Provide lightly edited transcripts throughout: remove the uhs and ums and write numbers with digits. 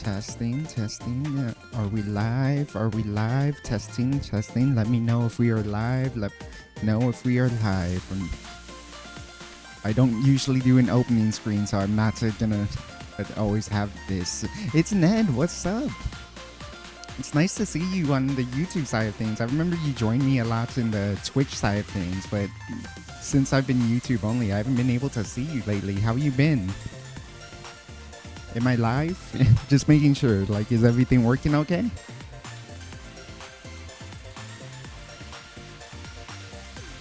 Testing, testing. Are we live? Are we live? Testing, testing. Let me know if we are live. Let know if we are live. I don't usually do an opening screen, so I'm not gonna always have this. It's Ned. What's up? It's nice to see you on the YouTube side of things. I remember you joined me a lot in the Twitch side of things, but since I've been YouTube only, I haven't been able to see you lately. How you been? Am I live? Just making sure. Like, is everything working okay?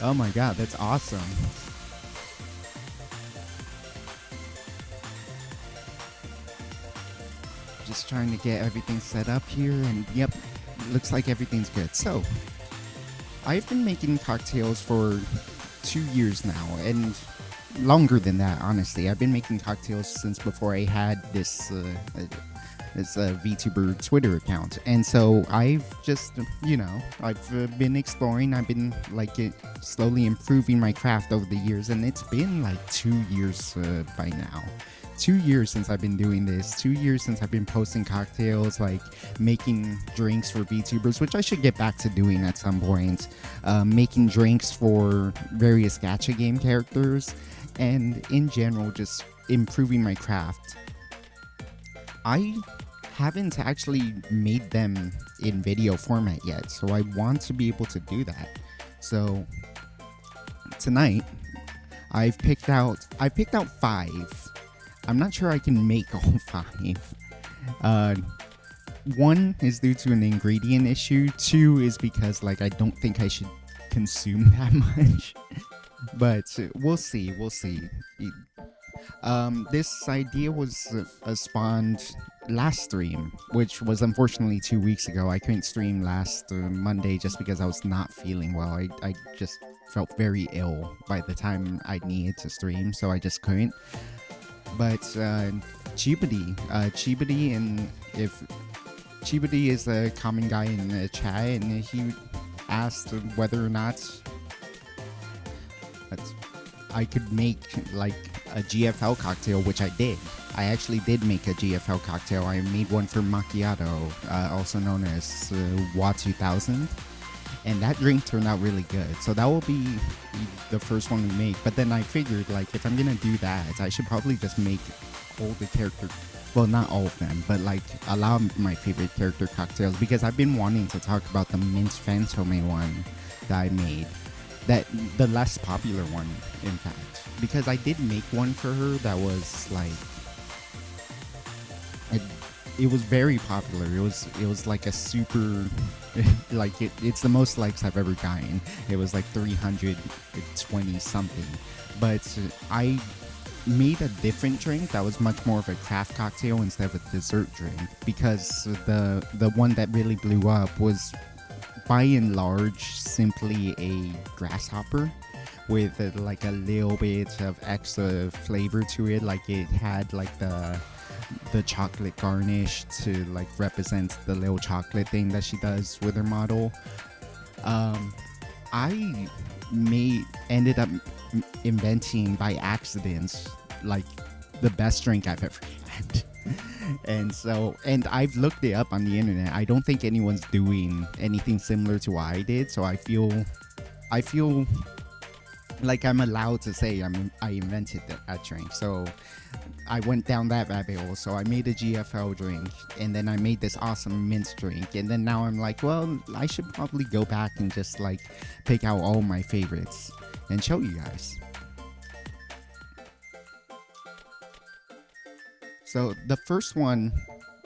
Oh my god, that's awesome. Just trying to get everything set up here, and yep, looks like everything's good. So, I've been making cocktails for 2 years now, and longer than that, honestly. I've been making cocktails since before I had this VTuber Twitter account, and so I've just, I've been exploring. I've been slowly improving my craft over the years, and it's been like 2 years by now. 2 years since I've been doing this. 2 years since I've been posting cocktails, like making drinks for VTubers, which I should get back to doing at some point. Making drinks for various gacha game characters, and in general, just improving my craft. I haven't actually made them in video format yet, so I want to be able to do that. So tonight, I've picked out 5. I'm not sure I can make all 5. One is due to an ingredient issue. 2 is because I don't think I should consume that much. But we'll see. This idea was spawned last stream, which was unfortunately 2 weeks ago. I couldn't stream last Monday just because I was not feeling well. I just felt very ill by the time I needed to stream, so I just couldn't. But Chibity, and if Chibity is a common guy in the chat, and he asked whether or not I could make a GFL cocktail, which I did. I actually did make a GFL cocktail. I made one for Macchiato, also known as WA 2000. And that drink turned out really good. So that will be the first one we make. But then I figured, if I'm going to do that, I should probably just make all the character... Well, not all of them, but a lot of my favorite character cocktails. Because I've been wanting to talk about the Mint Fantome one that I made. The less popular one, in fact. Because I did make one for her that was it was very popular. It was like a super it's the most likes I've ever gotten. It was 320 something. But I made a different drink that was much more of a craft cocktail instead of a dessert drink, because the one that really blew up was by and large simply a grasshopper with a little bit of extra flavor to it. It had the chocolate garnish to represent the little chocolate thing that she does with her model. I ended up inventing by accident the best drink I've ever had. And I've looked it up on the internet. I don't think anyone's doing anything similar to what I did, so I feel like I'm allowed to say I invented that drink. So I went down that rabbit hole. So I made a GFL drink, and then I made this awesome mint drink, and then now I'm well, I should probably go back and just pick out all my favorites and show you guys. So the first one,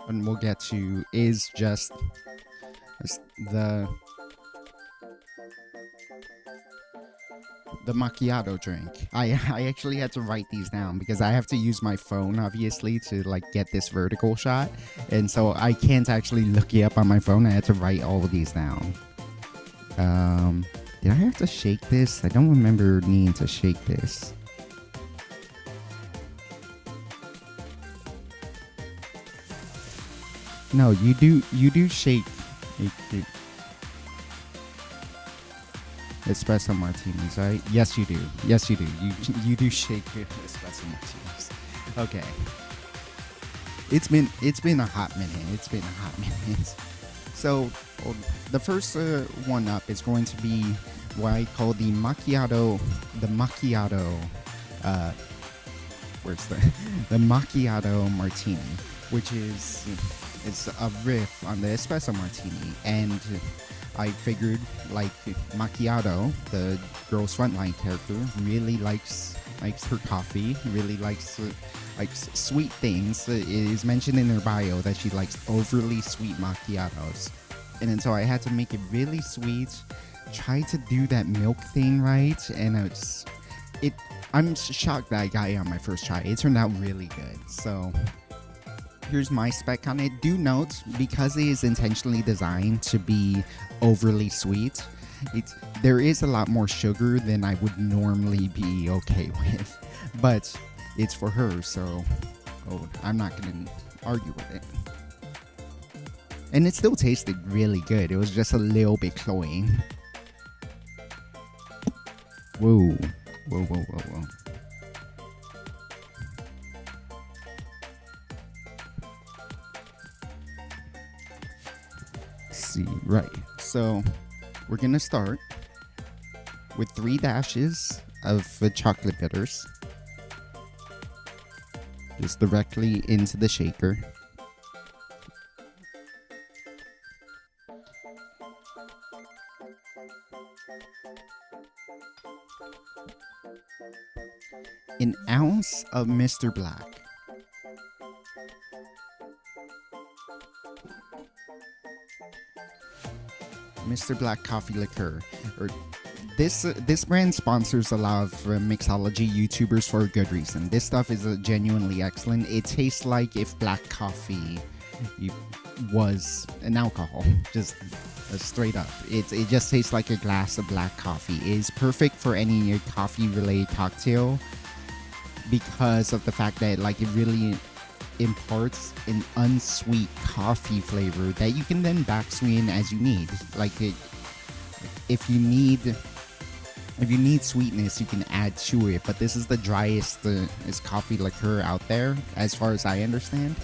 and we'll get to, is just the macchiato drink. I actually had to write these down because I have to use my phone, obviously, to get this vertical shot, and so I can't actually look it up on my phone. I had to write all of these down. Did I have to shake this? I don't remember needing to shake this. No, you do shake espresso martinis, right? Yes, you do. You do shake espresso martinis. Okay. It's been a hot minute. It's been a hot minute. So the first one up is going to be what I call the macchiato. Uh, where's the the macchiato martini, which is it's a riff on the espresso martini, and I figured like macchiato, the girl's frontline character, really likes her coffee, really likes sweet things. It is mentioned in her bio that she likes overly sweet macchiatos, and then so I had to make it really sweet. Try to do that milk thing right, and it. I'm shocked that I got it on my first try. It turned out really good. So here's my spec on it. Do note, because it is intentionally designed to be overly sweet, there is a lot more sugar than I would normally be okay with. But it's for her, so I'm not gonna argue with it. And it still tasted really good. It was just a little bit cloying. Whoa. Whoa. See, right. So we're gonna start with 3 dashes of the chocolate bitters, just directly into the shaker. An ounce of Mr. Black. Mr. Black coffee liqueur. This brand sponsors a lot of mixology YouTubers for a good reason. This stuff is genuinely excellent. It tastes like if black coffee was an alcohol, just straight up. It just tastes like a glass of black coffee. It is perfect for any coffee-related cocktail because of the fact that like it really imparts an unsweet coffee flavor that you can then back sweeten as you need. If you need sweetness, you can add to it, but this is the driest is coffee liqueur out there as far as I understand,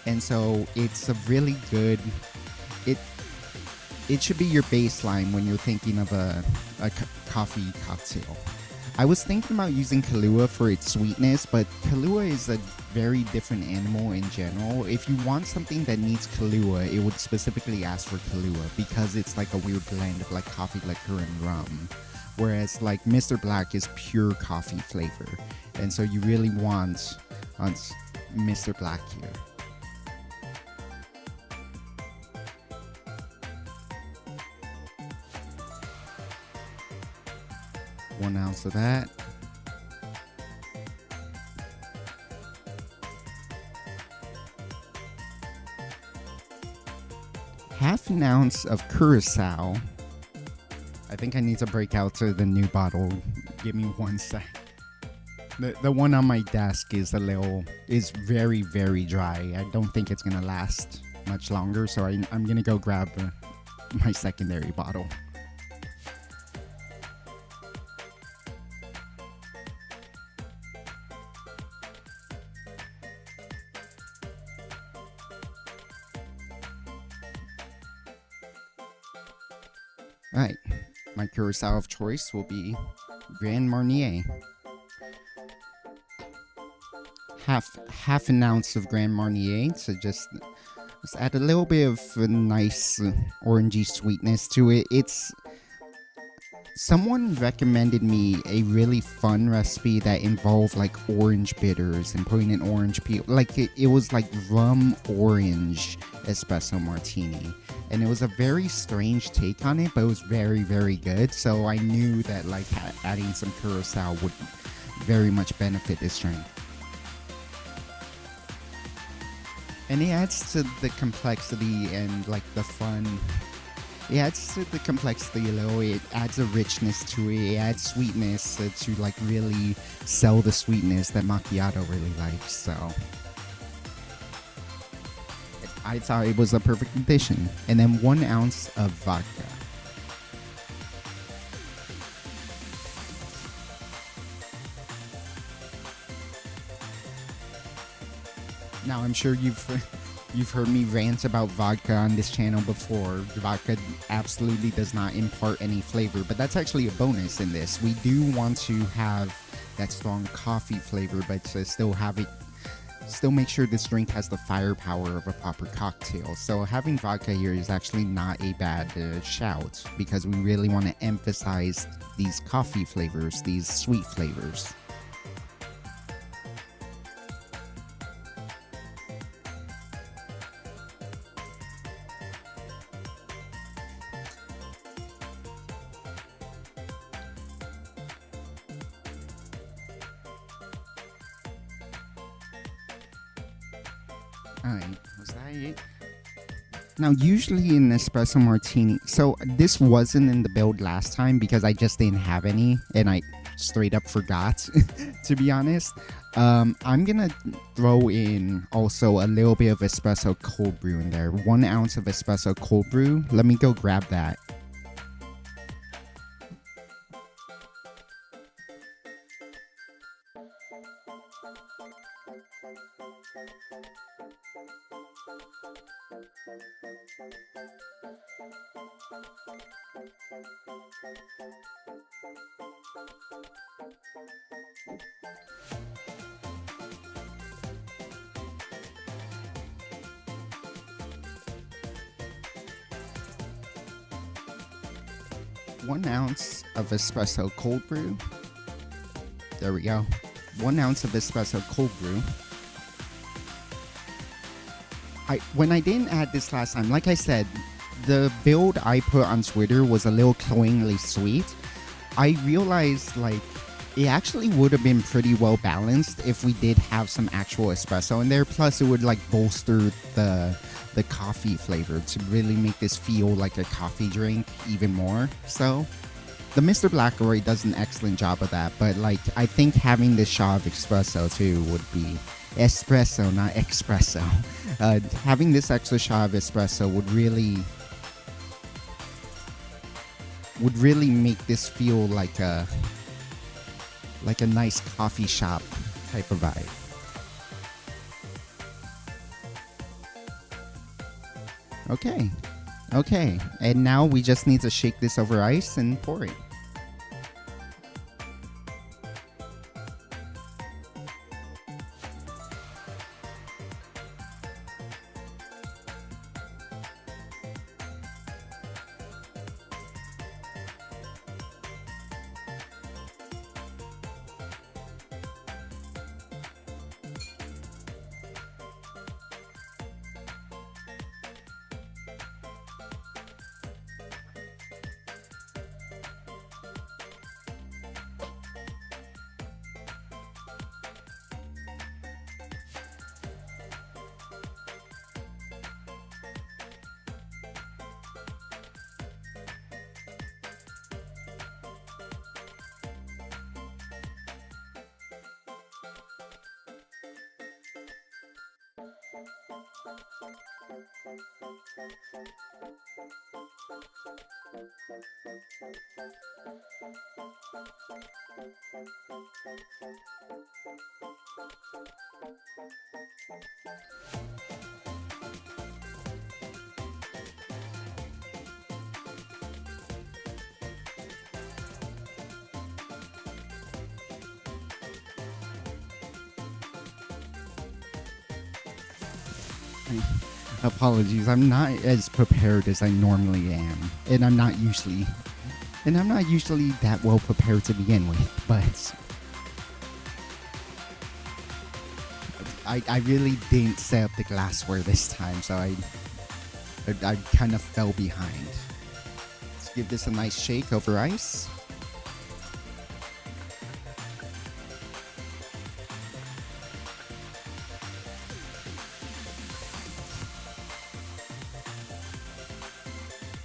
and so it's a really good. It should be your baseline when you're thinking of a coffee cocktail. I was thinking about using Kahlua for its sweetness, but Kahlua is a very different animal in general. If you want something that needs Kahlua, it would specifically ask for Kahlua because it's like a weird blend of like coffee liqueur and rum. Whereas like Mr. Black is pure coffee flavor. And so you really want Mr. Black here. One ounce of that. Half an ounce of curacao. I think I need to break out to the new bottle. Give me 1 sec. The one on my desk is very, very dry. I don't think it's gonna last much longer, so I'm gonna go grab my secondary bottle. Alright, my curacao of choice will be Grand Marnier. Half an ounce of Grand Marnier to just add a little bit of a nice orangey sweetness to it. Someone recommended me a really fun recipe that involved like orange bitters and putting in orange peel. Like it was like rum orange espresso martini. And it was a very strange take on it, but it was very, very good. So I knew that like adding some curacao would very much benefit this drink. And it adds to the complexity and like the fun. It adds to the complexity a little. It adds a richness to it. It adds sweetness to like really sell the sweetness that macchiato really likes. So I thought it was a perfect addition. And then 1 ounce of vodka. Now I'm sure you've heard me rant about vodka on this channel before. Vodka absolutely does not impart any flavor, but that's actually a bonus in this. We do want to have that strong coffee flavor, but to still make sure this drink has the firepower of a proper cocktail. So having vodka here is actually not a bad shout, because we really want to emphasize these coffee flavors, these sweet flavors. Alright, was that it? Now, usually in espresso martini, so this wasn't in the build last time because I just didn't have any and I straight up forgot, to be honest. I'm gonna throw in also a little bit of espresso cold brew in there. 1 ounce of espresso cold brew. Let me go grab that. One ounce of espresso cold brew. There we go. 1 ounce of espresso cold brew. When I didn't add this last time, like I said, the build I put on Twitter was a little cloyingly sweet. I realized like it actually would have been pretty well balanced if we did have some actual espresso in there. Plus, it would like bolster the coffee flavor to really make this feel like a coffee drink even more. So the Mr. Blackroy does an excellent job of that, but like I think having this shot of espresso too would be espresso, not espresso. Having this extra shot of espresso would really make this feel like a nice coffee shop type of vibe. Okay, and now we just need to shake this over ice and pour it. Apologies, I'm not as prepared as I normally am, and I'm not usually that well prepared to begin with, but I really didn't set up the glassware this time, so I kind of fell behind. Let's give this a nice shake over ice.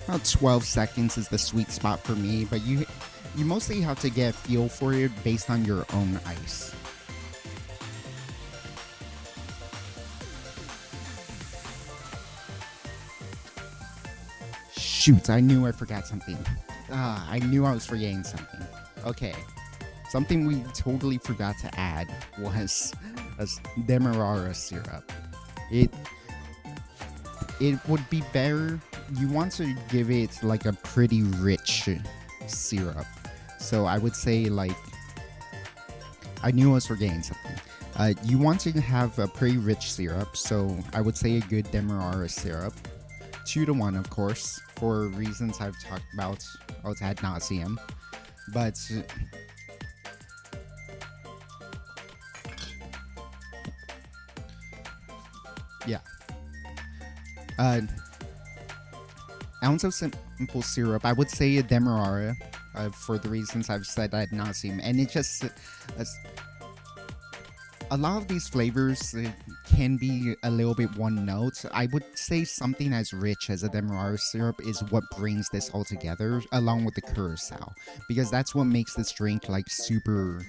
About 12 seconds is the sweet spot for me, but you mostly have to get a feel for it based on your own ice. Shoot, I knew I forgot something. I knew I was forgetting something. Okay, something we totally forgot to add was a Demerara syrup. It it would be better. You want to give it like a pretty rich syrup. So I would say like I knew I was forgetting something. You want to have a pretty rich syrup, so I would say a good Demerara syrup, 2 to 1, of course, for reasons I've talked about ad nauseum. But yeah, uh, ounce of simple syrup. I would say a Demerara, for the reasons I've said ad nauseum, and it just a lot of these flavors can be a little bit one note. I would say something as rich as a Demerara syrup is what brings this all together, along with the curacao, because that's what makes this drink like super,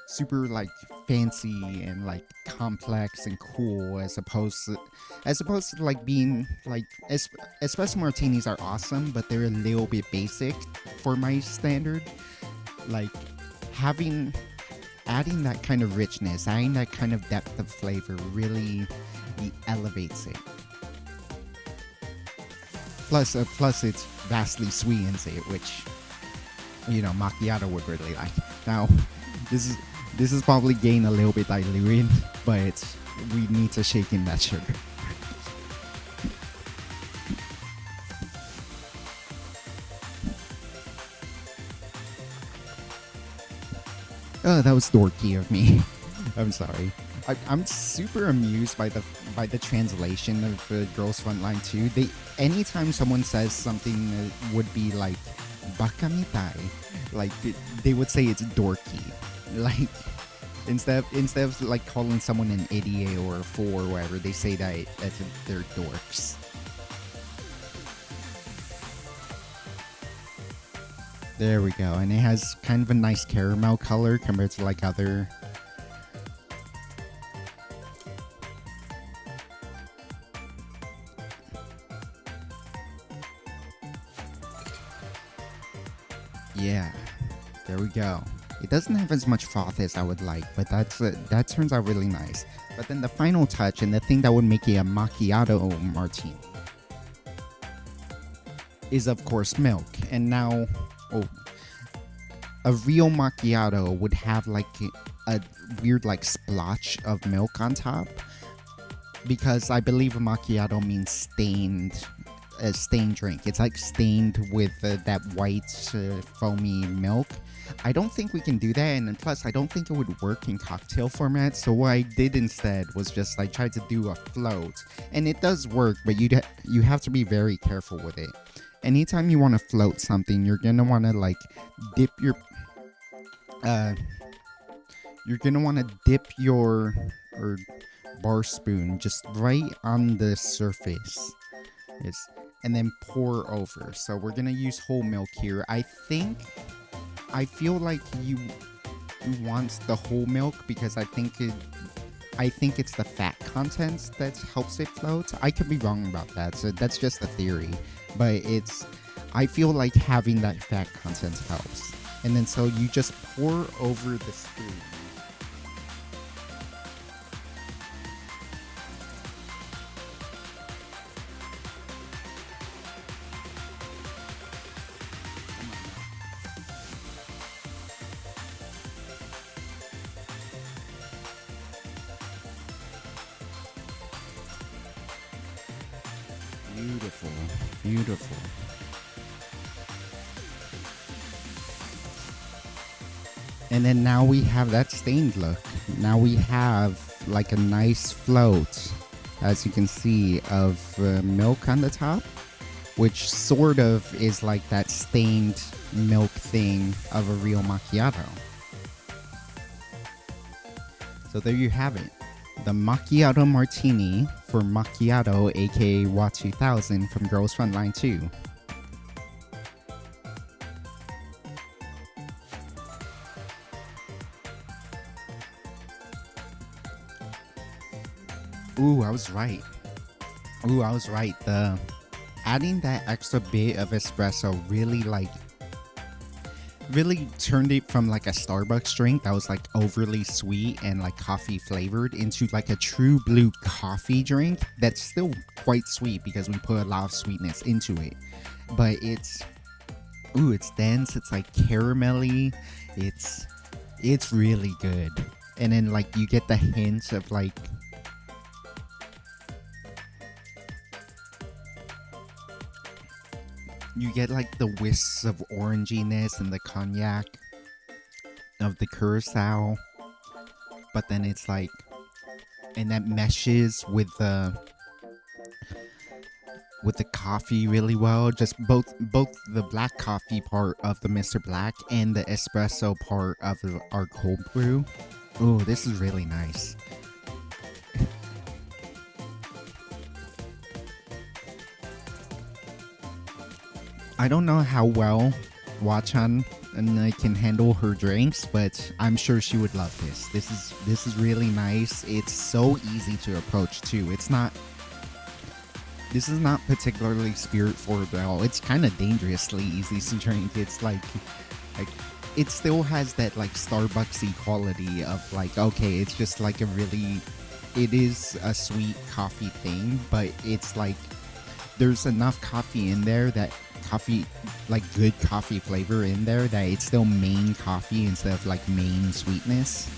super like fancy and like complex and cool, as opposed to like being like espresso martinis are awesome, but they're a little bit basic for my standard. Like having adding that kind of richness, adding that kind of depth of flavor really elevates it. Plus it's vastly sweetens it, which macchiato would really like. Now, this is probably getting a little bit diluted, but we need to shake in that sugar. Oh, that was dorky of me. I'm sorry. I'm super amused by the translation of Girls Frontline 2. Anytime someone says something that would be like bakamitai, like they would say it's dorky. Like instead of like calling someone an idiot or a fool or whatever, they say that they're dorks. There we go, and it has kind of a nice caramel color compared to like other. Yeah, there we go. It doesn't have as much froth as I would like, but that turns out really nice. But then the final touch and the thing that would make it a macchiato martini is of course milk. And now, a real macchiato would have like a weird like splotch of milk on top, because I believe a macchiato means stained, a stained drink. It's like stained with that white foamy milk. I don't think we can do that, and plus I don't think it would work in cocktail format. So what I did instead was just like try to do a float, and it does work, but you have to be very careful with it. Anytime you want to float something, you're gonna want to like dip your or bar spoon just right on the surface. And then pour over. So we're gonna use whole milk here. I feel like you want the whole milk, because I think it's the fat content that helps it float. I could be wrong about that, so that's just a theory. But I feel like having that fat content helps. And then so you just pour over the spoon. Beautiful, beautiful. And then now we have that stained look. Now we have like a nice float, as you can see, of milk on the top, which sort of is like that stained milk thing of a real macchiato. So there you have it. The Macchiato Martini for Macchiato, aka WA2000 from Girls Frontline 2. Ooh, I was right. Adding that extra bit of espresso really turned it from like a Starbucks drink that was like overly sweet and like coffee flavored into like a true blue coffee drink that's still quite sweet because we put a lot of sweetness into it. But it's dense, it's like caramelly, it's really good. And then like you get the hints of like you get like the whisks of oranginess and the cognac of the curacao, but then it's like, and that meshes with the coffee really well. Just both the black coffee part of the Mr. Black and the espresso part of our cold brew. Oh, this is really nice. I don't know how well Wachan and I can handle her drinks, but I'm sure she would love this. This is really nice. It's so easy to approach too. This is not particularly spirit forward at all. It's kind of dangerously easy to drink. It's like it still has that like Starbucksy quality of like, okay, it's just like it is a sweet coffee thing, but it's like there's enough coffee in there that like good coffee flavor in there that it's still main coffee instead of like main sweetness.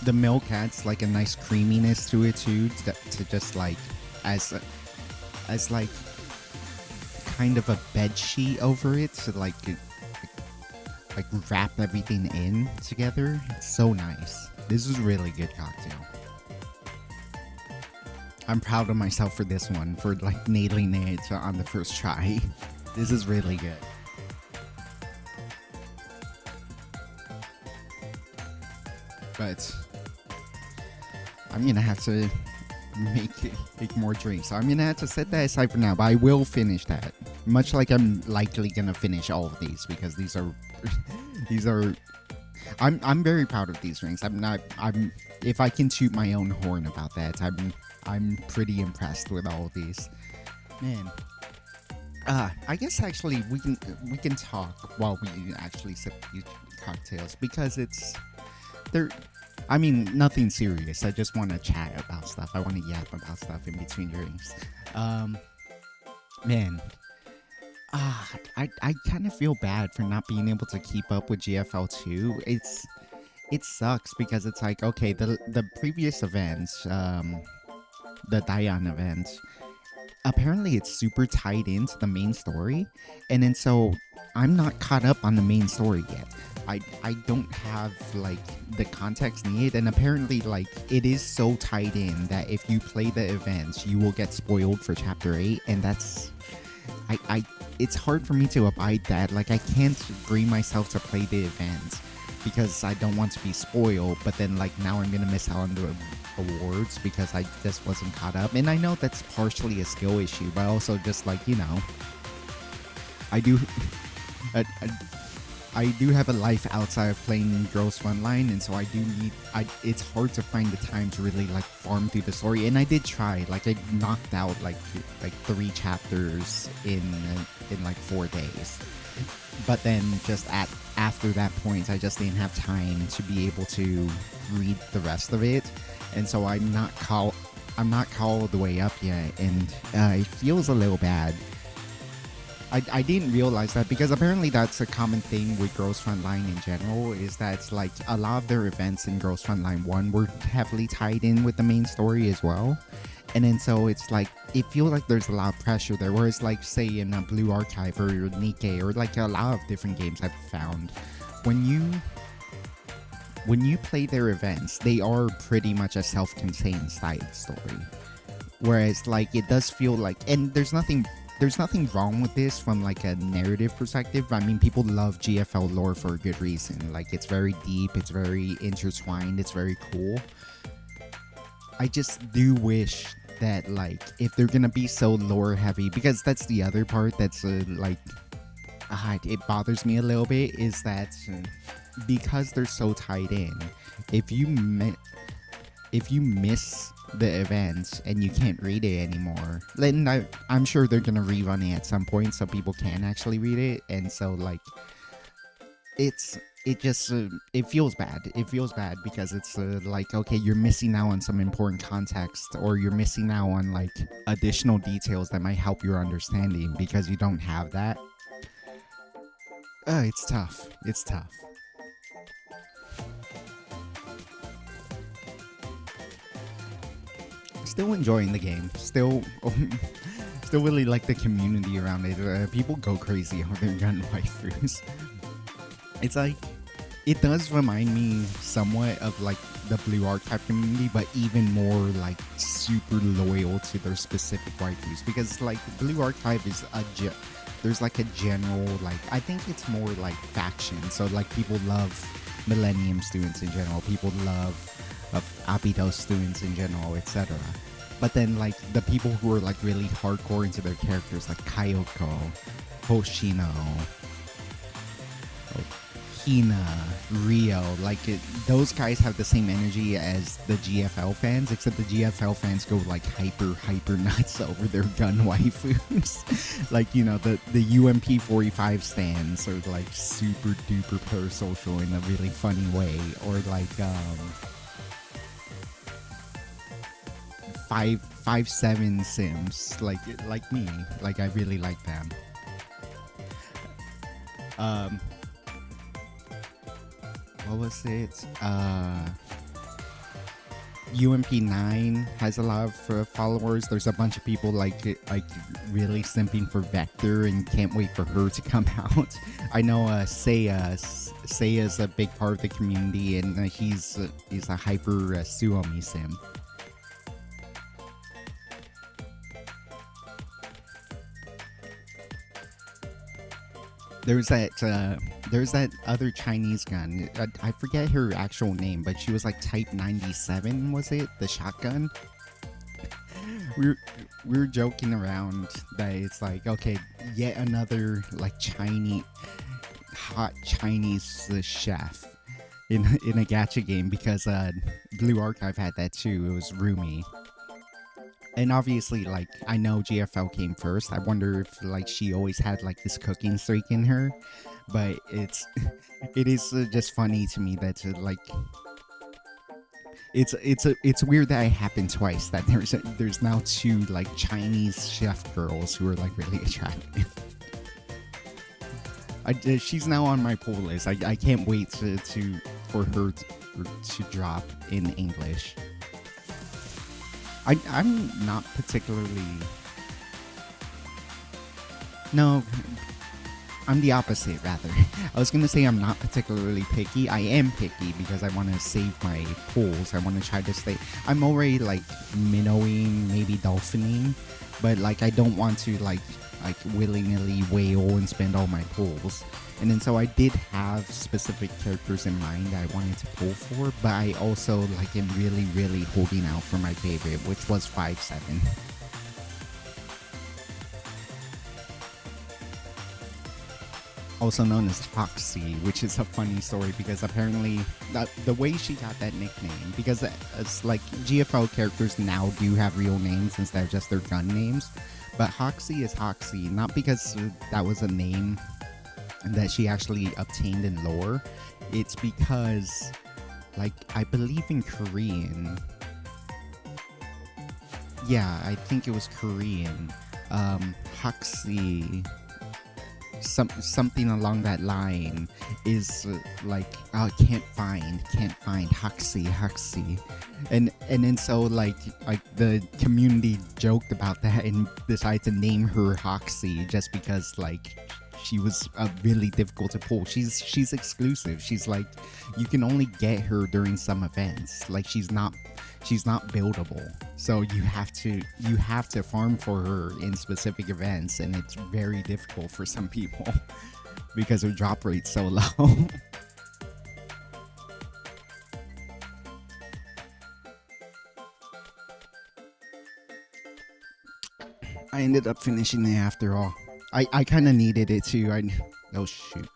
The milk adds like a nice creaminess to it too, to just like as like kind of a bed sheet over it to like wrap everything in together. It's so nice. This is really good cocktail. I'm proud of myself for this one, for like nailing it on the first try. This is really good. But I'm gonna have to make more drinks. So I'm gonna have to set that aside for now, but I will finish that. Much like I'm likely gonna finish all of these because these are these are I'm very proud of these drinks. I'm if I can toot my own horn about that, I'm pretty impressed with all of these. Man. I guess actually we can talk while we actually sip these cocktails because they're I mean, nothing serious. I just want to chat about stuff. I want to yap about stuff in between drinks. Man, I kind of feel bad for not being able to keep up with GFL 2. It sucks because it's like, okay, the previous events, the Dion events, apparently it's super tied into the main story, and then so I'm not caught up on the main story yet. I don't have like the context needed, and apparently like it is so tied in that if you play the events you will get spoiled for chapter 8, and that's I it's hard for me to abide that. Like I can't bring myself to play the events because I don't want to be spoiled, but then like now I'm gonna miss out on the awards because I just wasn't caught up. And I know that's partially a skill issue, but also just like, you know, I do I do have a life outside of playing Girls Frontline, and so I do need it's hard to find the time to really like farm through the story. And I did try, like I knocked out like 3 chapters in like 4 days, but then just after that point I just didn't have time to be able to read the rest of it, and so I'm not caught all the way up yet, and it feels a little bad. I didn't realize that because apparently that's a common thing with Girls Frontline in general, is that it's like a lot of their events in Girls Frontline 1 were heavily tied in with the main story as well. And then so it's like, it feels like there's a lot of pressure there, whereas like say in a Blue Archive or Nikke or like a lot of different games I've found, when you play their events, they are pretty much a self-contained side story. Whereas like it does feel like, and there's nothing wrong with this from like a narrative perspective. I mean, people love GFL lore for a good reason. Like it's very deep, it's very intertwined, it's very cool. I just do wish that like if they're gonna be so lore heavy, because that's the other part that's like it bothers me a little bit, is that because they're so tied in, if you if you miss the events and you can't read it anymore, then I'm sure they're gonna rerun it at some point so people can actually read it. And so like it just it feels bad. It feels bad because it's like, okay, you're missing out on some important context, or you're missing out on like additional details that might help your understanding because you don't have that. It's tough. It's tough. Still enjoying the game. Still, still really like the community around it. People go crazy over their gun waifus. It's like, it does remind me somewhat of like the Blue Archive community, but even more like super loyal to their specific waifus, because like Blue Archive is there's like a general, like, I think it's more like faction. So like people love Millennium students in general, people love Abydos students in general, etc. But then like the people who are like really hardcore into their characters, like Kayoko, Hoshino, Hina, Rio, like those guys have the same energy as the GFL fans, except the GFL fans go like hyper nuts over their gun waifus. Like, you know, the UMP 45 stands are like super duper pro-social in a really funny way, or like 557 Sims, like me, like I really like them. What was it? UMP9 has a lot of followers. There's a bunch of people like really simping for Vector and can't wait for her to come out. I know Seiya's a big part of the community, and he's a hyper Suomi sim. There's that other Chinese gun. I forget her actual name, but she was like Type 97, was it? The shotgun? we were joking around that it's like, okay, yet another like hot Chinese chef in a gacha game, because Blue Archive had that too. It was Rumi. And obviously, like, I know GFL came first. I wonder if like she always had like this cooking streak in her, but it is just funny to me that like it's weird that it happened twice. That there's now two like Chinese chef girls who are like really attractive. She's now on my pull list. I can't wait for her to drop in English. I'm not particularly... No, I'm the opposite, rather. I was going to say I'm not particularly picky. I am picky because I want to save my pulls. I want to try to stay... I'm already, like, minnowing, maybe dolphining, but, like, I don't want to, like willy-nilly whale and spend all my pulls. And then so I did have specific characters in mind that I wanted to pull for, but I also like am really holding out for my favorite, which was 5-7. Also known as Foxy, which is a funny story because apparently the way she got that nickname, because it's like GFL characters now do have real names instead of just their gun names, but Hoxie is Hoxie, not because that was a name that she actually obtained in lore. It's because, like, I believe in Korean. Yeah, I think it was Korean. Hoxie, something along that line is like, can't find Hoxie. And then so like the community joked about that and decided to name her Hoxie just because like she was really difficult to pull. She's exclusive. She's like, you can only get her during some events. Like she's not buildable. So you have to farm for her in specific events, and it's very difficult for some people because her drop rate's so low. I ended up finishing it after all. I kind of needed it too. Oh shoot.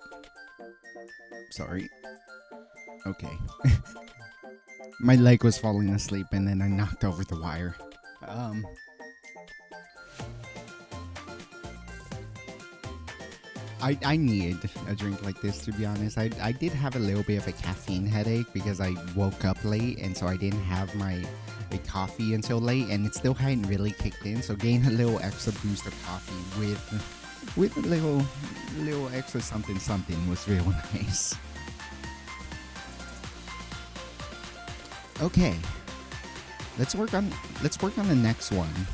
Sorry. Okay. My leg was falling asleep and then I knocked over the wire. Um, I need a drink like this, to be honest. I did have a little bit of a caffeine headache because I woke up late and so I didn't have my coffee until late and it still hadn't really kicked in. So getting a little extra boost of coffee with a little extra something something was real nice. Okay, let's work on the next one.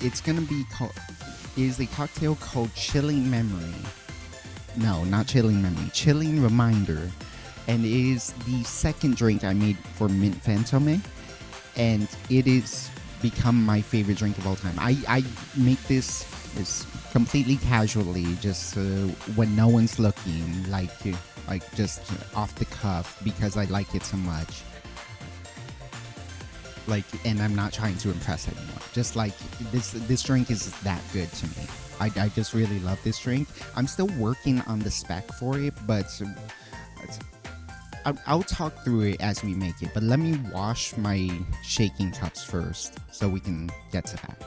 It's gonna be called is a cocktail called Chilling Memory. No, not Chilling Memory, Chilling Reminder, and it is the second drink I made for Mint Fantome, and it is become my favorite drink of all time. I make this is completely casually, just when no one's looking, like just off the cuff because I like it so much. Like, and I'm not trying to impress anyone. Just like this drink is that good to me. I just really love this drink. I'm still working on the spec for it, but I'll talk through it as we make it. But let me wash my shaking cups first so we can get to that.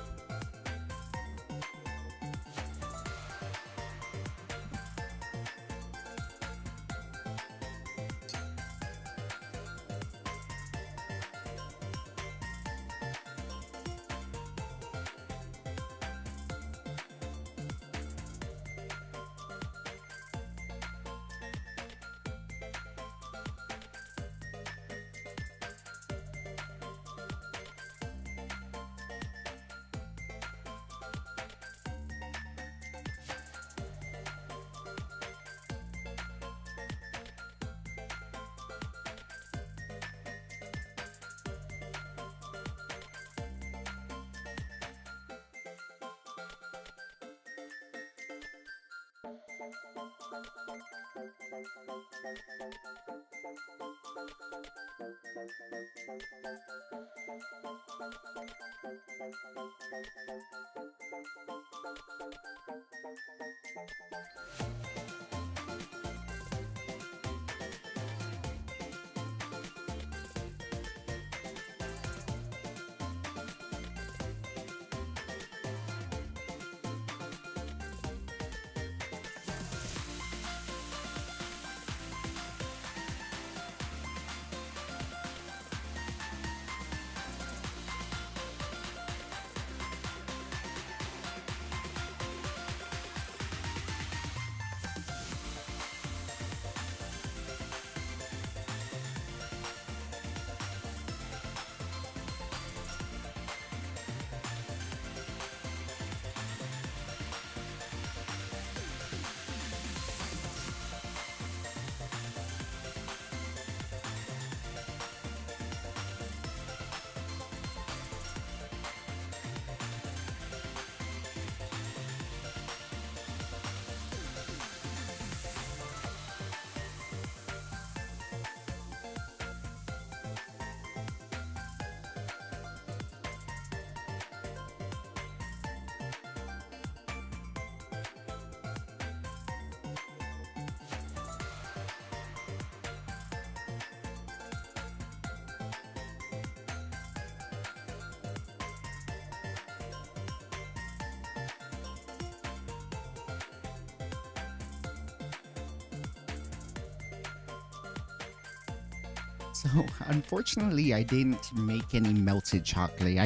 So unfortunately, I didn't make any melted chocolate.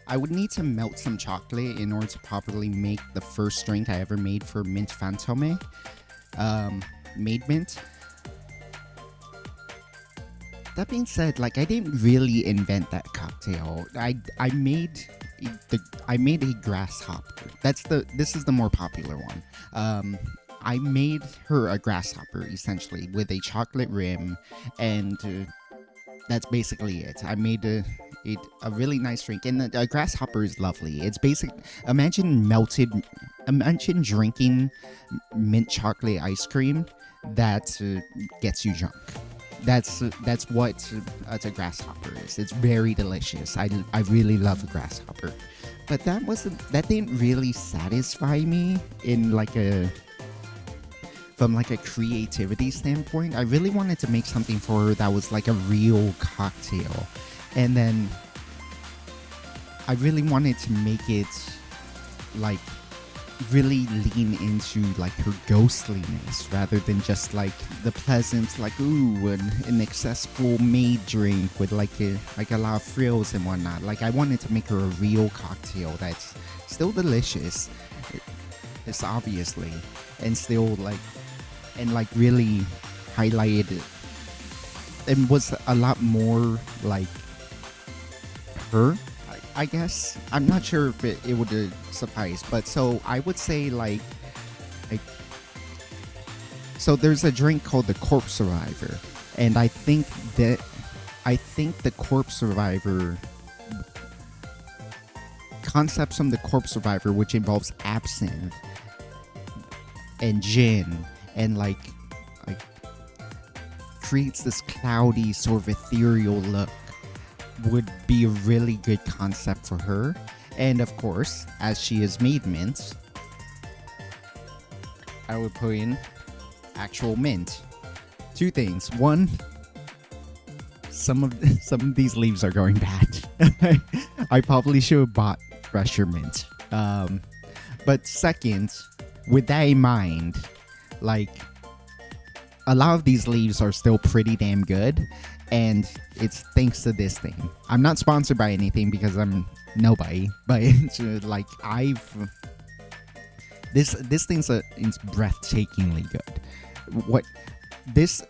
I would need to melt some chocolate in order to properly make the first drink I ever made for Mint Fantome. Made mint. That being said, like I didn't really invent that cocktail. I made a grasshopper. This is the more popular one. I made her a grasshopper essentially with a chocolate rim, and that's basically it. I made a really nice drink, and the grasshopper is lovely. It's basic. Imagine drinking mint chocolate ice cream that gets you drunk. That's what a grasshopper is. It's very delicious. I really love a grasshopper, but that didn't really satisfy me in like a from like a creativity standpoint, I really wanted to make something for her that was like a real cocktail. And then I really wanted to make it like really lean into like her ghostliness rather than just like the pleasant like an accessible made drink with like a lot of frills and whatnot. Like I wanted to make her a real cocktail that's still delicious, it's obviously, and still like and like really highlighted and was a lot more like her, I guess. I'm not sure if it would suffice, but so I would say like so there's a drink called the Corpse Survivor, and I think the Corpse Survivor concepts from the Corpse Survivor, which involves absinthe and gin and like creates this cloudy sort of ethereal look, would be a really good concept for her. And of course, as she is made mint, I would put in actual mint. Two things. One, some of these leaves are going bad. I probably should have bought fresher mint. But second, with that in mind, like a lot of these leaves are still pretty damn good, and it's thanks to this thing. I'm not sponsored by anything because I'm nobody, but it's like this thing's it's breathtakingly good. What this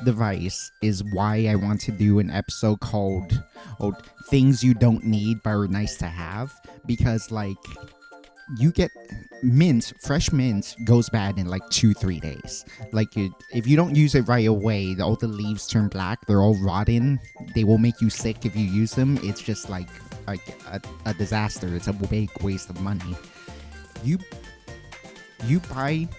device is why I want to do an episode called Things You Don't Need But Are Nice to Have, because like you get mint, fresh mint goes bad in like 2-3 days. Like if you don't use it right away, all the leaves turn black, they're all rotten, they will make you sick if you use them. It's just like a disaster. It's a big waste of money. You buy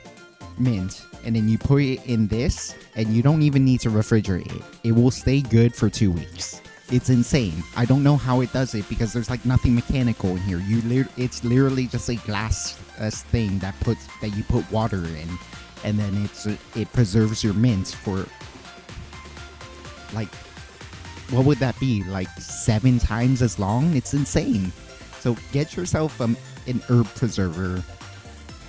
mint and then you put it in this, and you don't even need to refrigerate it. It will stay good for 2 weeks. It's insane. I don't know how it does it because there's like nothing mechanical in here. It's literally just a glass thing that you put water in, and then it preserves your mint for like, what would that be, like 7 times as long? It's insane. So get yourself an herb preserver.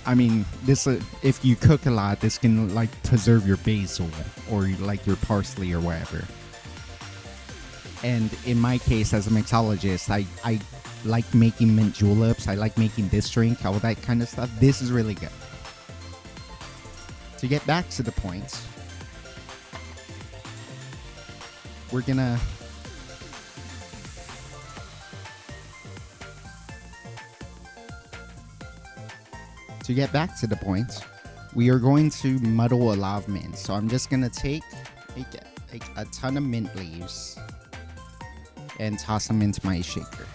I mean, this if you cook a lot, this can like preserve your basil or like your parsley or whatever. And in my case, as a mixologist, I like making mint juleps. I like making this drink, all that kind of stuff. This is really good. To get back to the point, we're gonna we are going to muddle a lot of mint. So I'm just gonna take a ton of mint leaves and toss them into my shaker.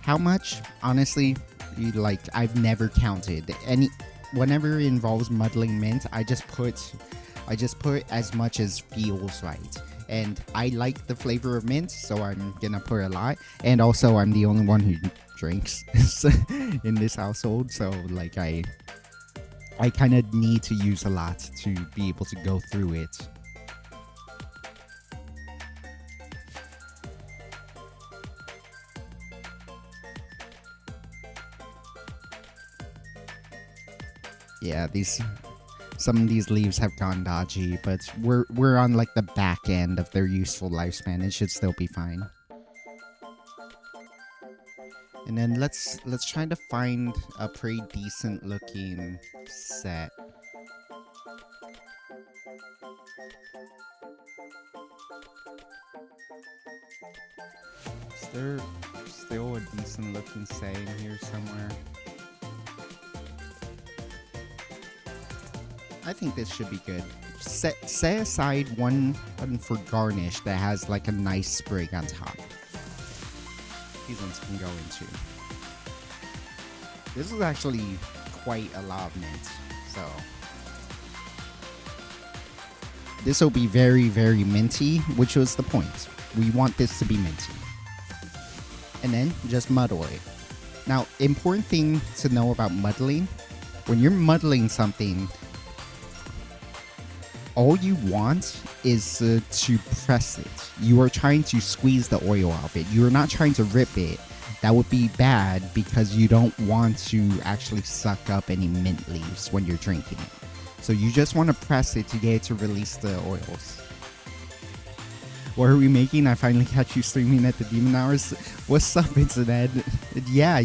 How much? Honestly, I've never counted. Whenever it involves muddling mint, I just put as much as feels right. And I like the flavor of mint, so I'm gonna put a lot. And also, I'm the only one who drinks in this household, so like I kind of need to use a lot to be able to go through it. Yeah, some of these leaves have gone dodgy, but we're on like the back end of their useful lifespan. It should still be fine. And then let's try to find a pretty decent looking set. Is there still a decent looking set in here somewhere? I think this should be good. Set aside one for garnish that has like a nice sprig on top. These ones can go into. This is actually quite a lot of mint, so this will be very, very minty, which was the point. We want this to be minty. And then just muddle it. Now, important thing to know about muddling, when you're muddling something, all you want is to press it. You are trying to squeeze the oil off it. You are not trying to rip it. That would be bad because you don't want to actually suck up any mint leaves when you're drinking it. So you just want to press it to get it to release the oils. What are we making? I finally catch you streaming at the Demon Hours. What's up, Internet? Yeah.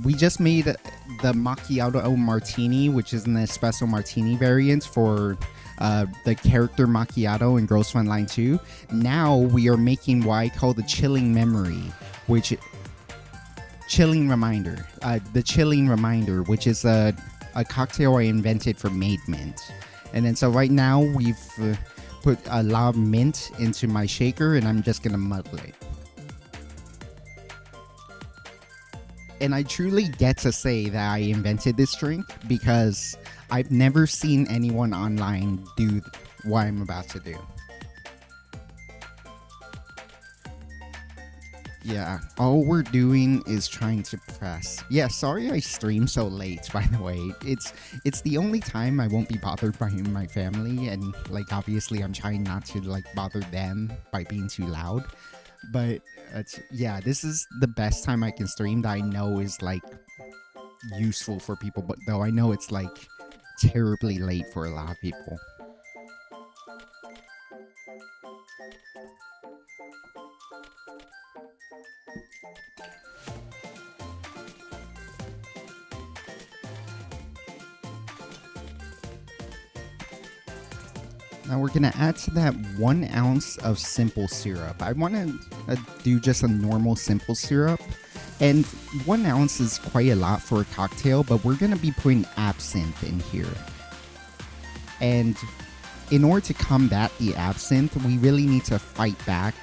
We just made the macchiato martini, which is an espresso martini variant for the character macchiato in Girls Fun Line 2. Now we are making what I call the chilling memory, which chilling reminder. The chilling reminder, which is a cocktail I invented for Made Mint. And then so right now we've put a lot of mint into my shaker, and I'm just gonna muddle it. And I truly get to say that I invented this drink because I've never seen anyone online do what I'm about to do. Yeah, all we're doing is trying to press. Yeah, sorry I stream so late, by the way. It's the only time I won't be bothered by my family, and like obviously I'm trying not to like bother them by being too loud. But yeah, this is the best time I can stream that I know is like useful for people, but though I know it's like terribly late for a lot of people. Now we're gonna add to that 1 ounce of simple syrup. I want to do just a normal simple syrup, and 1 ounce is quite a lot for a cocktail, but we're gonna be putting absinthe in here. And in order to combat the absinthe, we really need to fight back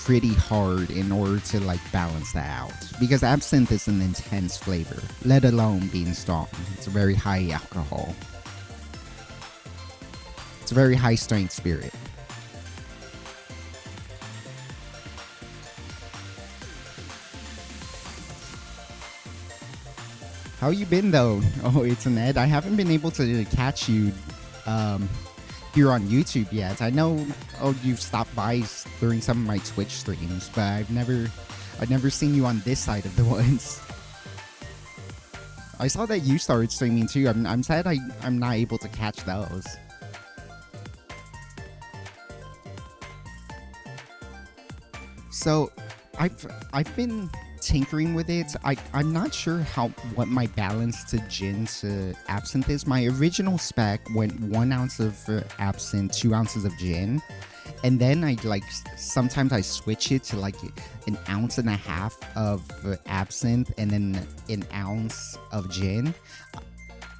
pretty hard in order to like balance that out, because absinthe is an intense flavor, let alone being strong. It's a very high alcohol. It's a very high strength spirit. How you been though? Oh, it's an Ed. I haven't been able to catch you here on YouTube yet. I know you've stopped by during some of my Twitch streams, but I've never seen you on this side of the woods. I saw that you started streaming too. I'm sad I'm not able to catch those. So I've been tinkering with it. I'm not sure what my balance to gin to absinthe is. My original spec went 1 ounce of absinthe, 2 ounces of gin, and then I like sometimes I switch it to like 1.5 ounces of absinthe and then 1 ounce of gin.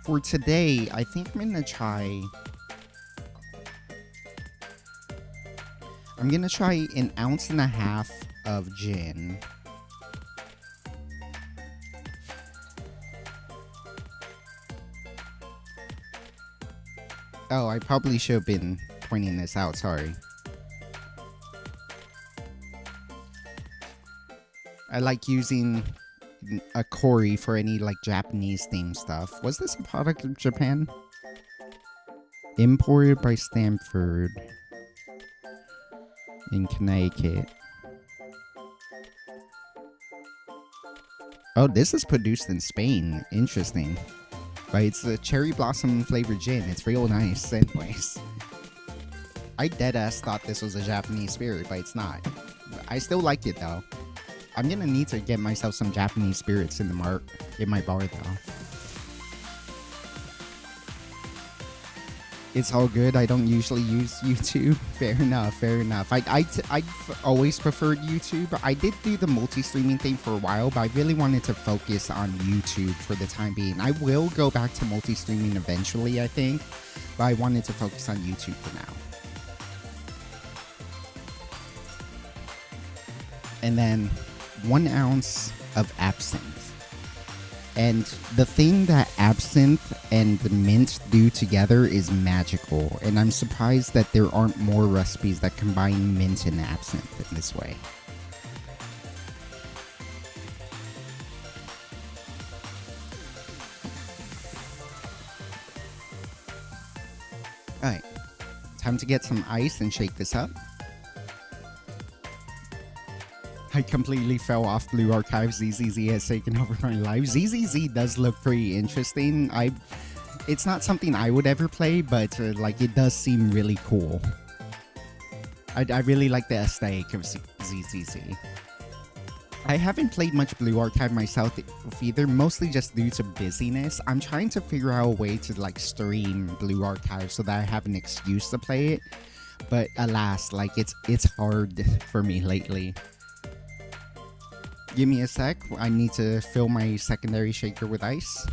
For today, I think I'm gonna try 1.5 ounces of gin. Oh, I probably should have been pointing this out, sorry. I like using a Kori for any like Japanese themed stuff. Was this a product of Japan? Imported by Stanford in Connecticut. Oh, this is produced in Spain. Interesting. But it's a cherry blossom flavored gin. It's real nice anyways. I deadass thought this was a Japanese spirit, but it's not. I still like it though. I'm gonna need to get myself some Japanese spirits in my bar though. It's all good. I don't usually use YouTube. Fair enough. I've always preferred YouTube. I did do the multi-streaming thing for a while, but I really wanted to focus on YouTube for the time being. I will go back to multi-streaming eventually, I think, but I wanted to focus on YouTube for now. And then 1 ounce of absinthe. And the thing that absinthe and the mint do together is magical, and I'm surprised that there aren't more recipes that combine mint and absinthe in this way. Alright, time to get some ice and shake this up. I completely fell off Blue Archive. ZZZ has taken over my life. ZZZ does look pretty interesting. It's not something I would ever play, but like it does seem really cool. I really like the aesthetic of ZZZ. I haven't played much Blue Archive myself either, mostly just due to busyness. I'm trying to figure out a way to like stream Blue Archive so that I have an excuse to play it. But alas, like it's hard for me lately. Give me a sec. I need to fill my secondary shaker with ice.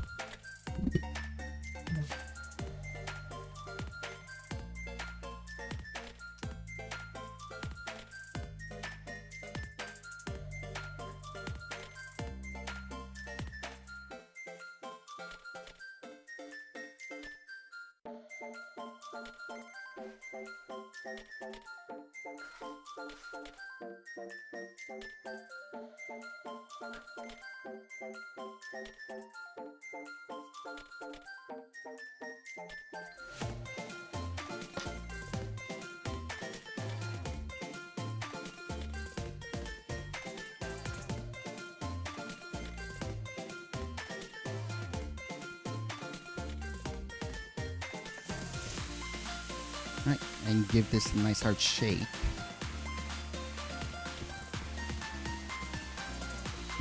Right, and give this a nice hard shake.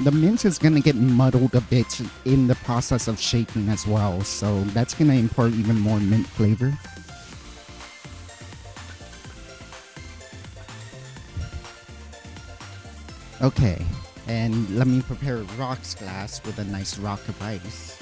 The mint is going to get muddled a bit in the process of shaking as well, so that's going to impart even more mint flavor. Okay, and let me prepare a rocks glass with a nice rock of ice.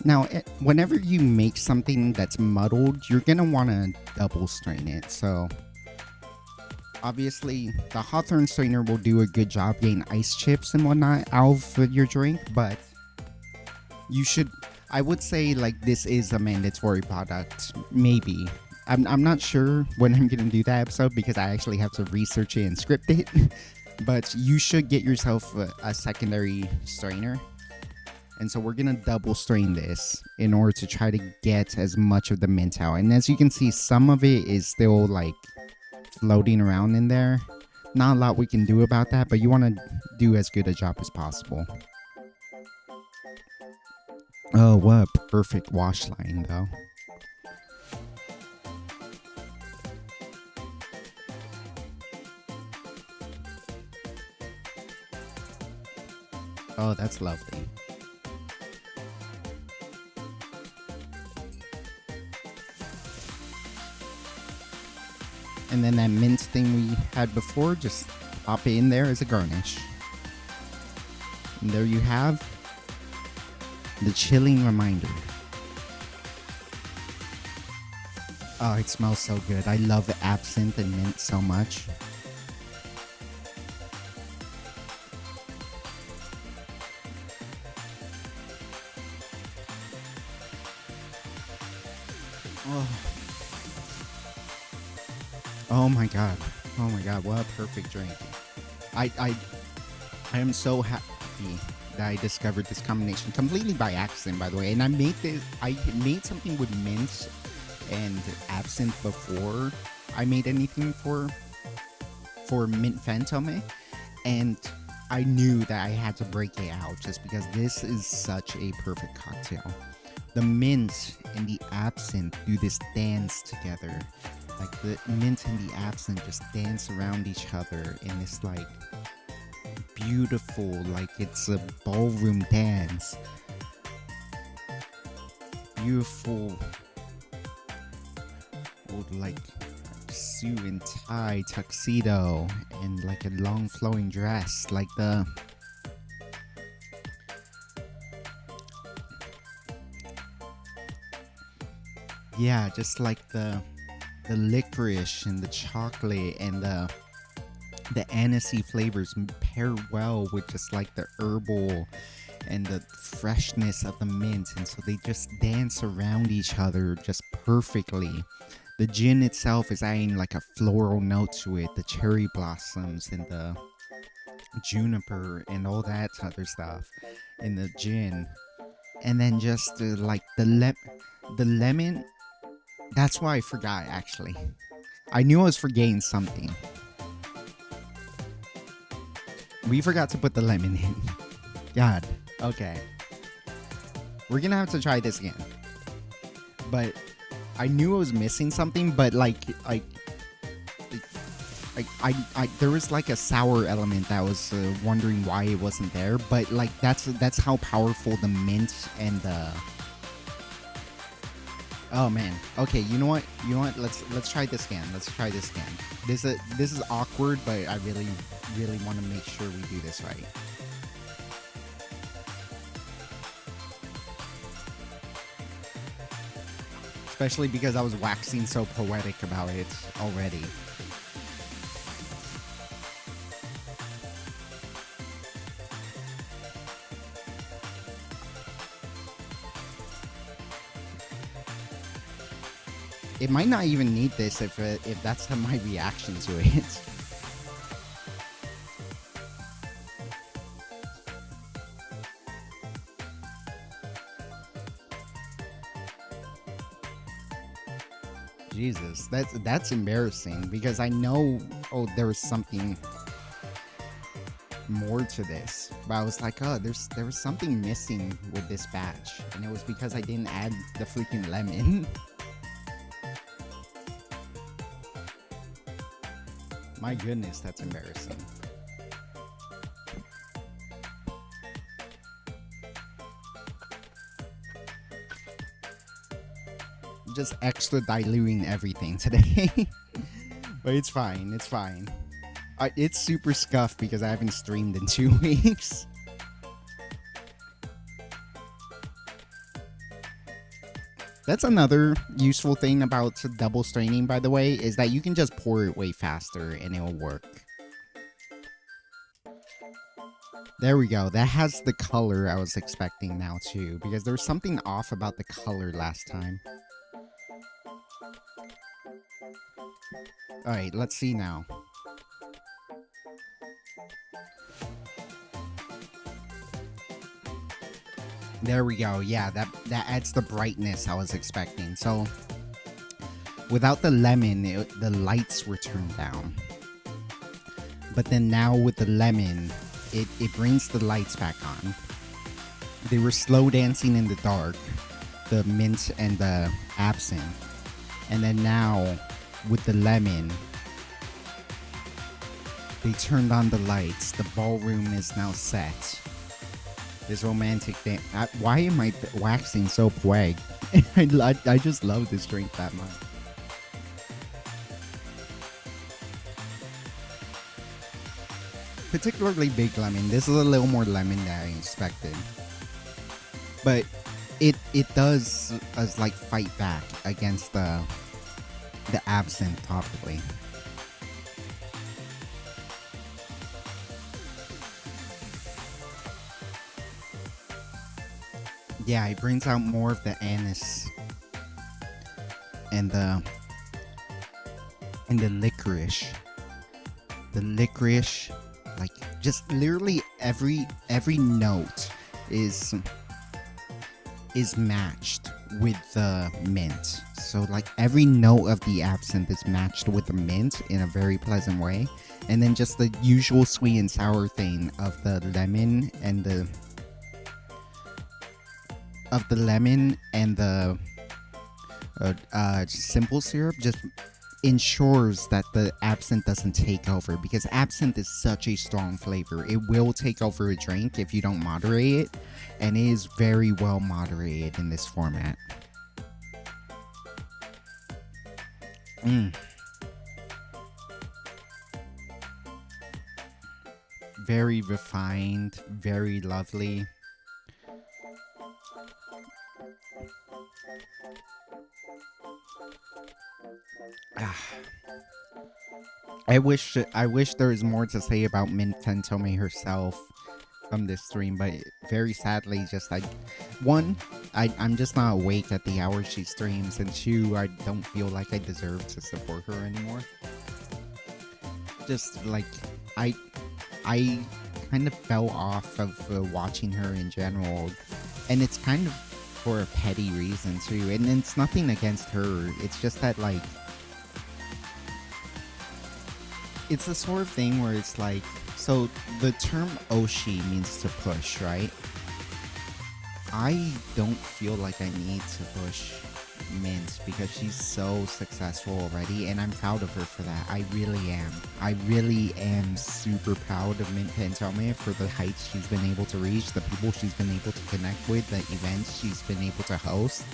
Now, whenever you make something that's muddled, you're going to want to double strain it. So, obviously, the Hawthorne strainer will do a good job getting ice chips and whatnot out of your drink, but you should, I would say, like, this is a mandatory product. Maybe. I'm not sure when I'm going to do that episode because I actually have to research it and script it. But you should get yourself a secondary strainer. And so we're going to double strain this in order to try to get as much of the mint out. And as you can see, some of it is still like floating around in there. Not a lot we can do about that, but you want to do as good a job as possible. Oh, what a perfect wash line though. Oh, that's lovely. And then that mint thing we had before, just pop it in there as a garnish. And there you have the chilling reminder. Oh, it smells so good. I love absinthe and mint so much. Oh. Oh my god. Oh my god, what a perfect drink. I am so happy that I discovered this combination completely by accident, by the way. And I made something with mint and absinthe before I made anything for Mint Fantôme, and I knew that I had to break it out just because this is such a perfect cocktail. The mint and the absinthe do this dance together. Like the mint and the absinthe just dance around each other in this like beautiful, like it's a ballroom dance. beautiful old like suit and tie tuxedo and like a long flowing dress, like just like the licorice and the chocolate and the anisey flavors pair well with just like the herbal and the freshness of the mint, and so they just dance around each other just perfectly. The gin itself is adding like a floral note to it, the cherry blossoms and the juniper and all that other stuff in the gin. And then just like the lemon. That's why I forgot actually. I knew I was forgetting something. We forgot to put the lemon in. God. Okay. We're gonna have to try this again. But I knew I was missing something, but there was like a sour element that I was wondering why it wasn't there. But like that's how powerful the mint and the. Oh man. Okay. You know what? Let's try this again. This is awkward, but I really want to make sure we do this right. Especially because I was waxing so poetic about it already. It might not even need this if that's my reaction to it. Jesus, that's embarrassing because I know there was something more to this, but I was like, there was something missing with this batch, and it was because I didn't add the freaking lemon. My goodness, that's embarrassing. Just extra diluting everything today. But it's fine. It's super scuffed because I haven't streamed in 2 weeks. That's another useful thing about double straining, by the way, is that you can just pour it way faster and it will work. There we go. That has the color I was expecting now too, because there was something off about the color last time. Alright, let's see now. There we go. Yeah, that adds the brightness I was expecting. So, without the lemon, the lights were turned down. But then now with the lemon, it brings the lights back on. They were slow dancing in the dark, the mint and the absinthe. And then now, with the lemon, they turned on the lights. The ballroom is now set. This romantic thing. Why am I waxing so poetic? I just love this drink that much. Particularly big lemon. This is a little more lemon than I expected. But it does like fight back against the absinthe topically. Yeah, it brings out more of the anise and the licorice. The licorice, like just literally every note is matched with the mint. So like every note of the absinthe is matched with the mint in a very pleasant way. And then just the usual sweet and sour thing of the lemon and the simple syrup just ensures that the absinthe doesn't take over, because absinthe is such a strong flavor. It will take over a drink if you don't moderate it, and it is very well moderated in this format. Mm, very refined, very lovely. Ah, I wish there was more to say about Mint Tentome herself from this stream, but very sadly, just one, I'm just not awake at the hour she streams, and two, I don't feel like I deserve to support her anymore. Just like I I kind of fell off of watching her in general, and it's kind of for a petty reason too. And it's nothing against her. It's just that like it's the sort of thing where it's like, so the term Oshi means to push, right? I don't feel like I need to push Mint because she's so successful already, and I'm proud of her for that. I really am. I really am super proud of Mint Pantome for the heights she's been able to reach, the people she's been able to connect with, the events she's been able to host.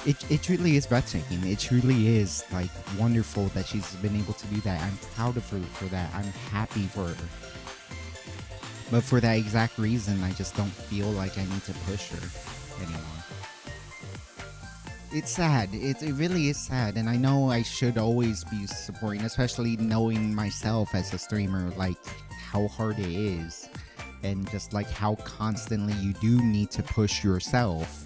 It truly is breathtaking. It truly is like wonderful that she's been able to do that. I'm proud of her for that. I'm happy for her. But for that exact reason, I just don't feel like I need to push her anymore. It's sad. It really is sad. And I know I should always be supporting, especially knowing myself as a streamer, like how hard it is. And just like how constantly you do need to push yourself.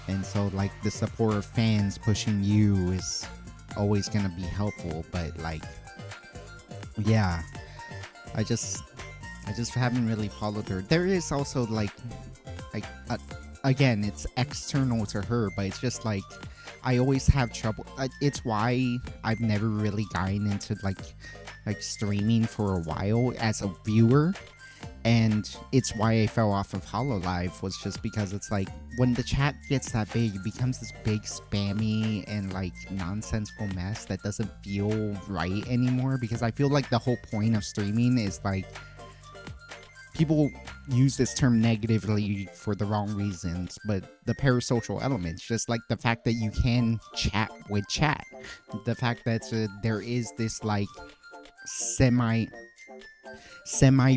And so like the support of fans pushing you is always going to be helpful. But like, yeah, I just haven't really followed her. There is also like again, it's external to her, but it's just like I always have trouble. It's why I've never really gotten into like streaming for a while as a viewer, and it's why I fell off of Hololive, was just because it's like when the chat gets that big, it becomes this big spammy and like nonsensical mess that doesn't feel right anymore. Because I feel like the whole point of streaming is like, people use this term negatively for the wrong reasons, but the parasocial elements, just like the fact that you can chat with chat, the fact that there is this like semi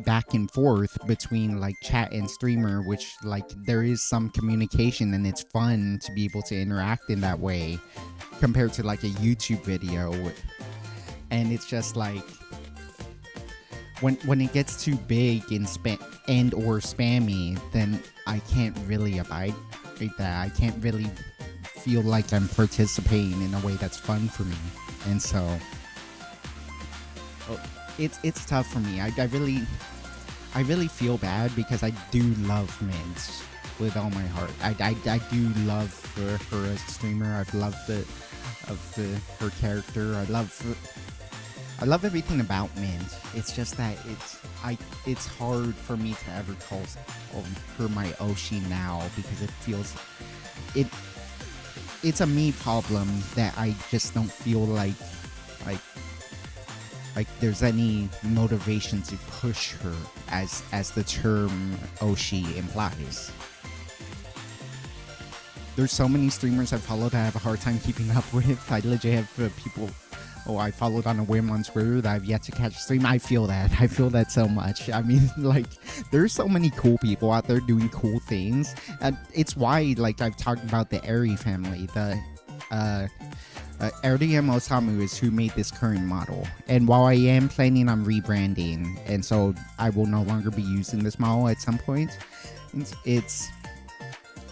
back and forth between like chat and streamer, which like there is some communication and it's fun to be able to interact in that way compared to like a YouTube video. And it's just like when it gets too big and or spammy, then I can't really abide with that. I can't really feel like I'm participating in a way that's fun for me. And so it's tough for me. I really feel bad because I do love Mint with all my heart. I do love her as a streamer. I've loved it her character. I love everything about Mint. It's just that it's hard for me to ever call her my Oshi now, because it feels it's a me problem that I just don't feel like there's any motivation to push her as the term Oshi implies. There's so many streamers I've followed I have a hard time keeping up with. I legit have people I followed on a whim on Twitter that I've yet to catch a stream. I feel that so much. I mean, like, there's so many cool people out there doing cool things. And it's why, like, I've talked about the Eri family. The RDM Osamu is who made this current model. And while I am planning on rebranding, and so I will no longer be using this model at some point,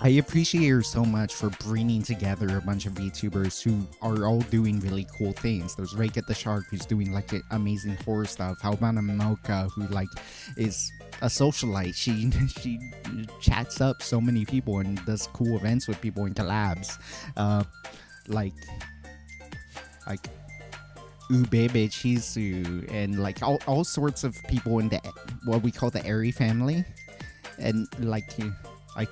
I appreciate her so much for bringing together a bunch of VTubers who are all doing really cool things. There's Rake the Shark, who's doing like amazing horror stuff. How about Mocha, who like is a socialite. She chats up so many people and does cool events with people and collabs. Like Ubebe Chizu and like all sorts of people in the what we call the Eri family. And like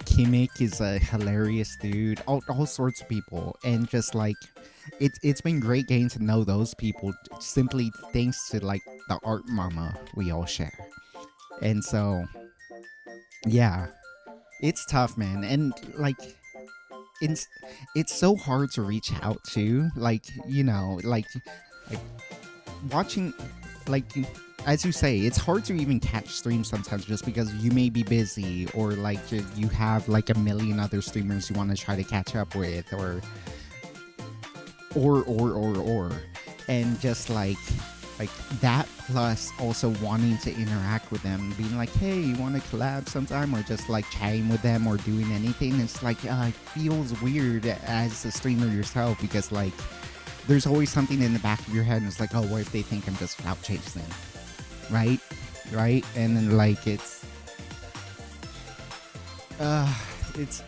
Kimmik is a hilarious dude. All sorts of people, and just like it's been great getting to know those people simply thanks to like the art mama we all share. And so yeah, it's tough, man. And like it's it's so hard to reach out to, like, like watching, like, as you say, it's hard to even catch streams sometimes just because you may be busy, or like you have like a million other streamers you want to try to catch up with, or and just like that, plus also wanting to interact with them, being like, hey, you want to collab sometime, or just like chatting with them or doing anything. It's like, it feels weird as a streamer yourself, because like there's always something in the back of your head, and it's like, oh, what if they think I'm just out chasing them, right? Right? And then like uh it's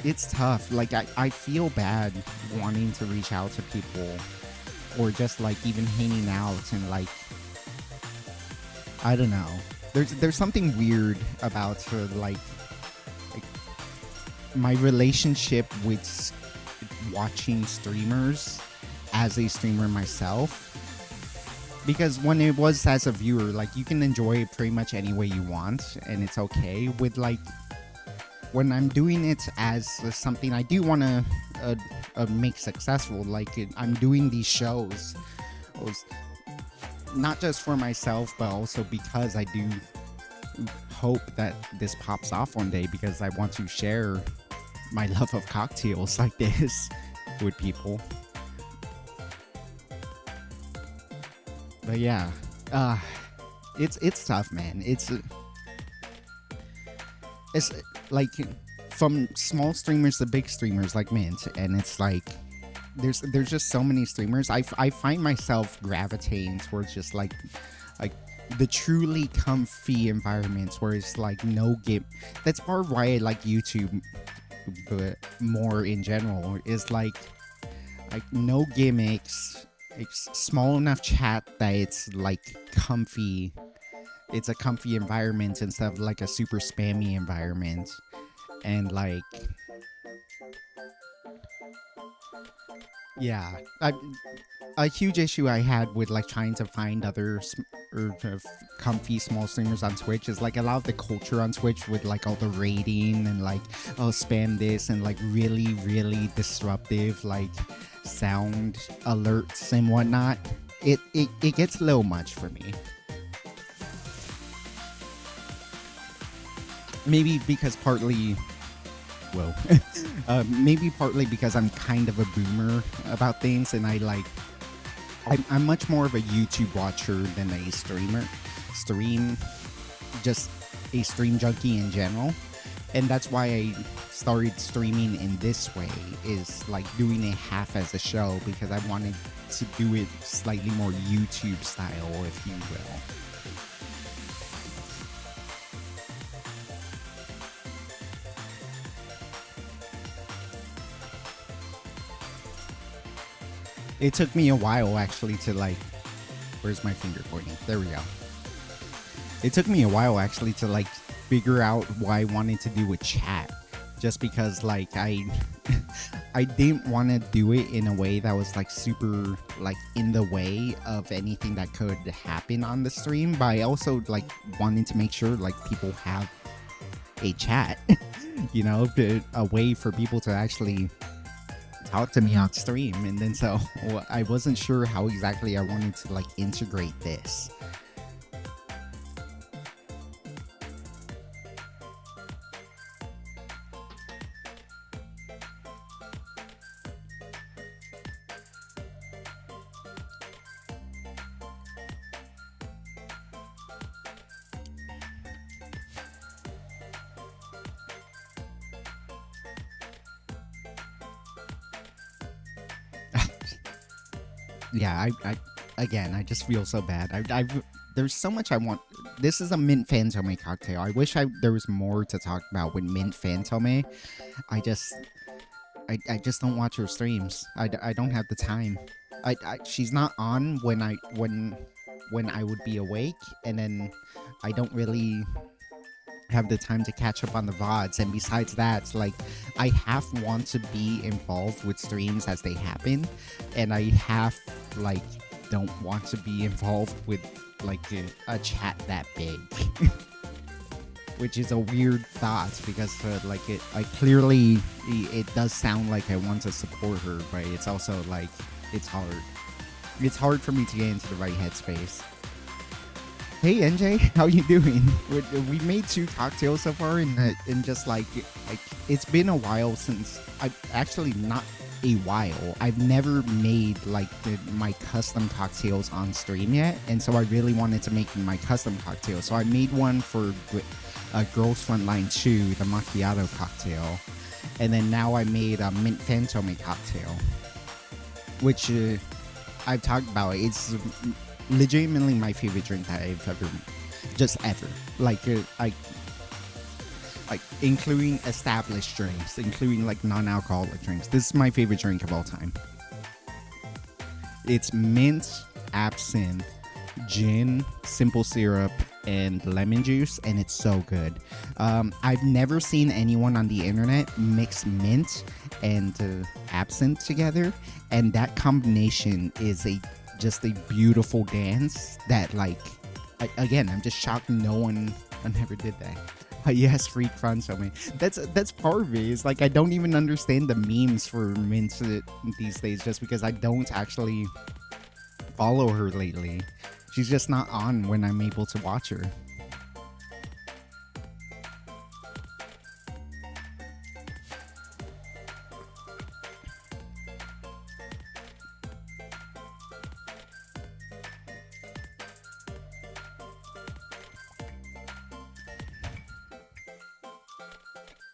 it's tough. Like I feel bad wanting to reach out to people, or just like even hanging out, and like, I don't know. There's something weird about like my relationship with watching streamers as a streamer myself. Because when it was as a viewer, like, you can enjoy it pretty much any way you want, and it's okay. With like, when I'm doing it as something I do want to make successful, like I'm doing these shows, was not just for myself, but also because I do hope that this pops off one day, because I want to share my love of cocktails like this with people. But yeah, it's tough, man. It's like, from small streamers to big streamers like Mint, and it's like there's just so many streamers. I find myself gravitating towards just like the truly comfy environments where it's like no game. That's part of why I like YouTube, but more in general is like no gimmicks. It's small enough chat that it's like comfy. It's a comfy environment instead of like a super spammy environment. And like, yeah, a huge issue I had with like trying to find other comfy small streamers on Twitch is like a lot of the culture on Twitch with like all the rating and like, oh, spam this, and like really disruptive like sound alerts and whatnot. It gets a little much for me. Maybe because partly, well, maybe partly because I'm kind of a boomer about things, and I'm much more of a YouTube watcher than a stream, just a stream junkie in general. And that's why I started streaming in this way, is like doing it half as a show, because I wanted to do it slightly more YouTube style, if you will. It took me a while actually to like, where's my finger pointing? There we go. It took me a while actually to like figure out what I wanted to do with chat, just because like I didn't want to do it in a way that was like super like in the way of anything that could happen on the stream, but I also like wanted to make sure like people have a chat, you know, a way for people to actually talk to me on stream. And then so I wasn't sure how exactly I wanted to like integrate this. Yeah, I just feel so bad. There's so much I want. This is a Mint Fantome cocktail. I wish there was more to talk about with Mint Fantome. I just don't watch her streams. I don't have the time. She's not on when I would be awake, and then I don't really have the time to catch up on the VODs. And besides that, like, I half want to be involved with streams as they happen, and I half like don't want to be involved with like a chat that big. which is a weird thought because like I clearly it does sound like I want to support her, but it's also like it's hard. It's hard for me to get into the right headspace. Hey NJ, how you doing? We made 2 cocktails so far, and just like it's been a while since I've actually not a while. I've never made like my custom cocktails on stream yet, and so I really wanted to make my custom cocktail. So I made one for Girls Frontline 2, the macchiato cocktail, and then now I made a mint fantome cocktail, which I've talked about. It's legitimately my favorite drink that I've ever like including established drinks, including like non-alcoholic drinks. This is my favorite drink of all time. It's mint, absinthe, gin, simple syrup, and lemon juice, and it's so good. I've never seen anyone on the internet mix mint and absinthe together, and that combination is just a beautiful dance that, like, again, I'm just shocked no one never did that. Yes, freak fun so many. That's part of it. It's like I don't even understand the memes for mint these days, just because I don't actually follow her lately. She's just not on when I'm able to watch her.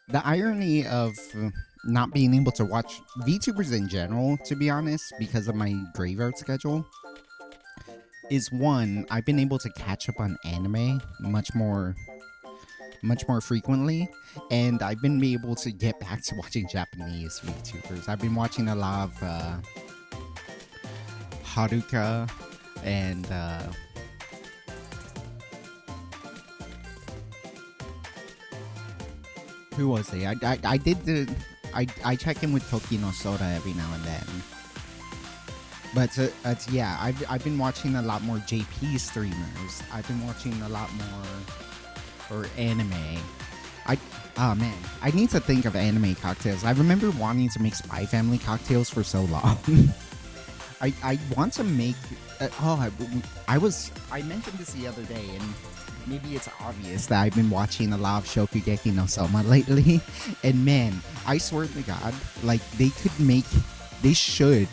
The irony of not being able to watch VTubers in general, to be honest, because of my graveyard schedule, is one, I've been able to catch up on anime much more frequently, and I've been able to get back to watching Japanese VTubers. I've been watching a lot of Haruka and who was it? I check in with Tokino Soda every now and then. But yeah, I've been watching a lot more JP streamers. I've been watching a lot more anime. Oh man, I need to think of anime cocktails. I remember wanting to make Spy Family cocktails for so long. I want to make. I mentioned this the other day, and maybe it's obvious that I've been watching a lot of Shokugeki no Soma lately, and man, I swear to God, like they should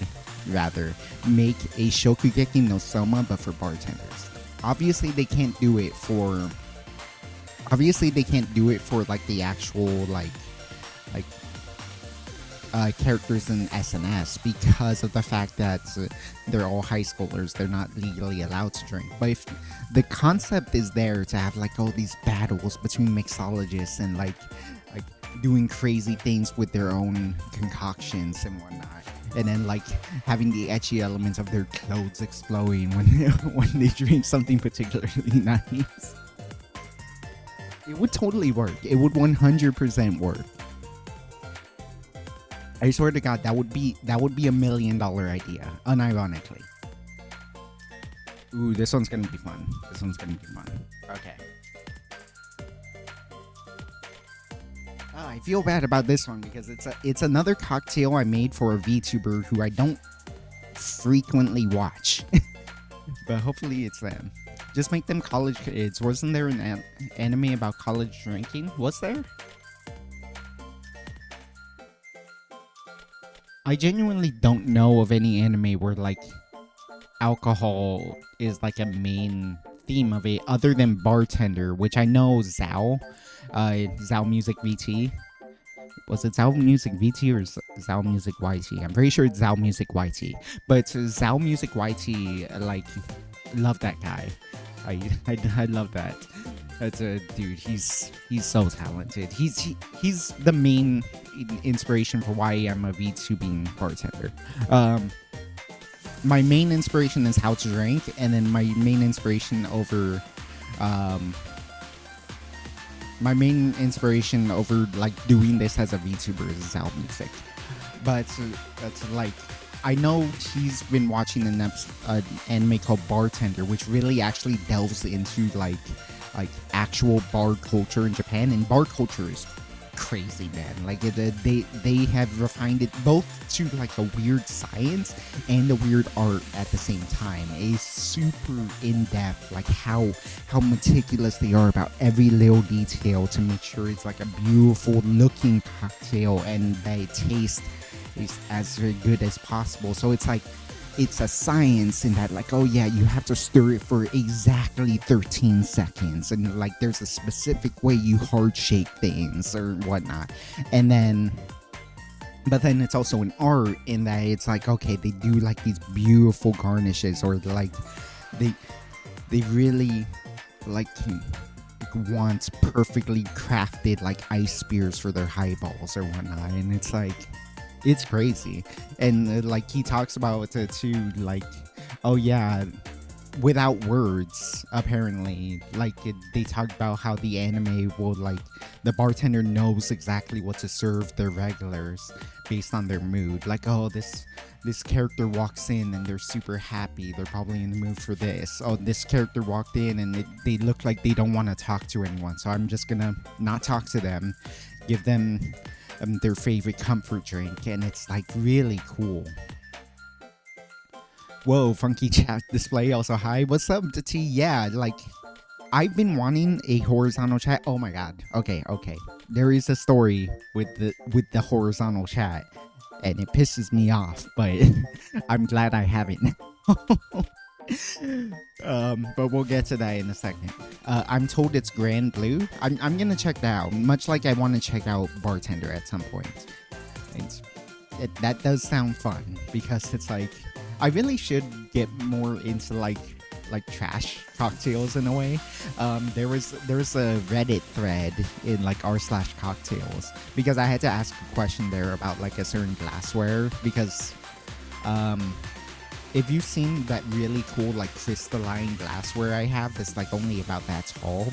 rather make a Shokugeki no Soma but for bartenders. Obviously they can't do it for like the actual like characters in SNS, because of the fact that they're all high schoolers. They're not legally allowed to drink. But if the concept is there to have like all these battles between mixologists and like doing crazy things with their own concoctions and whatnot, and then like having the etchy elements of their clothes exploding when they drink something particularly nice, it would totally work. It would 100% work. I swear to God, that would be $1 million idea, unironically. Ooh, this one's gonna be fun. Okay. I feel bad about this one because it's another cocktail I made for a VTuber who I don't frequently watch. But hopefully it's them. Just make them college kids. Wasn't there an anime about college drinking? Was there? I genuinely don't know of any anime where like alcohol is like a main theme of it, other than Bartender, which I know Zao Music VT. Was it Zao Music VT or Zao Music YT? I'm pretty sure it's Zao Music YT. But Zao Music YT, like, love that guy. I love that. That's a dude. He's so talented. He's the main inspiration for why I'm a VTubing bartender. My main inspiration is how to drink, and then my main inspiration over like doing this as a VTuber is Zao Music. But that's like, I know he's been watching an anime called Bartender, which really actually delves into like like actual bar culture in Japan, and bar culture is crazy, man. Like they have refined it both to like a weird science and a weird art at the same time. It's super in depth, like how meticulous they are about every little detail to make sure it's like a beautiful looking cocktail and that it tastes is as good as possible. So it's like it's a science in that, like, oh yeah, you have to stir it for exactly 13 seconds, and like there's a specific way you hard shake things or whatnot. And then but then it's also an art in that it's like, okay, they do like these beautiful garnishes, or like they they really like want perfectly crafted like ice spears for their highballs or whatnot. And it's like it's crazy. And like he talks about it too, like, oh yeah, without words, apparently, like they talk about how the anime will, like, the bartender knows exactly what to serve their regulars based on their mood. Like, oh, this character walks in and they're super happy, they're probably in the mood for this. Oh, this character walked in and they look like they don't want to talk to anyone, so I'm just gonna not talk to them, give them their favorite comfort drink. And it's like really cool. Whoa, funky chat display also. Hi, what's up to T? Yeah, like I've been wanting a horizontal chat. Oh my god. Okay. There is a story with the horizontal chat, and it pisses me off, but I'm glad I have it now. But we'll get to that in a second. I'm told it's Grand Blue. I'm gonna check that out. Much like I want to check out Bartender at some point. That does sound fun, because it's like I really should get more into like trash cocktails in a way. There was a Reddit thread in like r/cocktails, because I had to ask a question there about like a certain glassware, because if you've seen that really cool like crystalline glassware I have that's like only about that tall,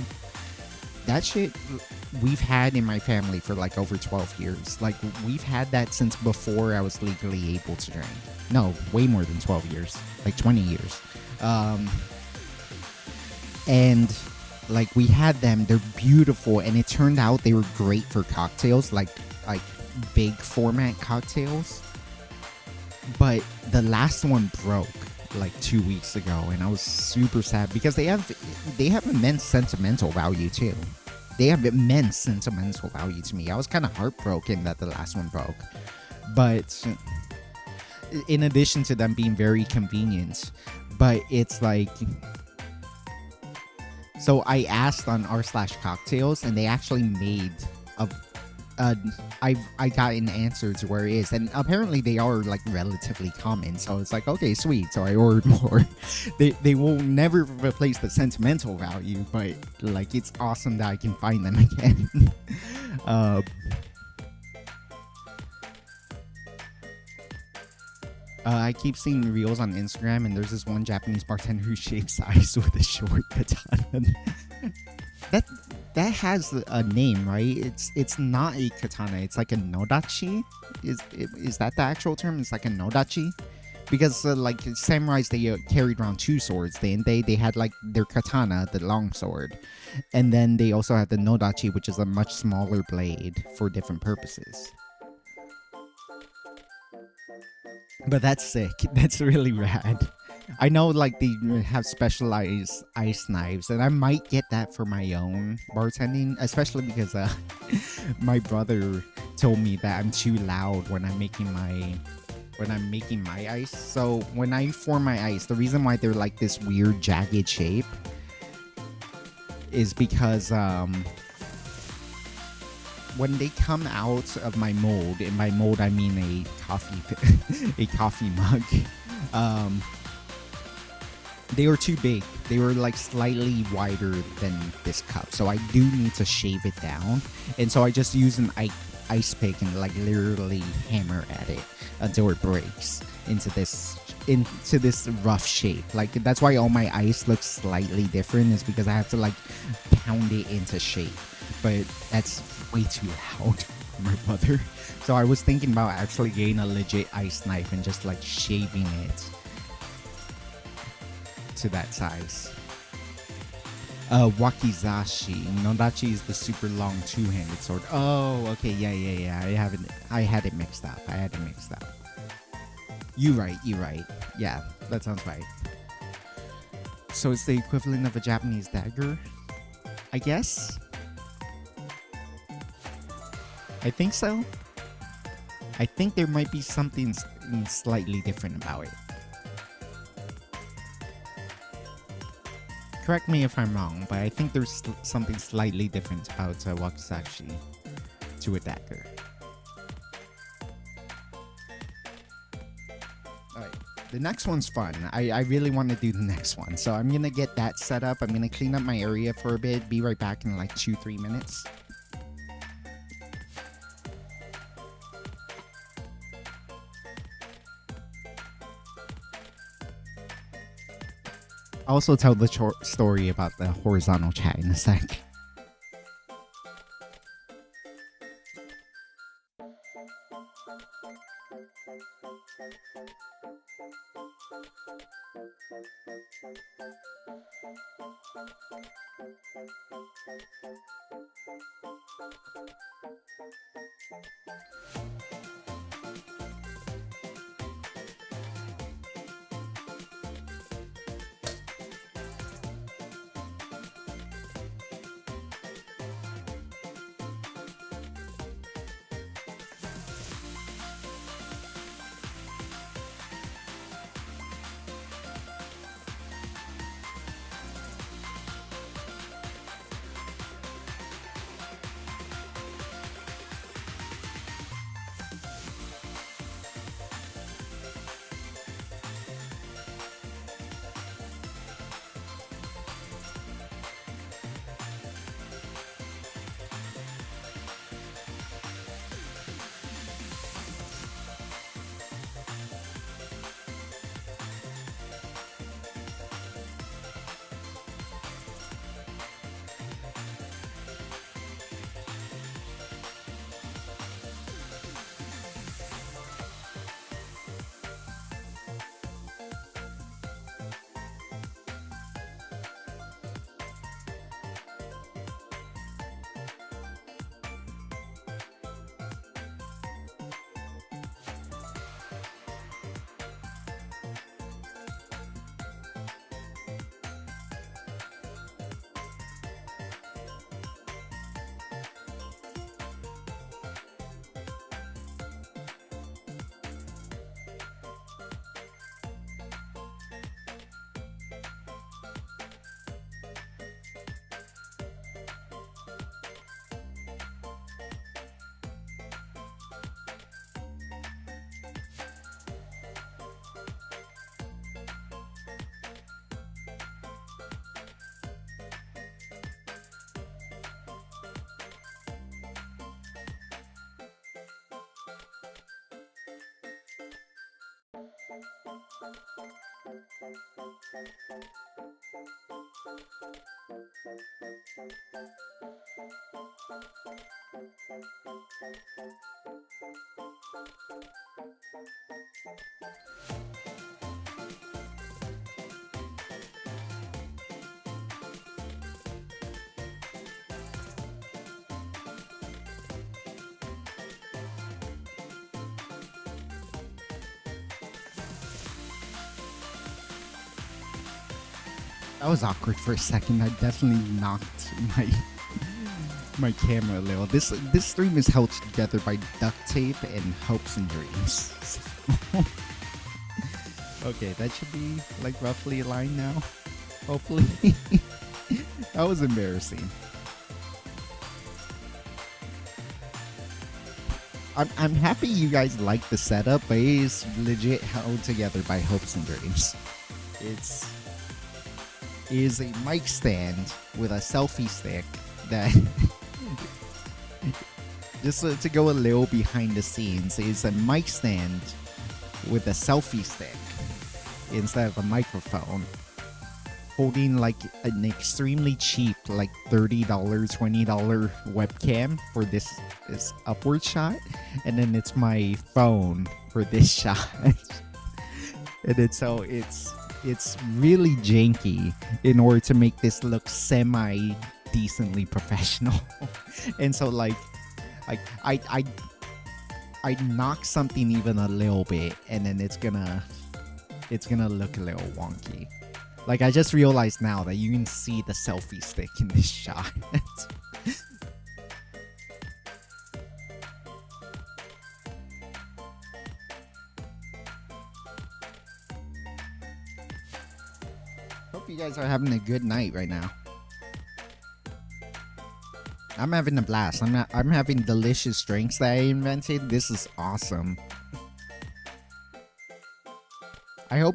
that shit we've had in my family for like over 12 years. Like we've had that since before I was legally able to drink. No, way more than 12 years, like 20 years. And like we had them, they're beautiful, and it turned out they were great for cocktails, like big format cocktails. But the last one broke like 2 weeks ago, and I was super sad, because they have immense sentimental value too. They have immense sentimental value to me. I was kind of heartbroken that the last one broke. But in addition to them being very convenient, but it's like, so I asked on r/cocktails, and they actually made I got an answer to where it is, and apparently they are like relatively common. So it's like, okay, sweet. So I ordered more. They will never replace the sentimental value, but like it's awesome that I can find them again. I keep seeing reels on Instagram, and there's this one Japanese bartender who shapes ice with a short katana. That has a name, right? It's not a katana. It's like a nodachi. Is that the actual term? It's like a nodachi, because like samurais, they carried around two swords. They had like their katana, the long sword, and then they also had the nodachi, which is a much smaller blade for different purposes. But that's sick. That's really rad. I know like they have specialized ice knives, and I might get that for my own bartending, especially because my brother told me that I'm too loud when I'm making my ice. So when I form my ice, the reason why they're like this weird jagged shape is because when they come out of my mold, in my mold I mean a coffee mug, they were too big. They were like slightly wider than this cup, so I do need to shave it down. And so I just use an ice pick and like literally hammer at it until it breaks into this rough shape. Like that's why all my ice looks slightly different, is because I have to like pound it into shape. But that's way too loud for my brother. So I was thinking about actually getting a legit ice knife and just like shaving it to that size. Wakizashi. Nodachi is the super long two-handed sword. Oh, okay, yeah. I had it mixed up. You right. Yeah, that sounds right. So it's the equivalent of a Japanese dagger, I guess. I think so. I think there might be something slightly different about it. Correct me if I'm wrong, but I think there's something slightly different about Wakizashi to a dagger. Alright, the next one's fun. I really want to do the next one, so I'm gonna get that set up. I'm gonna clean up my area for a bit. Be right back in like 2-3 minutes. I'll also tell the story about the horizontal chat in a sec. That was awkward for a second. I definitely knocked my camera a little. This stream is held together by duct tape and hopes and dreams. Okay, that should be like roughly aligned now. Hopefully. That was embarrassing. I'm happy you guys like the setup, but it is legit held together by hopes and dreams. It is a mic stand with a selfie stick that just to go a little behind the scenes, is a mic stand with a selfie stick instead of a microphone, holding like an extremely cheap, like $30, $20 webcam for this upward shot, and then it's my phone for this shot. And then so it's it's really janky in order to make this look semi decently professional. And so like I knock something even a little bit, and then it's gonna look a little wonky. Like I just realized now that you can see the selfie stick in this shot. Hope you guys are having a good night right now. I'm having a blast. I'm having delicious drinks that I invented. This is awesome. I hope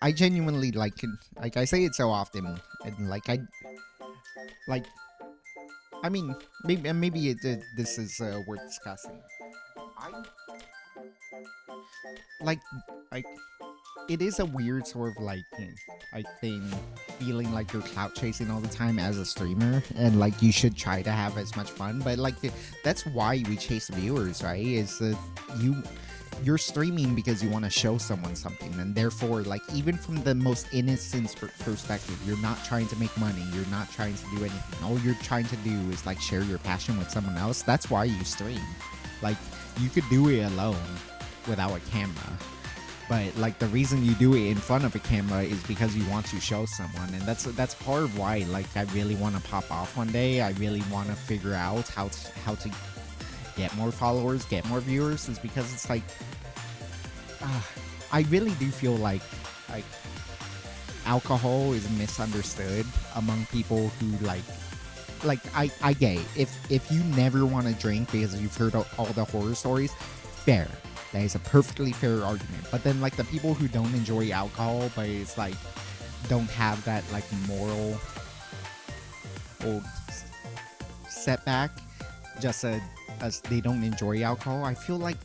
I genuinely like I say it so often, and I mean maybe this is worth discussing. I like like it is a weird sort of like I think feeling like you're clout chasing all the time as a streamer, and like you should try to have as much fun, but like that's why we chase viewers, right? Is that you're streaming because you want to show someone something, and therefore like even from the most innocent perspective, you're not trying to make money, you're not trying to do anything. All you're trying to do is like share your passion with someone else. That's why you stream. Like you could do it alone without a camera, but like the reason you do it in front of a camera is because you want to show someone, and that's part of why like I really want to pop off one day. I really want to figure out how to get more followers, get more viewers, is because it's like I really do feel like alcohol is misunderstood among people who like I get it. If you never want to drink because you've heard all the horror stories, fair. That is a perfectly fair argument. But then like the people who don't enjoy alcohol, but it's like don't have that like moral or setback, just as they don't enjoy alcohol, I feel like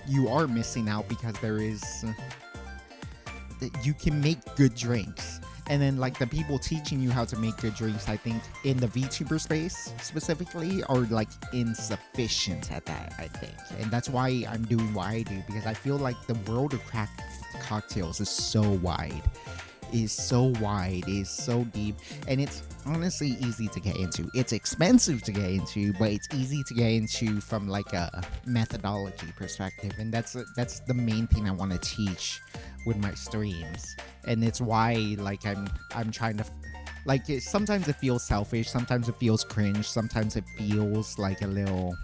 you are missing out, because there is you can make good drinks. And then like the people teaching you how to make good drinks, I think in the VTuber space specifically, are like insufficient at that, I think. And that's why I'm doing what I do, because I feel like the world of craft cocktails is so wide, is so deep, and it's honestly easy to get into. It's expensive to get into, but it's easy to get into from like a methodology perspective, and that's the main thing I want to teach with my streams. And it's why like I'm trying to like sometimes it feels selfish, sometimes it feels cringe, sometimes it feels like a little,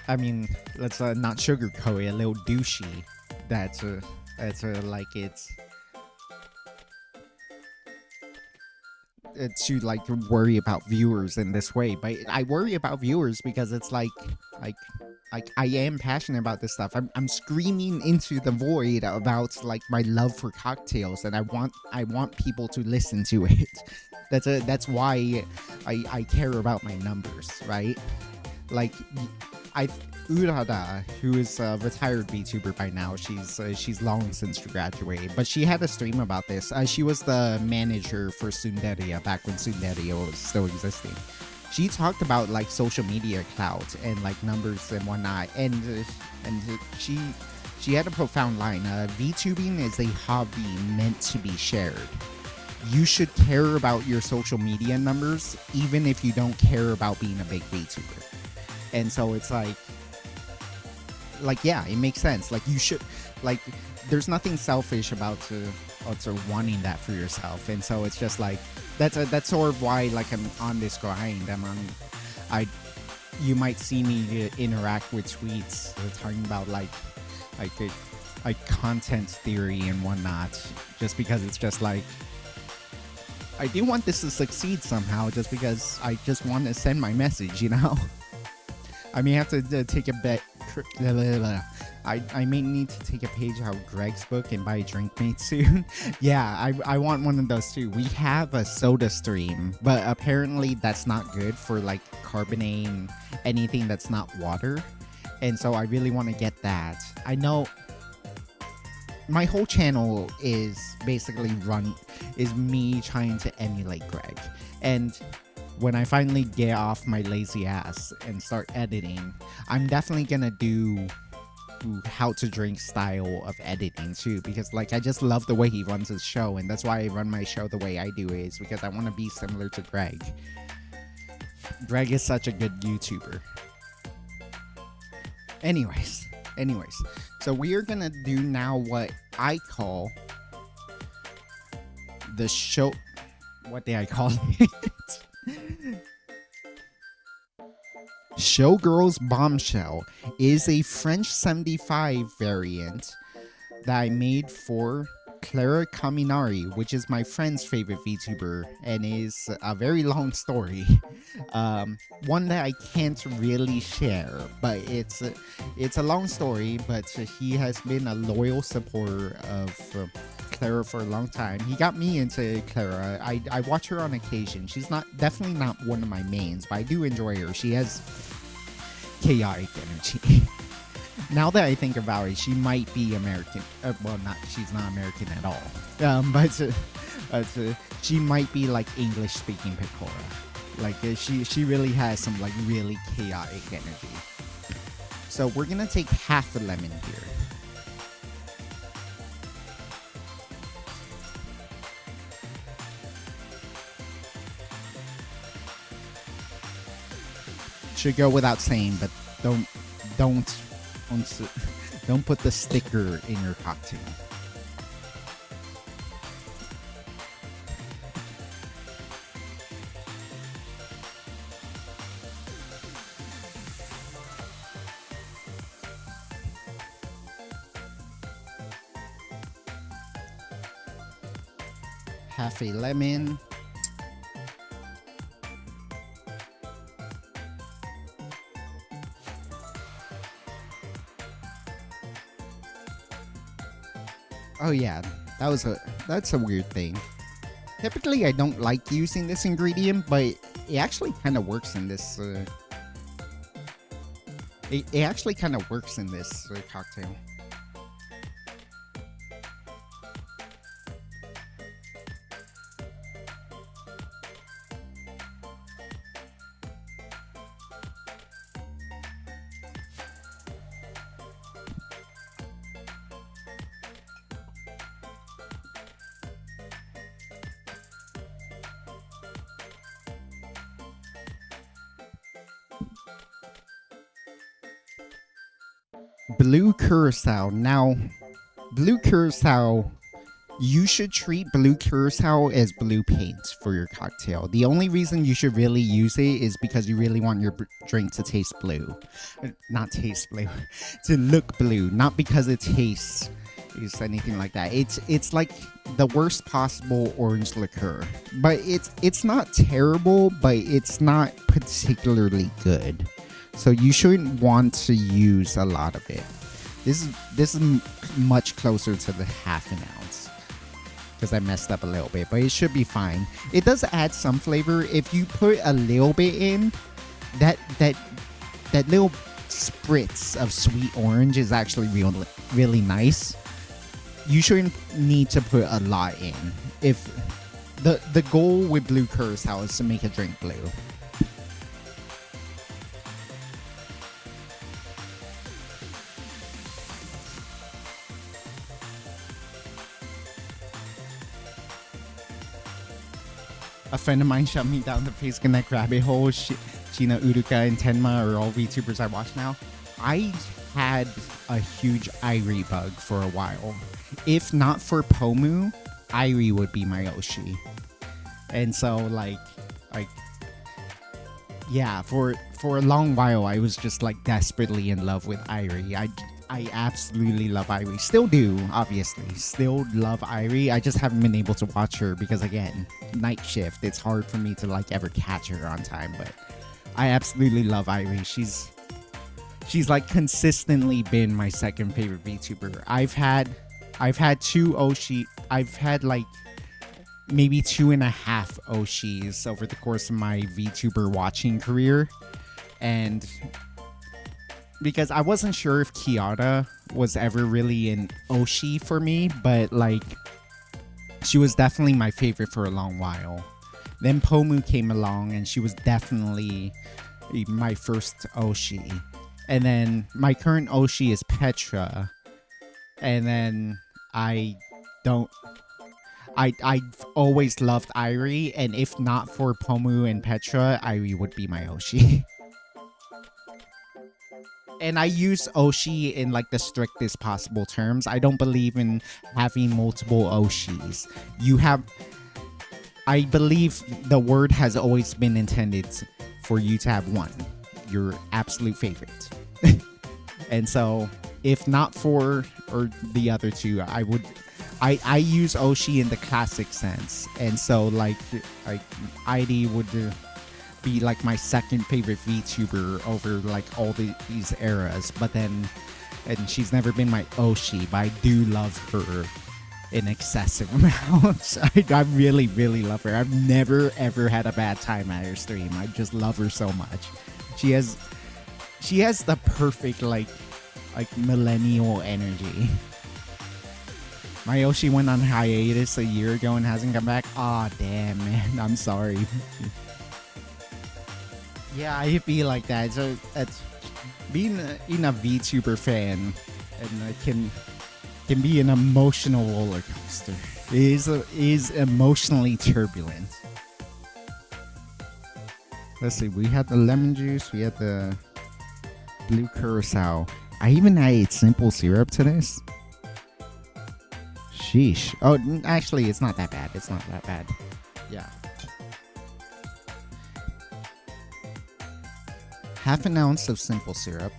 I mean, let's not sugarcoat it, a little douchey. That's like it's to like worry about viewers in this way. But I worry about viewers because it's like I am passionate about this stuff. I'm screaming into the void about like my love for cocktails, and I want people to listen to it. That's why I care about my numbers, right? Like Urada, who is a retired VTuber by now, she's long since graduated, but she had a stream about this. She was the manager for Sundaria back when Sundaria was still existing. She talked about like social media clout and like numbers and whatnot, and she had a profound line. VTubing is a hobby meant to be shared. You should care about your social media numbers even if you don't care about being a big VTuber. And so it's like yeah, it makes sense. Like you should, like there's nothing selfish about also wanting that for yourself. And so it's just like that's sort of why like I'm on this grind. You might see me interact with tweets talking about like content theory and whatnot, just because it's just like I do want this to succeed somehow, just because I just want to send my message, you know. I may have to take a bet. I may need to take a page out of Greg's book and buy a Drinkmate soon. Yeah, I want one of those too. We have a soda stream, but apparently that's not good for like carbonating anything that's not water. And so I really want to get that. I know my whole channel is basically is me trying to emulate Greg. And when I finally get off my lazy ass and start editing, I'm definitely gonna do how to drink style of editing too, because like I just love the way he runs his show, and that's why I run my show the way I do, is because I want to be similar to Greg. Greg is such a good YouTuber. Anyways, so we are gonna do now what I call the show. What did I call it? Showgirls Bombshell is a French 75 variant that I made for Clara Caminari, which is my friend's favorite VTuber, and is a very long story. One that I can't really share, but it's a long story, but he has been a loyal supporter of Clara for a long time. He got me into Clara. I watch her on occasion. She's definitely not one of my mains, but I do enjoy her. She has chaotic energy. Now that I think about it, she might be American. She's not American at all. But she might be like English speaking Picora. Like she really has some like really chaotic energy. So we're gonna take half a lemon here. Should go without saying, but don't put the sticker in your cocktail. Half a lemon. Oh yeah, that's a weird thing. Typically, I don't like using this ingredient, but it actually kind of works in this. It actually kind of works in this cocktail. Blue Curacao. Now, Blue Curacao, you should treat Blue Curacao as blue paint for your cocktail. The only reason you should really use it is because you really want your drink to taste blue. Not taste blue, to look blue, not because it tastes is anything like that. It's like the worst possible orange liqueur. But it's not terrible, but it's not particularly good. So you shouldn't want to use a lot of it. This is much closer to the half an ounce because I messed up a little bit, but it should be fine. It does add some flavor. If you put a little bit in, that little spritz of sweet orange is actually really nice. You shouldn't need to put a lot in. If the goal with Blue Curacao is to make a drink blue. A friend of mine shoved me down the Face Connect rabbit hole. Gina Uruka and Tenma are all VTubers I watch now. I had a huge Irie bug for a while. If not for Pomu, Irie would be my Oshi. And so yeah, for a long while I was just like desperately in love with Irie. I absolutely love Irie. Still do, obviously. Still love Irie. I just haven't been able to watch her because, again, night shift. It's hard for me to like ever catch her on time. But I absolutely love Irie. She's like consistently been my second favorite VTuber. I've had two Oshi. I've had like maybe 2.5 Oshis over the course of my VTuber watching career, and because I wasn't sure if Kiara was ever really an Oshi for me, but like she was definitely my favorite for a long while. Then Pomu came along and she was definitely my first Oshi. And then my current Oshi is Petra. And then I don't. I've always loved Irie, and if not for Pomu and Petra, Irie would be my Oshi. And I use Oshi in like the strictest possible terms. I don't believe in having multiple Oshis. You have, I believe the word has always been intended for you to have one, your absolute favorite. And so, if not for or the other two, I use Oshi in the classic sense. And so like ID would be like my second favorite VTuber over like all these eras. But then, and she's never been my Oshi, but I do love her in excessive amounts. I really, really love her. I've never ever had a bad time at her stream. I just love her so much. She has the perfect like millennial energy. My Oshi went on hiatus a year ago and hasn't come back. Aw, damn, man. I'm sorry. Yeah, I be like that. So that's being a VTuber fan, and it can be an emotional roller coaster. It is emotionally turbulent. Let's see. We had the lemon juice. We had the blue curacao. I even added simple syrup to this. Sheesh. Oh, actually, it's not that bad. It's not that bad. Yeah. Half an ounce of simple syrup.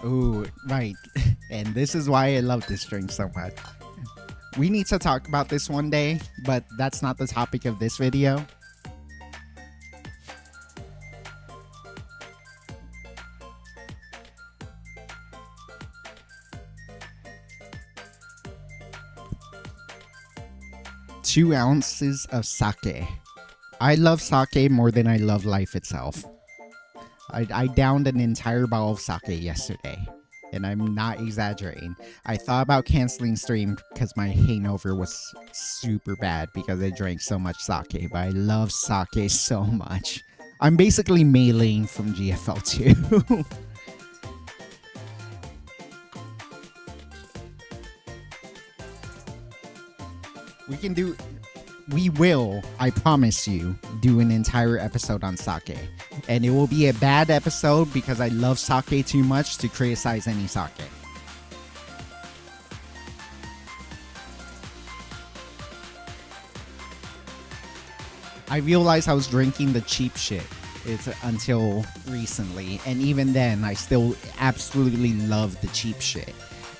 Ooh, right. And this is why I love this drink so much. We need to talk about this one day, but that's not the topic of this video. Two ounces of sake. I love sake more than I love life itself. I downed an entire bottle of sake yesterday. And I'm not exaggerating. I thought about canceling stream because my hangover was super bad because I drank so much sake, but I love sake so much. I'm basically mailing from GFL 2. We will, I promise you, do an entire episode on sake. And it will be a bad episode because I love sake too much to criticize any sake. I realized I was drinking the cheap shit until recently. And even then, I still absolutely love the cheap shit.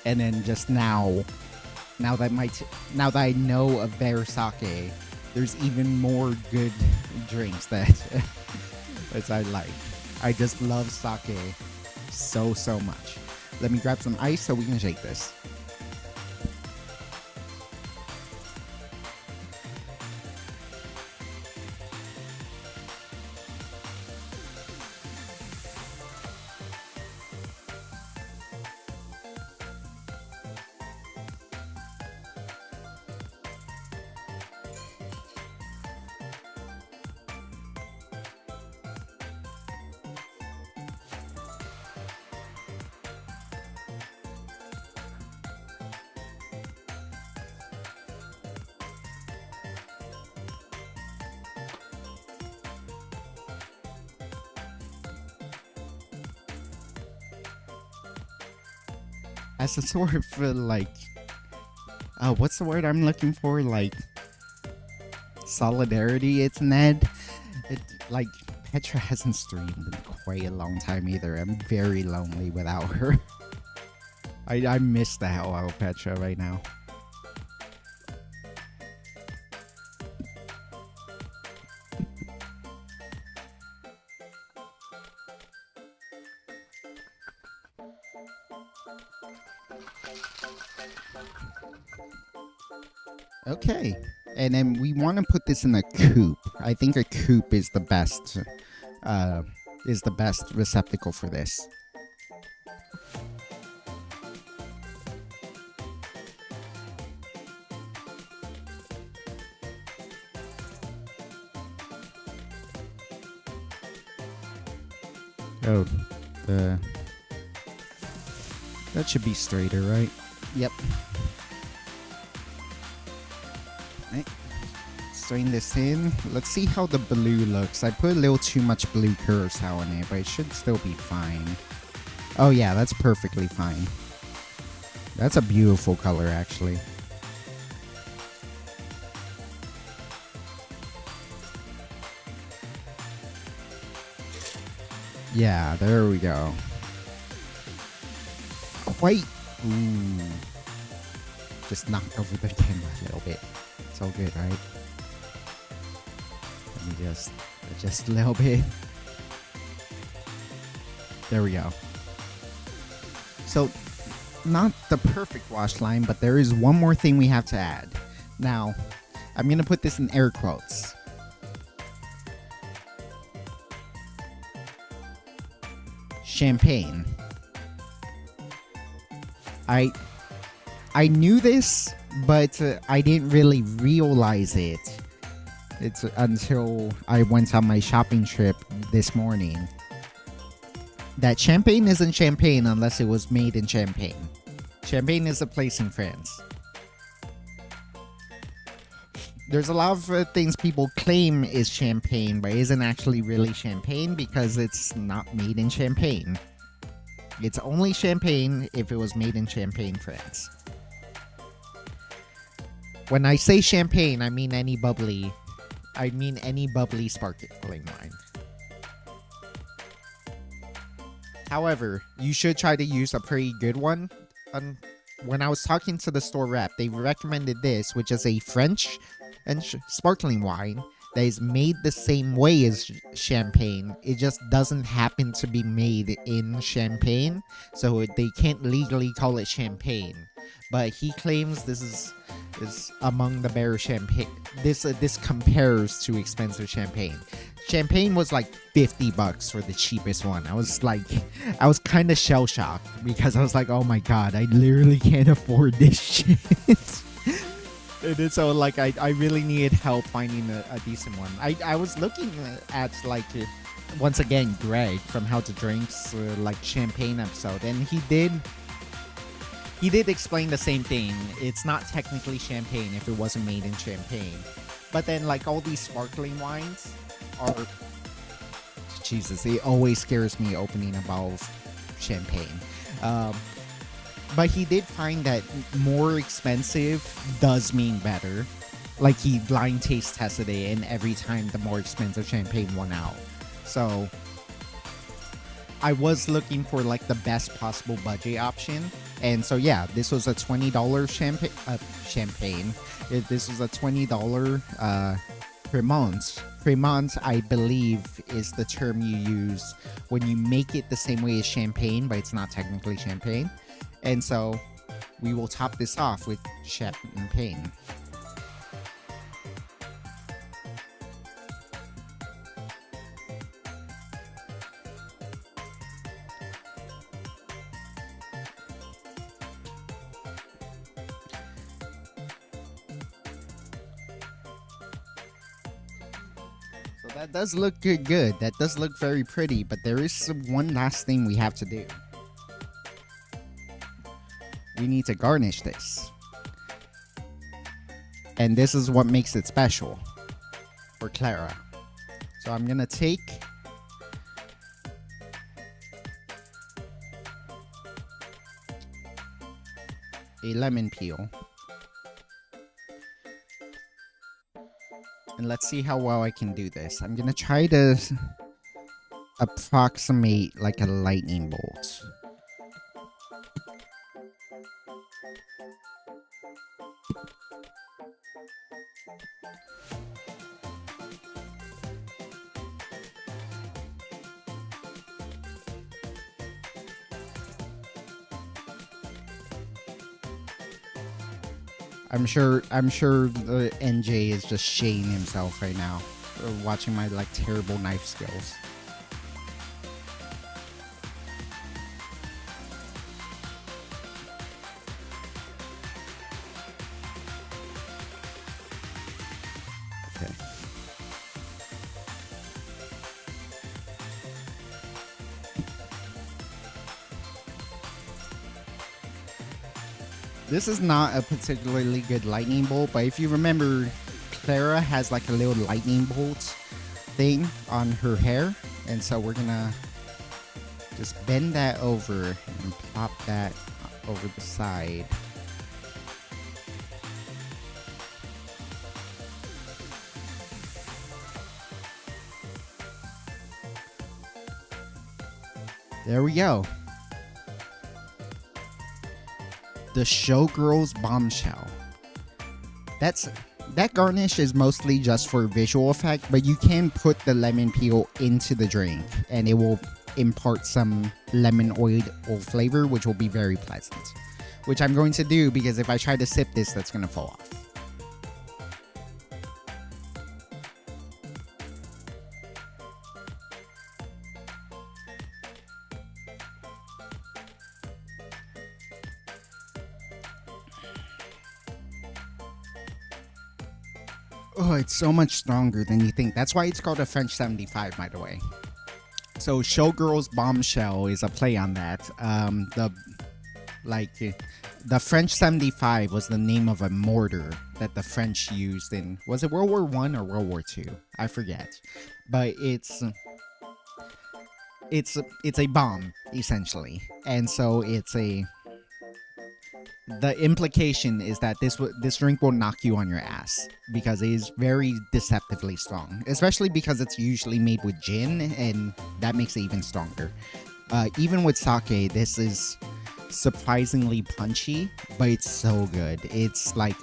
And then just now that I know of better sake, there's even more good drinks that I like. I just love sake so much. Let me grab some ice so we can shake this. As a sort of like, what's the word I'm looking for? Like solidarity. It's Ned. Like Petra hasn't streamed in quite a long time either. I'm very lonely without her. I miss the hell out of Petra right now. Okay, and then we want to put this in a coupe. I think a coupe is the best receptacle for this. Oh, the that should be straighter, right? Yep. Right. Strain this in. Let's see how the blue looks. I put a little too much blue curacao in it, but it should still be fine. Oh yeah, that's perfectly fine. That's a beautiful color, actually. Yeah, there we go. Quite. Ooh. Just knocked over the camera a little bit. It's all good, right? Let me just adjust a little bit. There we go. So, not the perfect wash line, but there is one more thing we have to add. Now, I'm going to put this in air quotes. Champagne. I knew this, but I didn't really realize it. It's until I went on my shopping trip this morning. That champagne isn't champagne unless it was made in Champagne. Champagne is a place in France. There's a lot of things people claim is champagne, but isn't actually really champagne because it's not made in Champagne. It's only champagne if it was made in Champagne, France. When I say champagne, I mean any bubbly sparkling wine. However, you should try to use a pretty good one. When I was talking to the store rep, they recommended this, which is a French and sparkling wine that is made the same way as champagne. It just doesn't happen to be made in Champagne, so they can't legally call it champagne. But he claims this is among the better champagne. This compares to expensive champagne. Champagne was like $50 for the cheapest one. I was kind of shell shocked because I was like, oh my god, I literally can't afford this shit. And so like I really needed help finding a decent one. I was looking at like once again Greg from How to Drink's like champagne episode, and he did explain the same thing. It's not technically champagne if it wasn't made in Champagne. But then like all these sparkling wines are, Jesus, it always scares me opening a bottle of champagne. But he did find that more expensive does mean better. Like he blind taste tested it, and every time the more expensive champagne won out. So I was looking for like the best possible budget option. And so yeah, this was a $20 champagne. This was a $20 Cremant. Cremant, I believe, is the term you use when you make it the same way as champagne, but it's not technically champagne. And so we will top this off with champagne. So that does look good. That does look very pretty, but there is one last thing we have to do. We need to garnish this. And this is what makes it special for Clara. So I'm gonna take a lemon peel. And let's see how well I can do this. I'm gonna try to approximate like a lightning bolt. I'm sure the NJ is just shitting himself right now, watching my like terrible knife skills. Okay. This is not a particularly good lightning bolt, but if you remember, Clara has like a little lightning bolt thing on her hair, and so we're gonna just bend that over and plop that over the side. There we go. The Showgirls Bombshell. That garnish is mostly just for visual effect, but you can put the lemon peel into the drink and it will impart some lemon oil flavor, which will be very pleasant. Which I'm going to do because if I try to sip this, that's going to fall off. Oh, it's so much stronger than you think. That's why it's called a French 75, by the way. So Showgirls Bombshell is a play on that. The French 75 was the name of a mortar that the French used in, was it World War I or World War II? I forget. But it's a bomb essentially, and so the implication is that this drink will knock you on your ass because it is very deceptively strong, especially because it's usually made with gin, and that makes it even stronger. Even with sake, this is surprisingly punchy, but it's so good. It's like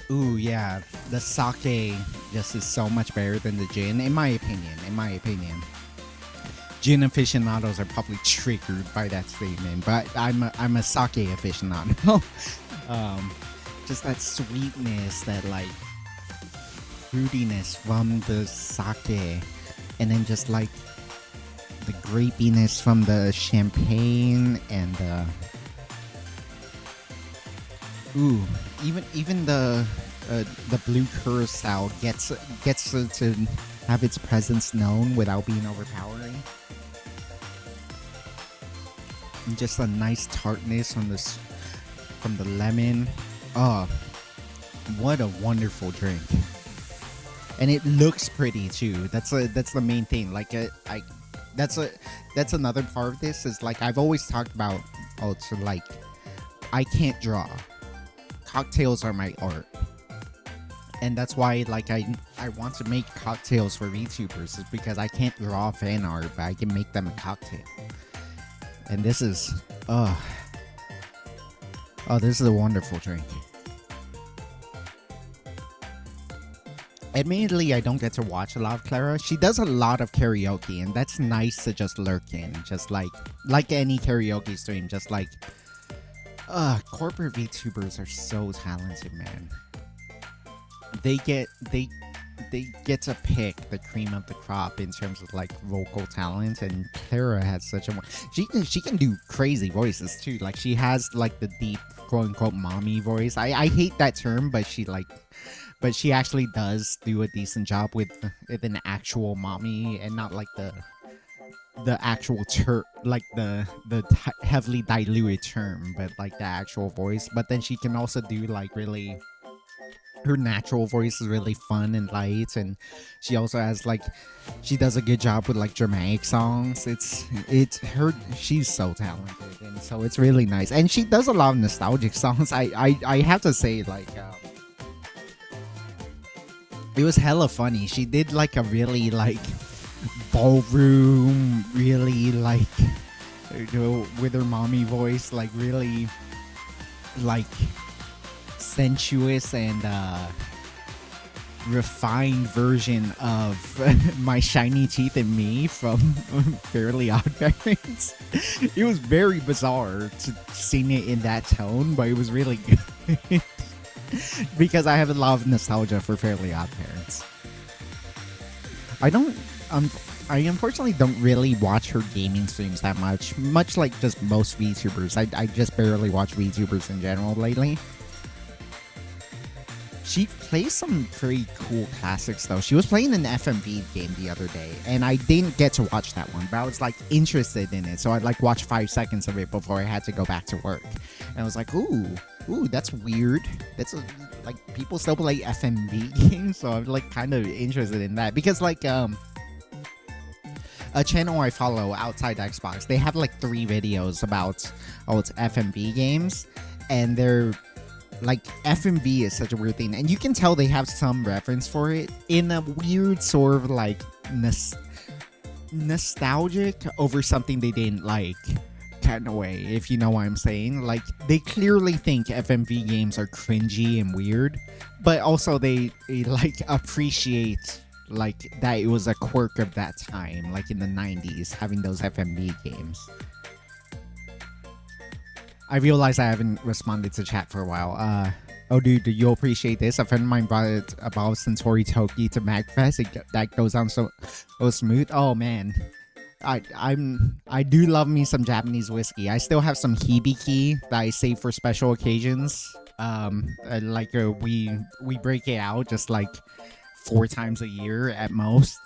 ooh, yeah, the sake just is so much better than the gin, in my opinion. Gin aficionados are probably triggered by that statement, but I'm a sake aficionado. Just that sweetness, that like fruitiness from the sake, and then just like the grapiness from the champagne, and even the blue curacao gets to have its presence known without being overpowering. And just a nice tartness from the lemon. Oh, what a wonderful drink! And it looks pretty too. That's the main thing. Like that's another part of this is like I've always talked about. Also, like I can't draw. Cocktails are my art. And that's why, like, I want to make cocktails for VTubers, is because I can't draw fan art, but I can make them a cocktail. And this is, this is a wonderful drink. Admittedly, I don't get to watch a lot of Clara. She does a lot of karaoke, and that's nice to just lurk in, just like any karaoke stream, just like, corporate VTubers are so talented, man. They get to pick the cream of the crop in terms of like vocal talent, and Clara has such a she can do crazy voices too. Like she has like the deep quote unquote mommy voice. I hate that term, but she actually does do a decent job with an actual mommy, and not like the actual like the heavily diluted term, but like the actual voice. But then she can also do like really, her natural voice is really fun and light, and she also has like, she does a good job with like dramatic songs. It's her, she's so talented, and so it's really nice. And she does a lot of nostalgic songs. I have to say, like, it was hella funny. She did like a really like ballroom, really like, you know, with her mommy voice, like really like sensuous and refined version of My Shiny Teeth and Me from Fairly Odd Parents. It was very bizarre to sing it in that tone, but it was really good. Because I have a lot of nostalgia for Fairly Odd Parents. I unfortunately don't really watch her gaming streams that much like just most VTubers. I just barely watch VTubers in general lately. She plays some pretty cool classics though. She was playing an FMV game the other day, and I didn't get to watch that one, but I was like interested in it, so I'd like watch 5 seconds of it before I had to go back to work. And I was like, ooh, that's weird. Like people still play FMV games, so I'm like kind of interested in that because like a channel I follow outside Xbox, they have like 3 videos about it's FMV games, and they're like FMV is such a weird thing, and you can tell they have some reference for it in a weird sort of like nostalgic over something they didn't like kind of way, if you know what I'm saying. Like they clearly think FMV games are cringy and weird, but also they like appreciate like that it was a quirk of that time, like in the 90s, having those FMV games. I realize I haven't responded to chat for a while. Oh, dude, do you appreciate this? A friend of mine brought it about Centauri Toki to MagFest. That goes on so smooth. Oh man, I do love me some Japanese whiskey. I still have some Hibiki that I save for special occasions. We break it out just like 4 times a year at most.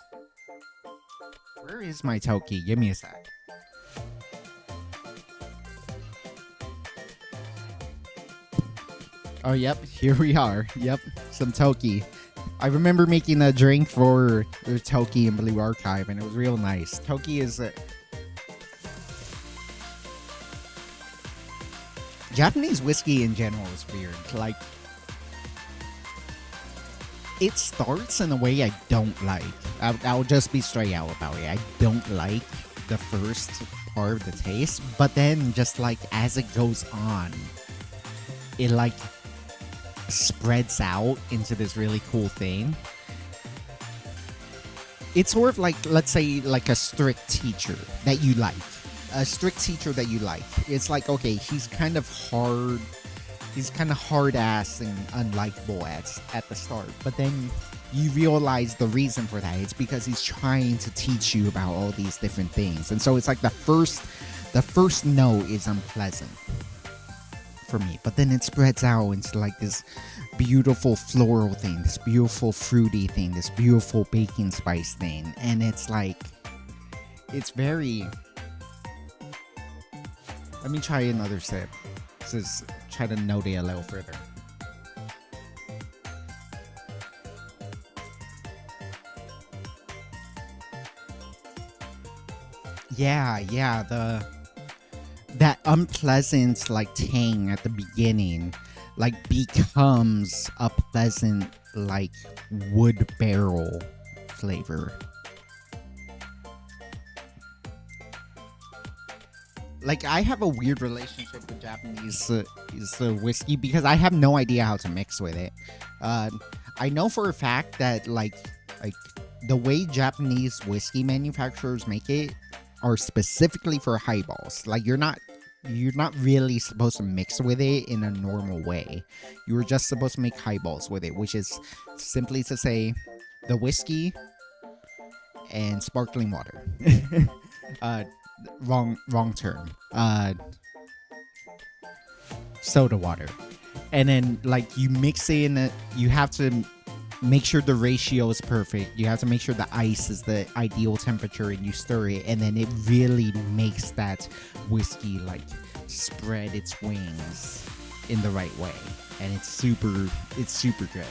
Where is my Toki? Give me a sec. Oh, yep, here we are. Yep, some Toki. I remember making a drink for the Toki in Blue Archive, and it was real nice. Toki is Japanese whiskey in general is weird. Like, it starts in a way I don't like. I'll just be straight out about it. I don't like the first part of the taste, but then just like as it goes on, it like spreads out into this really cool thing. It's sort of like, let's say, like a strict teacher that you like. A strict teacher that you like. It's like, okay, he's kind of hard. He's kind of hard-ass and unlikable at the start. But then you realize the reason for that. It's because he's trying to teach you about all these different things. And so it's like the first no is unpleasant for me, but then it spreads out into like this beautiful floral thing, this beautiful fruity thing, this beautiful baking spice thing, and it's like, it's very. Let me try another sip. Just try to note it a little further. Yeah, that unpleasant like tang at the beginning like becomes a pleasant like wood barrel flavor. Like I have a weird relationship with Japanese whiskey because I have no idea how to mix with it. I know for a fact that like the way Japanese whiskey manufacturers make it are specifically for highballs. Like you're not really supposed to mix with it in a normal way. You're just supposed to make highballs with it, which is simply to say the whiskey and sparkling water. Wrong term. Soda water. And then like you mix it in you have to make sure the ratio is perfect. You have to make sure the ice is the ideal temperature, and you stir it, and then it really makes that whiskey like spread its wings in the right way, and it's super good.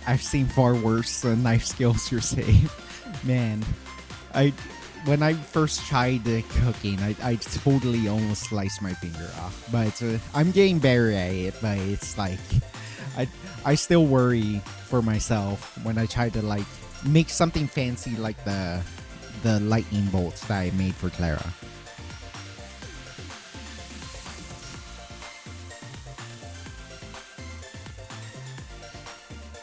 I've seen far worse knife skills. You're safe, man. When I first tried cooking, I totally almost sliced my finger off, but I'm getting better at it. But it's like I still worry for myself when I try to like make something fancy like the lightning bolts that I made for Clara.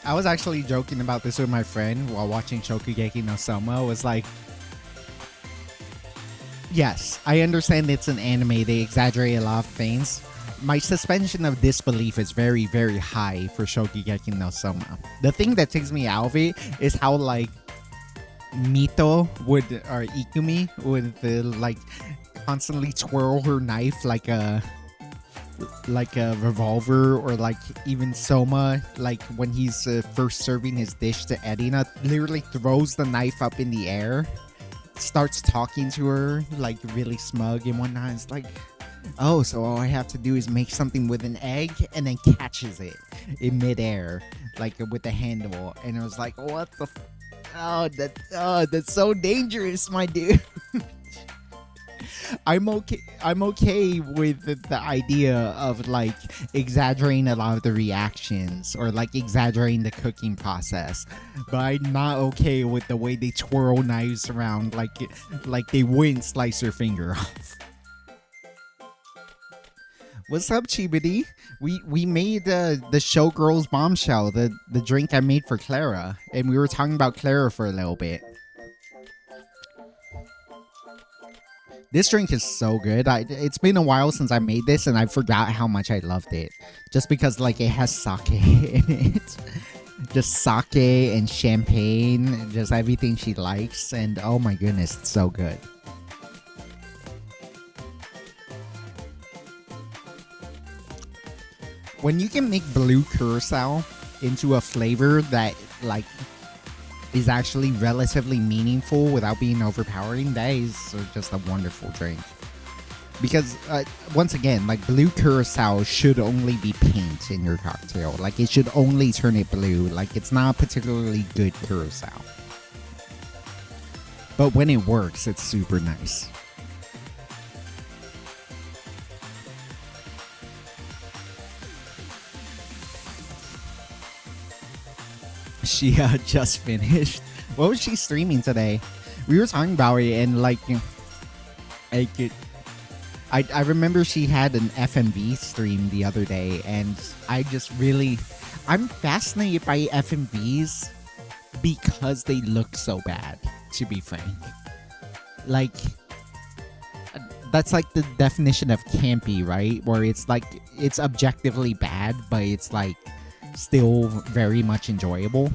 I was actually joking about this with my friend while watching Shokugeki no Soma. Was like, yes, I understand it's an anime. They exaggerate a lot of things. My suspension of disbelief is very, very high for Shokugeki no Soma. The thing that takes me out of it is how like Mito or Ikumi would like constantly twirl her knife like a like a revolver, or like even Soma, like when he's first serving his dish to Erina, literally throws the knife up in the air, starts talking to her like really smug and whatnot. It's like, oh, so all I have to do is make something with an egg, and then catches it in midair, like with the handle. And it was like, what the that's so dangerous, my dude. I'm okay with the idea of like exaggerating a lot of the reactions, or like exaggerating the cooking process, but I'm not okay with the way they twirl knives around like they wouldn't slice your finger off. What's up, Chibity? We made the Showgirls Bombshell, the drink I made for Clara, and we were talking about Clara for a little bit. This drink is so good. It's been a while since I made this, and I forgot how much I loved it. Just because like it has sake in it. Just sake and champagne, just everything she likes, and oh my goodness, it's so good. When you can make blue curacao into a flavor that like is actually relatively meaningful without being overpowering, that is just a wonderful drink. Because once again, like blue curacao should only be paint in your cocktail. Like it should only turn it blue. Like it's not particularly good curacao. But when it works, it's super nice. She just finished. What was she streaming today? We were talking about it, and like I remember she had an FMV stream the other day, and I'm fascinated by FMVs because they look so bad, to be frank. Like, that's like the definition of campy, right? Where it's like, it's objectively bad, but it's like still very much enjoyable.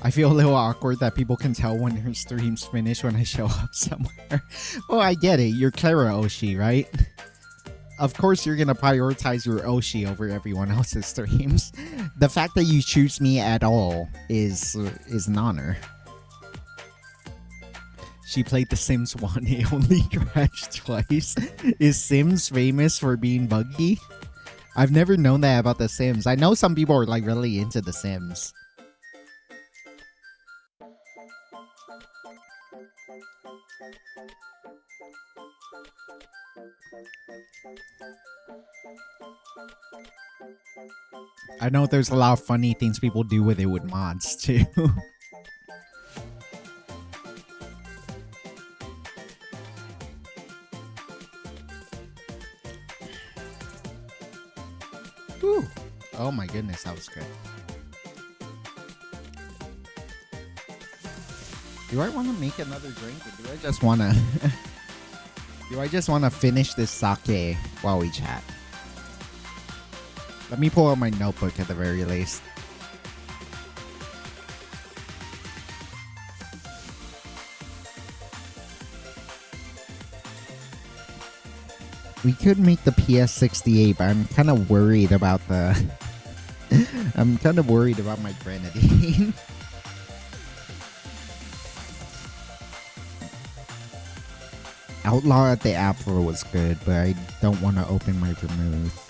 I feel a little awkward that people can tell when her stream's finished when I show up somewhere. Well, I get it. You're Clara Oshi, right? Of course you're gonna prioritize your Oshi over everyone else's streams. The fact that you choose me at all is an honor. She played The Sims 1. It only crashed twice. Is Sims famous for being buggy? I've never known that about The Sims. I know some people are like really into The Sims. I know there's a lot of funny things people do with it with mods too. Whew. Oh my goodness, that was good. Do I want to make another drink, or do I just want to do I just want to finish this sake while we chat? Let me pull out my notebook at the very least. We could make the PS68, but I'm kind of worried about the I'm kind of worried about my grenadine. Outlaw at the Apple was good, but I don't want to open my vermouth.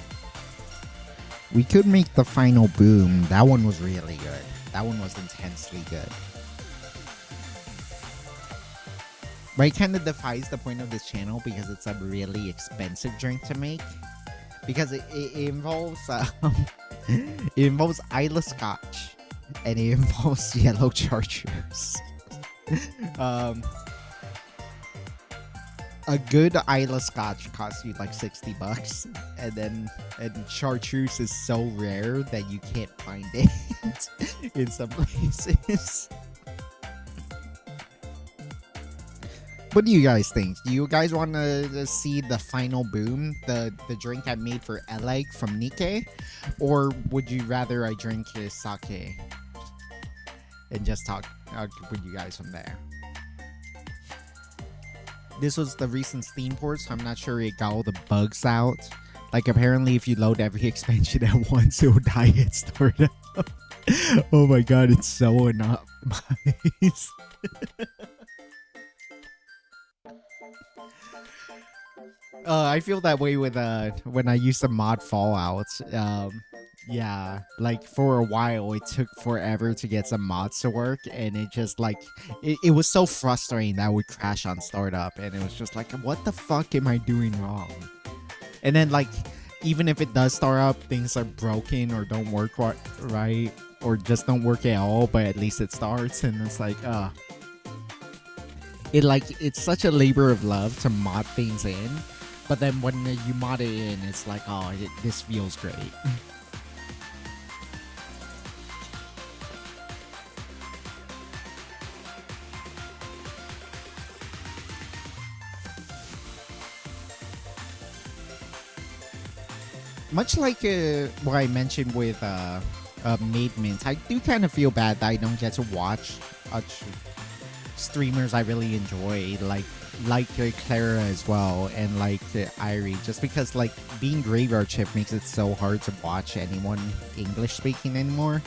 We could make the Final Boom. That one was really good. That one was intensely good. But it kind of defies the point of this channel because it's a really expensive drink to make. Because it involves it involves Isla Scotch, and it involves yellow chartreuse. A good Isla Scotch costs you like $60, and chartreuse is so rare that you can't find it in some places. What do you guys think? Do you guys want to see the final boom, the drink I made for Eleg from Nikkei, or would you rather I drink sake and just talk with you guys from there? This was the recent Steam port, so I'm not sure it got all the bugs out. Like, apparently, if you load every expansion at once, it will die at startup. Oh my god, it's so unoptimized. I feel that way with when I used to mod Fallout. Yeah, like for a while it took forever to get some mods to work, and it just like it was so frustrating that I would crash on startup, and it was just like, what the fuck am I doing wrong? And then like even if it does start up, things are broken or don't work right, or just don't work at all, but at least it starts, and it's like it's such a labor of love to mod things in, but then when you mod it in, it's like, oh, this feels great. Much like what I mentioned with Made Mint, I do kind of feel bad that I don't get to watch streamers I really enjoy, like Clara as well, and like Irie, just because like being Graveyard Shift makes it so hard to watch anyone English speaking anymore.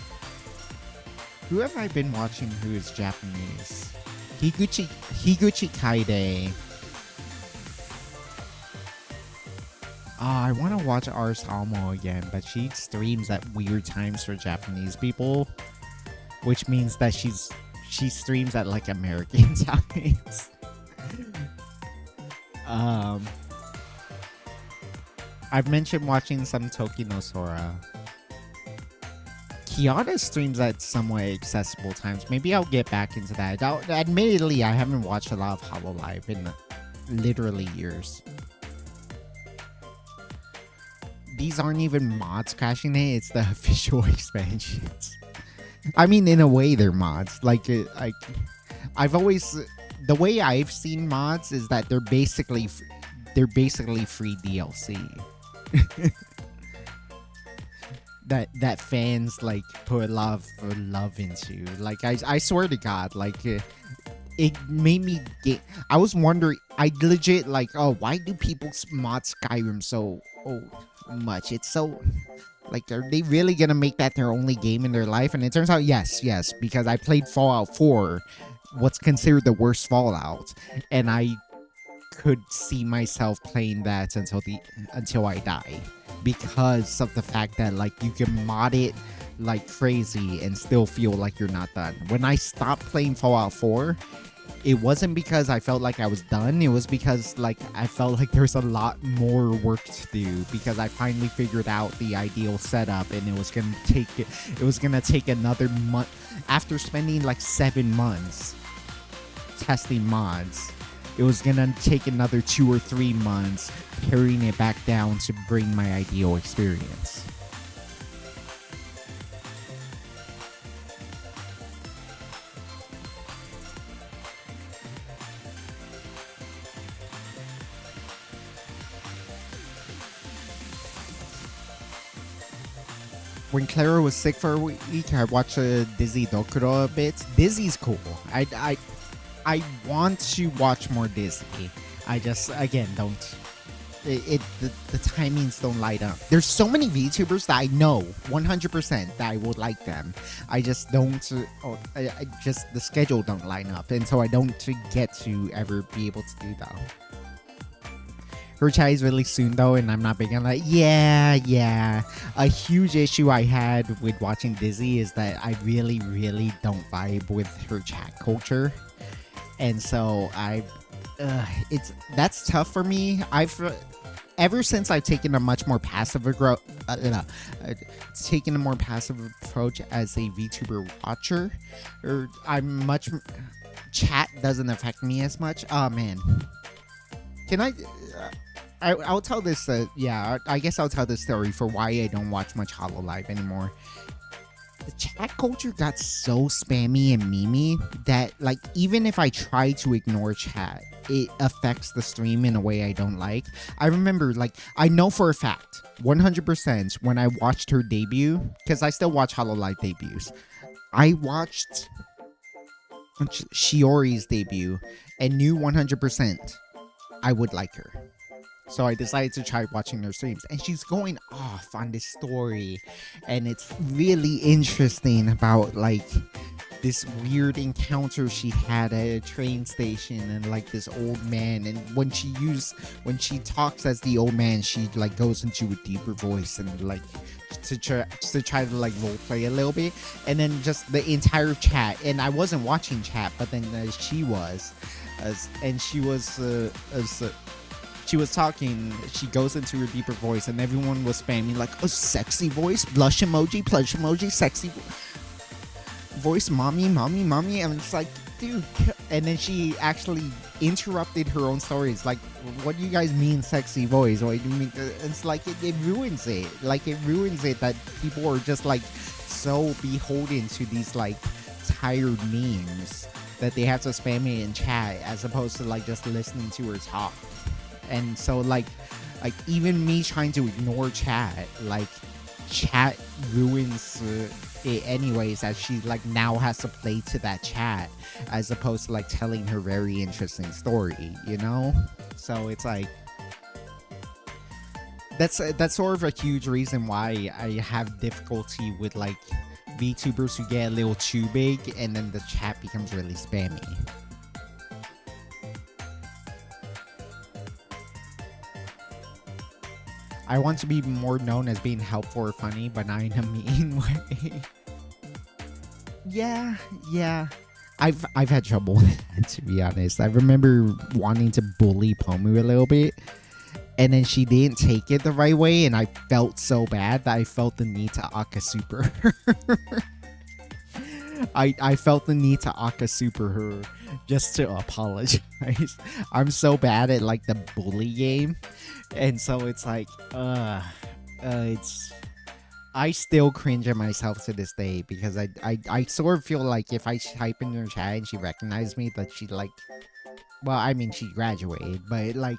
Who have I been watching who is Japanese? Higuchi Kaide. I want to watch Ars Almo again, but she streams at weird times for Japanese people, which means that she streams at like American times. I've mentioned watching some Toki no Sora. Kiata streams at somewhat accessible times. Maybe I'll get back into that. Admittedly, I haven't watched a lot of Hololive in literally years. These aren't even mods crashing it, it's the official expansions. I mean, in a way, they're mods. Like I've always, the way I've seen mods is that they're basically free DLC. that fans like put a lot of love into. Like I swear to God, like it made me get. I was wondering. I legit like, oh, why do people mod Skyrim so much? It's so like, are they really gonna make that their only game in their life? And it turns out yes, because I played Fallout 4, what's considered the worst Fallout, and I could see myself playing that until I die, because of the fact that like you can mod it like crazy and still feel like you're not done. When I stopped playing Fallout 4, it wasn't because I felt like I was done. It was because like I felt like there's a lot more work to do, because I finally figured out the ideal setup, and it was gonna take another month. After spending like 7 months testing mods, it was gonna take another 2 or 3 months paring it back down to bring my ideal experience. When Clara was sick for a week, I watched Dizzy Dokuro a bit. Dizzy's cool. I want to watch more Dizzy. I just, again, don't. The timings don't light up. There's so many VTubers that I know 100% that I would like them. I just don't. The schedule don't line up, and so I don't get to ever be able to do that. Her chat is really soon though, and I'm not big on that. Yeah. A huge issue I had with watching Dizzy is that I really, really don't vibe with her chat culture, and so that's tough for me. Ever since I've taken a much more passive approach as a VTuber watcher, chat doesn't affect me as much. Oh man, can I'll tell this. I guess I'll tell this story for why I don't watch much Hololive anymore. the chat culture got so spammy and memey that like even if I try to ignore chat, it affects the stream in a way I don't like. I remember like I know for a fact 100% when I watched her debut, because I still watch Hololive debuts. I watched Shiori's debut and knew 100% I would like her. So I decided to try watching her streams, and she's going off on this story, and it's really interesting about like this weird encounter she had at a train station and like this old man, and when she talks as the old man, she like goes into a deeper voice and like to try to like role play a little bit, and then just the entire chat, and I wasn't watching chat, but then she was she was talking, she goes into her deeper voice, and everyone was spamming like a sexy voice, blush emoji, sexy voice, mommy, and it's like, dude. And then she actually interrupted her own story. It's like, what do you guys mean sexy voice? What do you mean? It's like it ruins it. Like it ruins it that people are just like so beholden to these like tired memes that they have to spam it in chat as opposed to like just listening to her talk. And so like even me trying to ignore chat, like chat ruins it anyways, as she like now has to play to that chat as opposed to like telling her very interesting story, you know? So it's like that's sort of a huge reason why I have difficulty with like VTubers who get a little too big and then the chat becomes really spammy. I want to be more known as being helpful or funny, but not in a mean way. Yeah. I've had trouble with that, to be honest. I remember wanting to bully Pomu a little bit, and then she didn't take it the right way, and I felt so bad that I felt the need to Aka Super her. I felt the need to Aka Super her just to apologize. I'm so bad at like the bully game. And so it's like, I still cringe at myself to this day because I sort of feel like if I type in her chat and she recognized me, that she like, well, I mean, she graduated, but like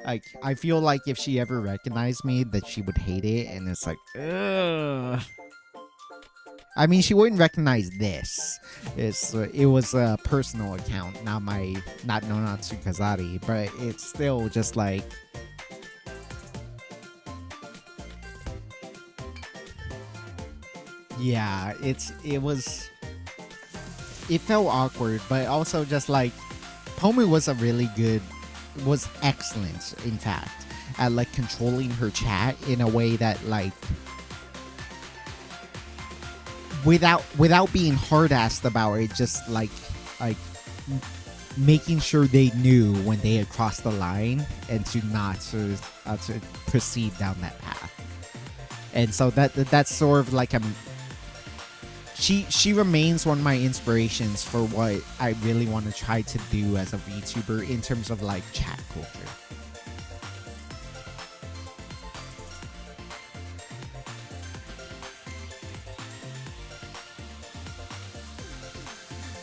I feel like if she ever recognized me, that she would hate it, and it's like, ugh. I mean, she wouldn't recognize this. It was a personal account, not Nonatsu Kazari, but it's still just like. Yeah, it felt awkward, but also just like Pomu was excellent, in fact, at like controlling her chat in a way that like without being hard-assed about it, just like making sure they knew when they had crossed the line and to not to proceed down that path. And so that's sort of like she remains one of my inspirations for what I really want to try to do as a VTuber in terms of like chat culture.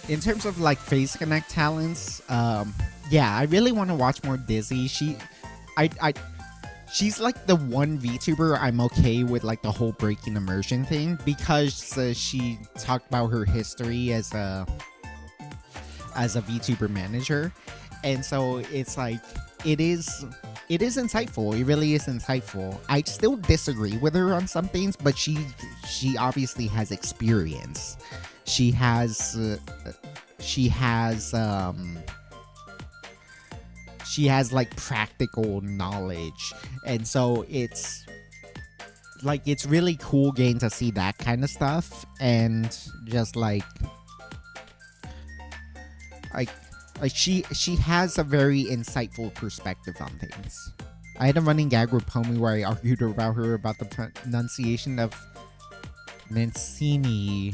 In terms of like Face Connect talents, yeah, I really want to watch more Dizzy. She's like the one VTuber I'm okay with like the whole breaking immersion thing, because she talked about her history as a VTuber manager, and so it's like it is insightful. It really is insightful. I still disagree with her on some things, but she obviously has experience. She has like practical knowledge, and so it's really cool getting to see that kind of stuff, and just like she has a very insightful perspective on things. I had a running gag with Pomu where I argued about her about the pronunciation of Mancini,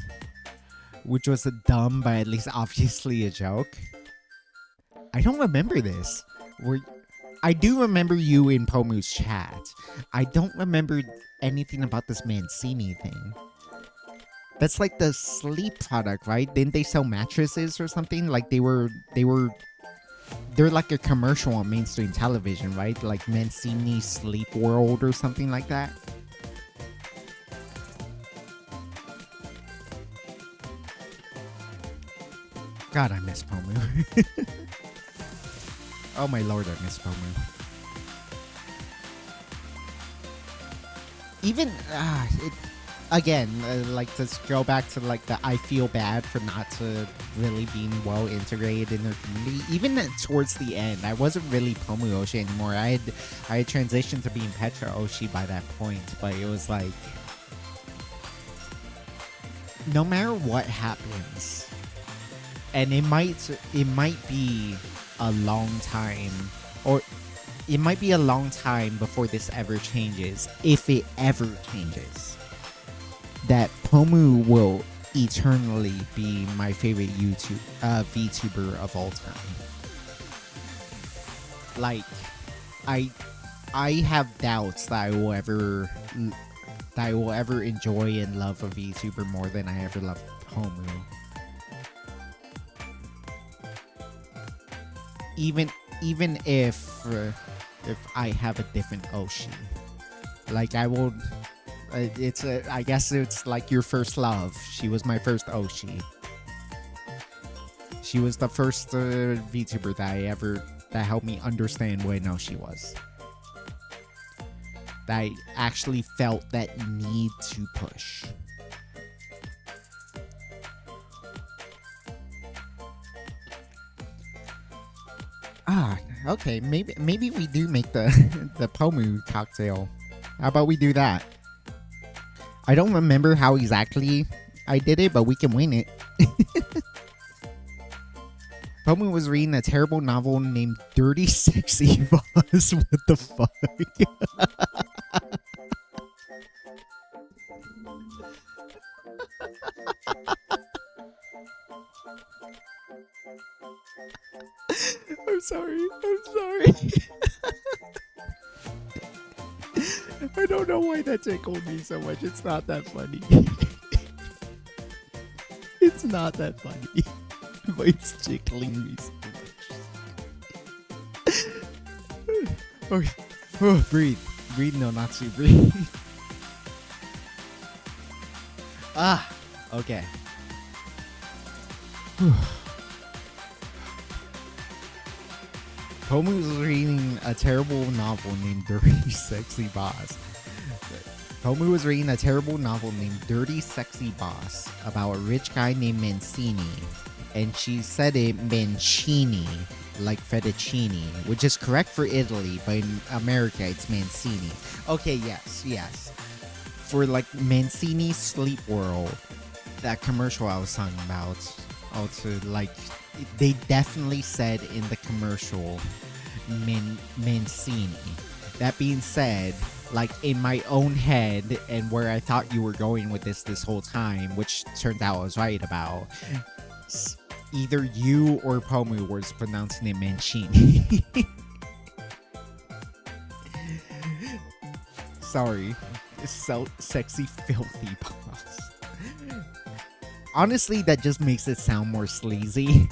which was a dumb but at least obviously a joke. I don't remember this. I do remember you in Pomu's chat. I don't remember anything about this Mancini thing. That's like the sleep product, right? Didn't they sell mattresses or something? Like they're like a commercial on mainstream television, right? Like Mancini Sleep World or something like that. God, I miss Pomu. Oh my lord, I miss Pomu. Even it again, like to go back to like the I feel bad for not to really being well integrated in their community. Even towards the end, I wasn't really Pomu Oshi anymore. I had transitioned to being Petra Oshi by that point, but it was like no matter what happens, and it might be a long time, or it might be a long time before this ever changes, if it ever changes, that Pomu will eternally be my favorite VTuber of all time. Like, I have doubts that I will ever enjoy and love a VTuber more than I ever loved Pomu. Even if I have a different Oshi, like I will. I guess it's like your first love. She was my first Oshi. She was the first VTuber that helped me understand what an Oshi was. That I actually felt that need to push. Okay. Maybe we do make the the Pomu cocktail. How about we do that? I don't remember how exactly I did it, but we can win it. Pomu was reading a terrible novel named Dirty Sexy Boss. What the fuck? I'm sorry. I don't know why that tickled me so much. It's not that funny. It's not that funny. But it's tickling me so much. Okay. Oh, breathe. Breathe, no, not to breathe. Okay. Pomu was reading a terrible novel named Dirty Sexy Boss. Pomu was reading a terrible novel named Dirty Sexy Boss about a rich guy named Mancini. And she said it Mancini, like fettuccine, which is correct for Italy, but in America it's Mancini. Okay, yes. For like Mancini Sleep World, that commercial I was talking about, also like they definitely said in the commercial Mancini. That being said, like in my own head and where I thought you were going with this whole time, which turned out I was right about, either you or Pomu was pronouncing it Mancini. Sorry. It's so sexy, filthy boss. Honestly, that just makes it sound more sleazy.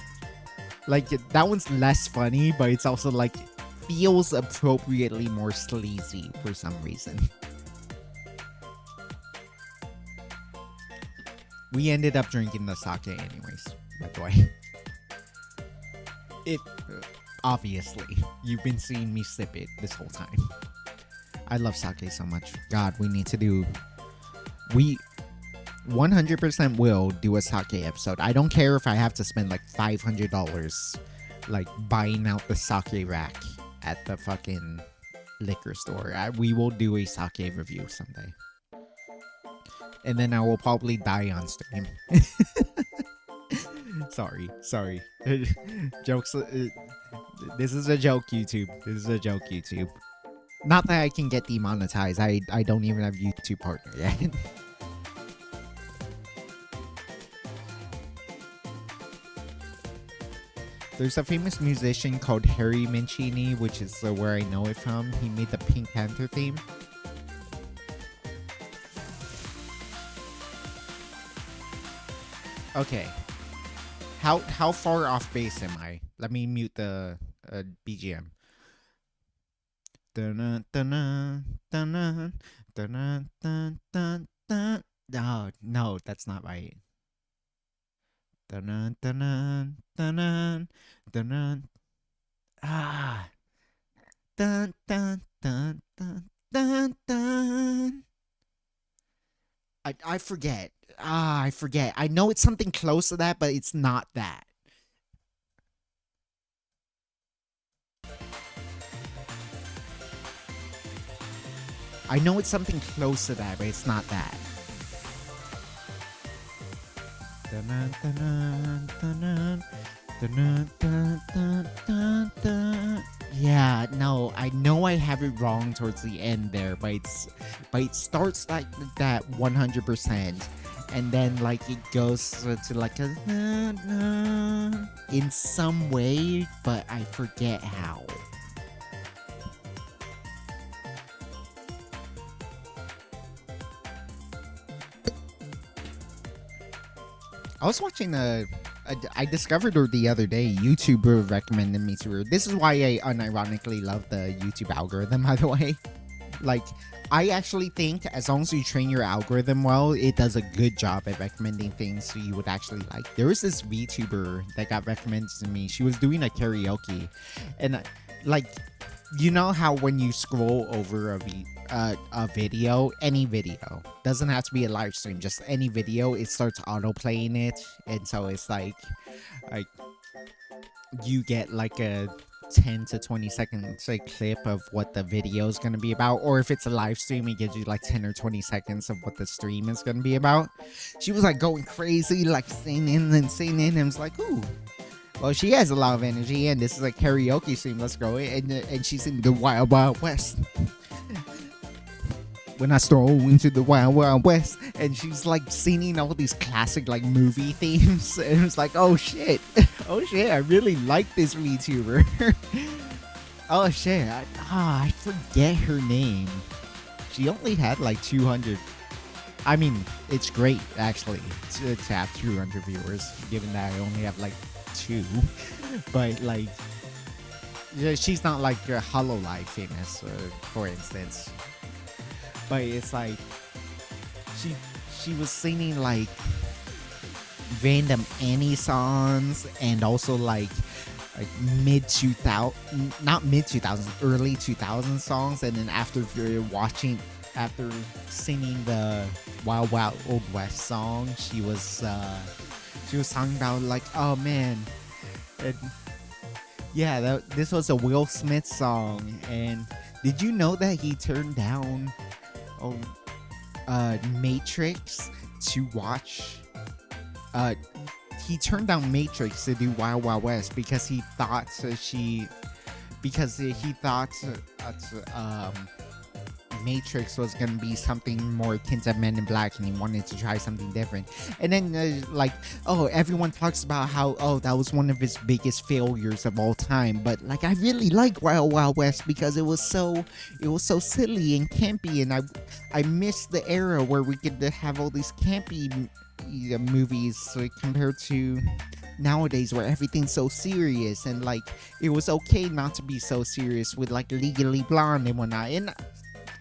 Like, that one's less funny, but it's also like feels appropriately more sleazy for some reason. We ended up drinking the sake anyways, by the way. It, obviously, you've been seeing me sip it this whole time. I love sake so much. God, we 100% will do a sake episode. I don't care if I have to spend like $500 like buying out the sake rack at the fucking liquor store. We will do a sake review someday. And then I will probably die on stream. Sorry. Jokes. This is a joke, YouTube. Not that I can get demonetized. I don't even have YouTube partner yet. There's a famous musician called Harry Mancini, which is where I know it from. He made the Pink Panther theme. Okay. How far off base am I? Let me mute the BGM. Dun dun dun dun dun dun dun. Oh no, that's not right. Dun dun dun dun dun. Ah. Dun dun dun dun dun dun. I forget. I forget. I know it's something close to that, but it's not that. I know it's something close to that, but it's not that. Dun, dun, dun, dun, dun, dun, dun, dun, dun. Yeah, no, I know I have it wrong towards the end there, but it starts like that 100%, and then like it goes to like a in some way, but I forget how. I was watching I discovered her the other day. YouTuber recommended me to her. This is why I unironically love the YouTube algorithm, by the way. Like, I actually think as long as you train your algorithm well, it does a good job at recommending things you would actually like. There was this VTuber that got recommended to me. She was doing a karaoke, and like, you know how when you scroll over a video, any video, doesn't have to be a live stream, just any video, it starts auto playing it, and so it's like you get like a 10 to 20 seconds like clip of what the video is going to be about, or if it's a live stream, it gives you like 10 or 20 seconds of what the stream is going to be about. She was like going crazy, like singing and singing, and I was like, ooh, well, she has a lot of energy, and this is a karaoke stream. Let's go. And she's in the Wild Wild West. When I stroll into the Wild Wild West, and she's like singing all these classic like movie themes, and it's like, oh shit, oh shit, I really like this VTuber. Oh shit, I forget her name. She only had like 200. I mean, it's great actually to have 200 viewers, given that I only have like 2. But like, yeah, she's not like Hololive famous, for instance. But it's like she was singing like random Annie songs, and also like mid 2000, not mid 2000s, early 2000 songs. And then after singing the Wild Wild Old West song, she was talking about like, oh man, and yeah, this was a Will Smith song. And did you know that he turned down Matrix to watch? He turned down Matrix to do Wild Wild West because he thought Matrix was gonna be something more akin to Men in Black, and he wanted to try something different. And then like, oh, everyone talks about how, oh, that was one of his biggest failures of all time. But like, I really like Wild Wild West because it was so silly and campy, and I miss the era where we could have all these campy movies compared to nowadays where everything's so serious. And like, it was okay not to be so serious with like Legally Blonde and whatnot. And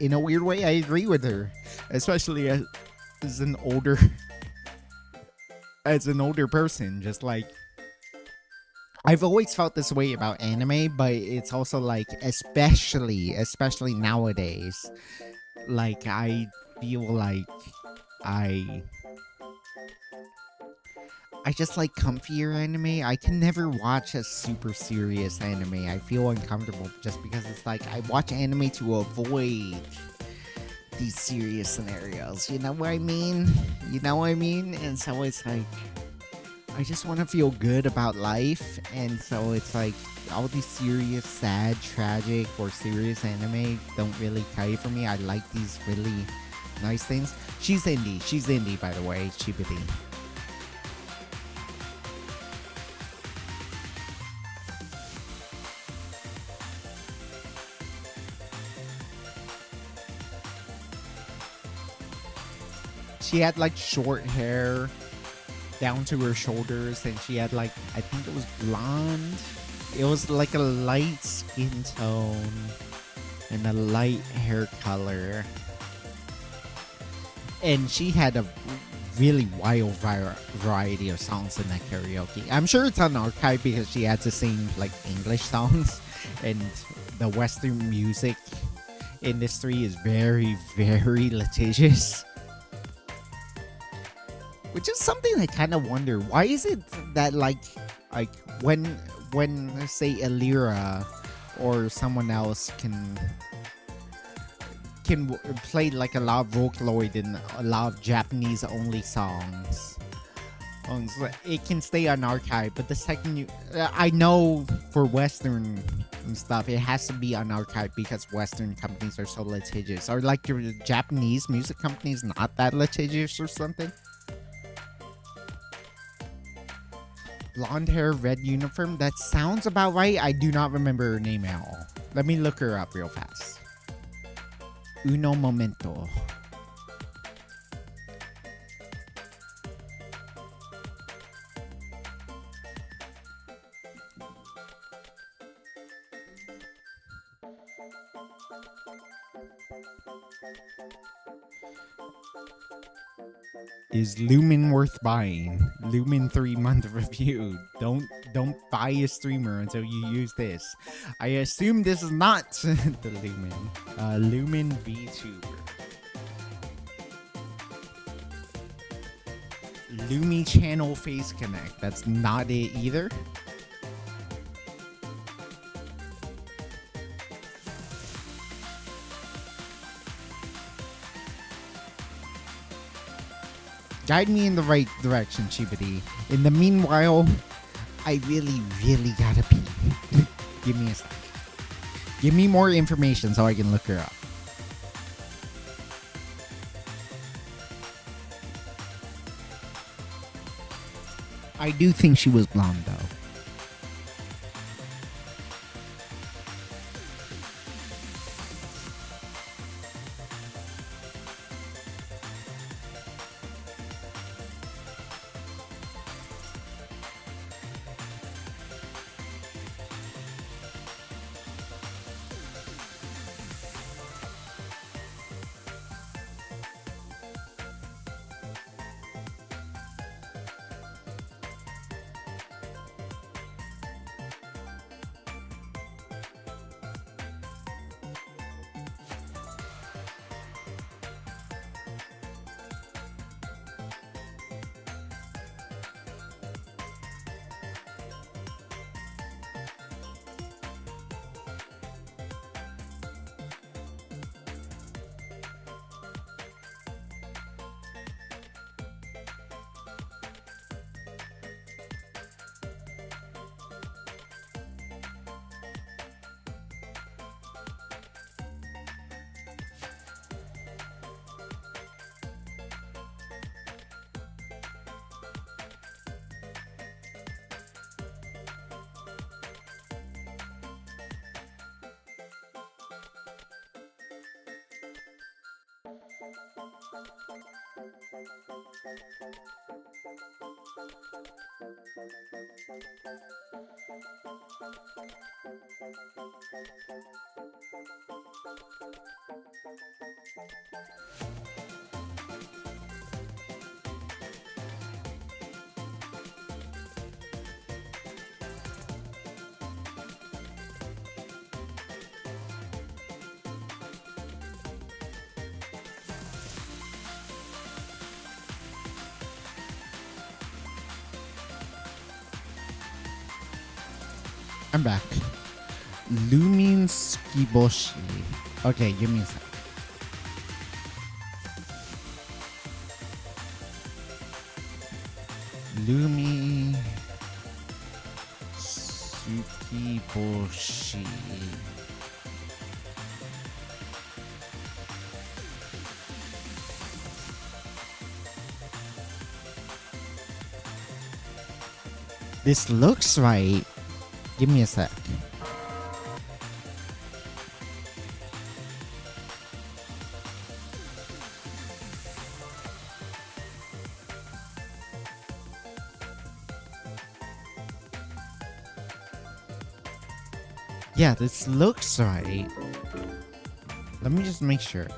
in a weird way, I agree with her, especially as an older person. Just like, I've always felt this way about anime, but it's also like, especially nowadays, like I feel like I just like comfier anime. I can never watch a super serious anime. I feel uncomfortable just because it's like, I watch anime to avoid these serious scenarios. You know what I mean? And so it's like, I just want to feel good about life. And so it's like, all these serious, sad, tragic, or serious anime don't really kite for me. I like these really nice things. She's indie, by the way, Chibity. She had like short hair, down to her shoulders, and she had like, I think it was blonde. It was like a light skin tone and a light hair color. And she had a really wild variety of songs in that karaoke. I'm sure it's on archive because she had to sing like English songs, and the Western music industry is very, very litigious. Which is something I kind of wonder. Why is it that like when let's say Alira or someone else can play like a lot of Vocaloid in a lot of Japanese only songs, so it can stay on archive, but the second you I know for Western stuff it has to be on archive because Western companies are so litigious, or like your Japanese music companies not that litigious or something. Blonde hair, red uniform, that sounds about right. I do not remember her name at all. Let me look her up real fast. Uno momento. Is Lumen worth buying? Lumen 3-month review. Don't buy a streamer until you use this. I assume this is not the Lumen. Lumen VTuber. Lumi channel face connect. That's not it either. Guide me in the right direction, Chibity. In the meanwhile, I really, really gotta pee. Give me a sec. Give me more information so I can look her up. I do think she was blonde, though. I'm back. Lumin Skiboshi. Okay, give me a sec. Lumi Sukiboshi. This looks right. Give me a sec. Yeah, this looks right. Let me just make sure.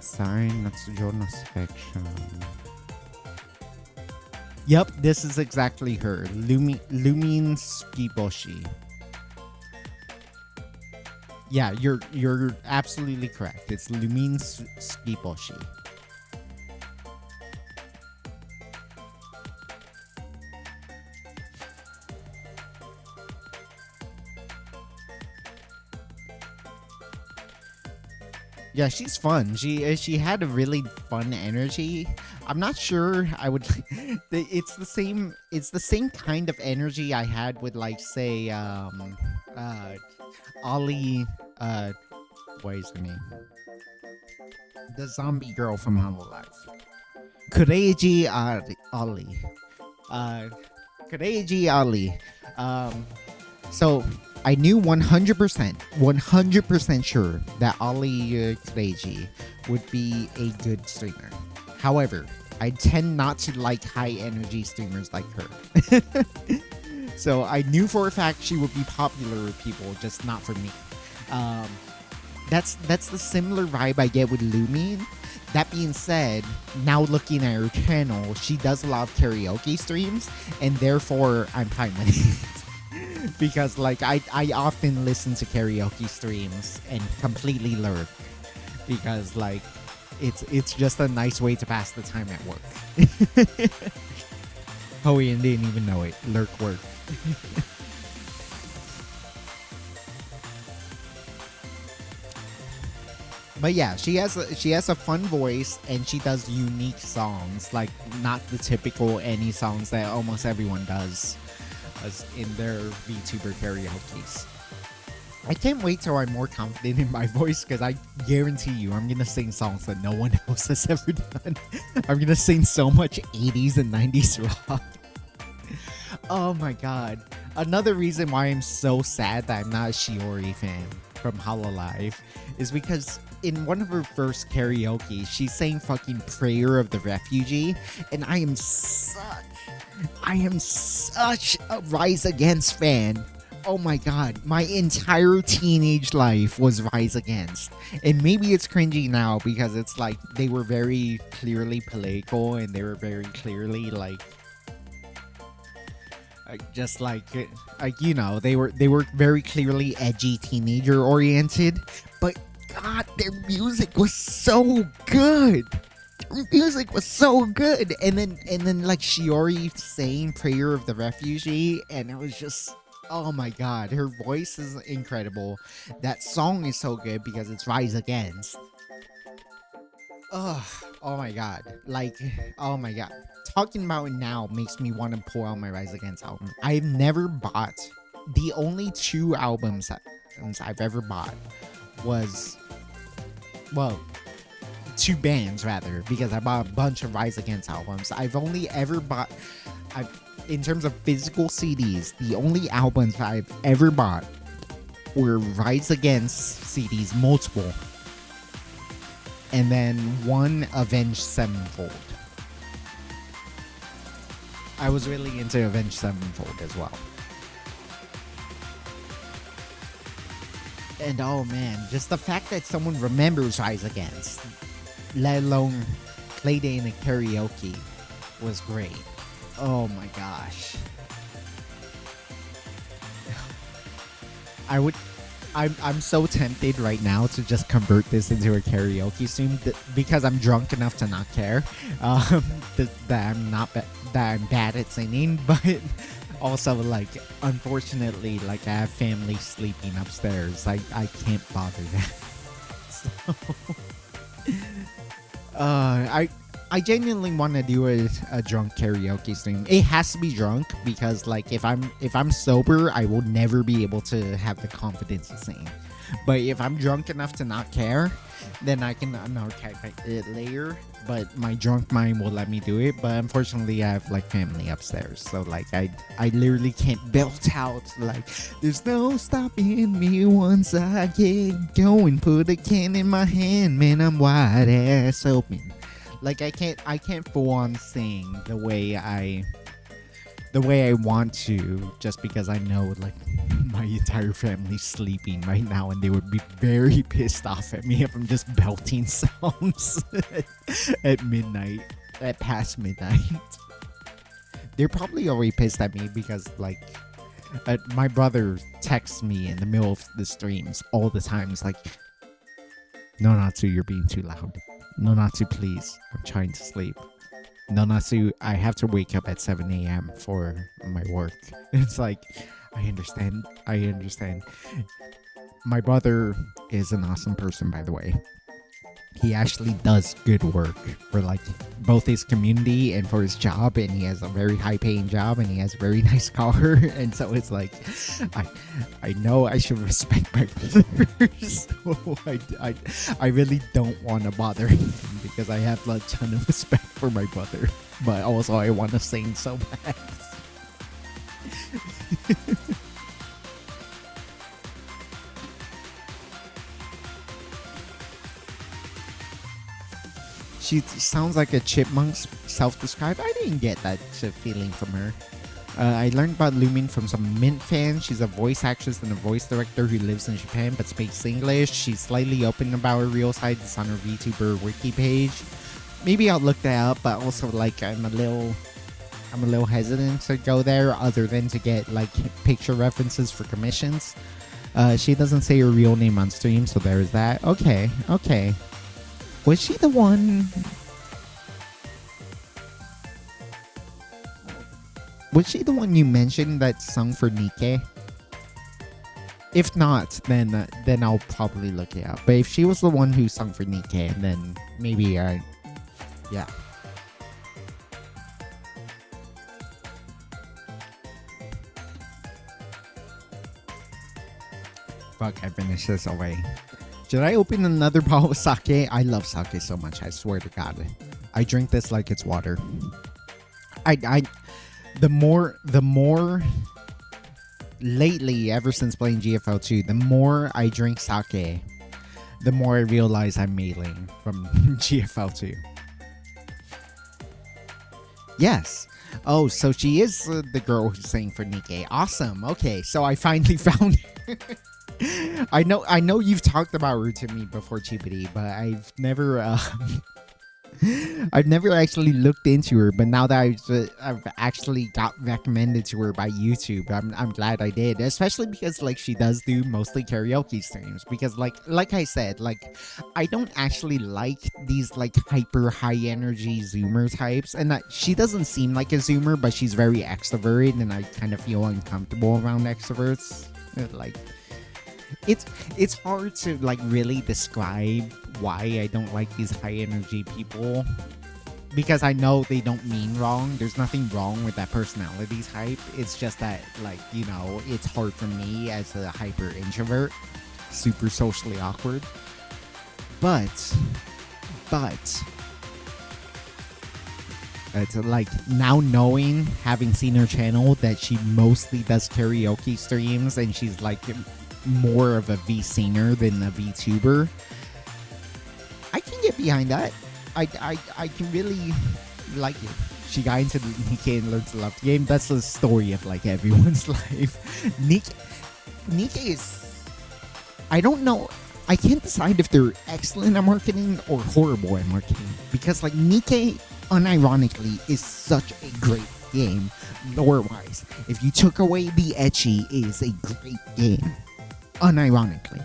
Sorry, Natsujono Spectrum. Yep, this is exactly her. Lumine Skiboshi. Yeah, you're absolutely correct. It's Lumine Skiboshi. Yeah, she's fun. She had a really fun energy. I'm not sure I would. It's the same. It's the same kind of energy I had with, like, say, Ollie. What is her name? The zombie girl from Hololive. Kureiji Ali. Kureiji Ali. So I knew 100% sure that Ali Kureiji would be a good streamer. However, I tend not to like high energy streamers like her. So I knew for a fact she would be popular with people, just not for me. That's the similar vibe I get with Lumine. That being said, now looking at her channel, she does a lot of karaoke streams, and therefore I'm fine with it. Because, like, I often listen to karaoke streams and completely lurk. Because, like, it's just a nice way to pass the time at work. Hoey didn't even know it. Lurk work. But yeah, she has a fun voice, and she does unique songs, like not the typical any songs that almost everyone does as in their VTuber karaoke's. I can't wait till I'm more confident in my voice, because I guarantee you I'm gonna sing songs that no one else has ever done. I'm gonna sing so much 80s and 90s rock. Oh my god. Another reason why I'm so sad that I'm not a Shiori fan from Hololive is because in one of her first karaoke, she sang fucking Prayer of the Refugee, and I am such a Rise Against fan. Oh my god, my entire teenage life was Rise Against. And maybe it's cringy now because it's like they were very clearly political, and they were very clearly like just like you know, they were very clearly edgy teenager oriented, but god, their music was so good. Their music was so good. And then like Shiori saying Prayer of the Refugee, and it was just, oh my god, her voice is incredible. That song is so good because it's Rise Against. Oh my god. Like, oh my god. Talking about it now makes me want to pull out my Rise Against album. I've never bought, the only two albums I've ever bought was, well, two bands rather, because I bought a bunch of Rise Against albums. I've only ever bought, in terms of physical CDs, the only albums I've ever bought were Rise Against CDs, multiple, and then one Avenged Sevenfold. I was really into Avenged Sevenfold as well. And oh man, just the fact that someone remembers Rise Against, let alone played it in a karaoke, was great. Oh my gosh. I'm so tempted right now to just convert this into a karaoke stream because I'm drunk enough to not care that I'm bad at singing, but also, like, unfortunately, like, I have family sleeping upstairs. I can't bother that. So, I genuinely want to do a drunk karaoke stream. It has to be drunk because, like, if I'm sober, I will never be able to have the confidence to sing. But if I'm drunk enough to not care, then I can unarchive it later. But my drunk mind will let me do it. But unfortunately, I have like family upstairs, so like I literally can't belt out like there's no stopping me once I get going. Put a can in my hand, man, I'm wide ass open. Like I can't full on sing the way I want to, just because I know like my entire family's sleeping right now and they would be very pissed off at me if I'm just belting songs at midnight, at past midnight. They're probably already pissed at me because like my brother texts me in the middle of the streams all the time. He's like, no, Natsu, you're being too loud. No, Natsu, please. I'm trying to sleep. No, Natsu, I have to wake up at 7 a.m. for my work. It's like, I understand. My brother is an awesome person, by the way. He actually does good work for like both his community and for his job, and he has a very high paying job and he has a very nice car. And so it's like I know I should respect my brother. So I really don't want to bother him because I have a ton of respect for my brother. But also I want to sing so bad. She sounds like a chipmunk, self-described. I didn't get that feeling from her. I learned about Lumin from some Mint fans. She's a voice actress and a voice director who lives in Japan but speaks English. She's slightly open about her real side. It's on her VTuber wiki page. Maybe I'll look that up, but also like I'm a little hesitant to go there, other than to get like picture references for commissions. She doesn't say her real name on stream, so there's that. Okay. Was she the one? Was she the one you mentioned that sung for Nikke? If not, then I'll probably look it up. But if she was the one who sung for Nikke, then maybe yeah. Fuck, I finished this already. Should I open another bottle of sake? I love sake so much, I swear to God. I drink this like it's water. The more lately, ever since playing GFL 2, the more I drink sake, the more I realize I'm mailing from GFL 2. Yes. Oh, so she is the girl who's saying for Nikke. Awesome. Okay, so I finally found her. I know you've talked about her to me before, Chibity, but I've never actually looked into her. But now that I've actually got recommended to her by YouTube, I'm glad I did, especially because like she does do mostly karaoke streams. Because like I said, like I don't actually like these like hyper high energy Zoomer types, and she doesn't seem like a Zoomer, but she's very extroverted, and I kind of feel uncomfortable around extroverts. Like, it's hard to like really describe why I don't like these high energy people, because I know they don't mean wrong. There's nothing wrong with that personality type. It's just that, like, you know, it's hard for me as a hyper introvert, super socially awkward. But it's like, now knowing, having seen her channel, that she mostly does karaoke streams and she's like more of a V-singer than a VTuber, I can get behind that. I can really like it. She got into the Nikke and learned to love the game. That's the story of like everyone's life. Nikke is, I don't know, I can't decide if they're excellent at marketing or horrible at marketing, because like Nikke unironically is such a great game lore-wise. If you took away the ecchi, it is a great game. Unironically,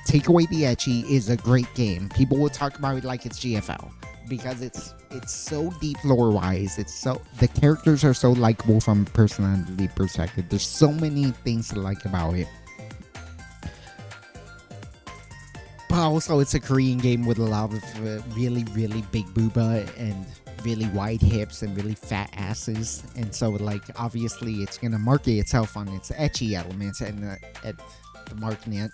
take away the ecchi is a great game. People will talk about it like it's GFL because it's so deep lore-wise. It's so, the characters are so likable from a personality perspective. There's so many things to like about it. But also, it's a Korean game with a lot of really, really big booba and really wide hips and really fat asses, and so like obviously it's gonna market itself on its ecchi elements, and the marketing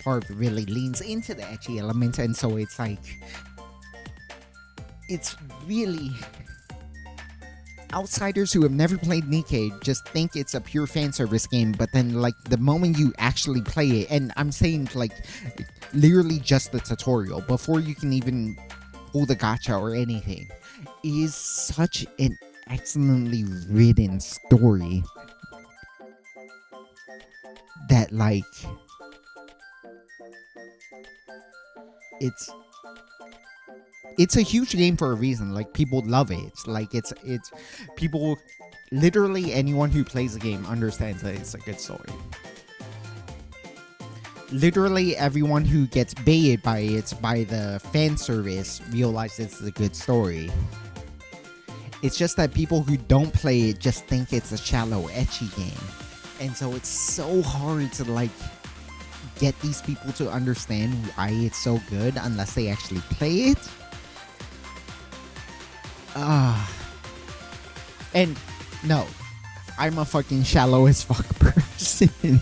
part really leans into the ecchi element, and so it's like it's really outsiders who have never played Nikke just think it's a pure fan service game, but then like the moment you actually play it, and I'm saying like literally just the tutorial before you can even pull the gacha or anything, is such an excellently written story that like it's a huge game for a reason. Like people love it. Like it's people, literally anyone who plays the game understands that it's a good story. Literally everyone who gets baited by it by the fan service realizes it's a good story. It's just that people who don't play it just think it's a shallow ecchi game, and so it's so hard to like get these people to understand why it's so good unless they actually play it. And no, I'm a fucking shallow as fuck person.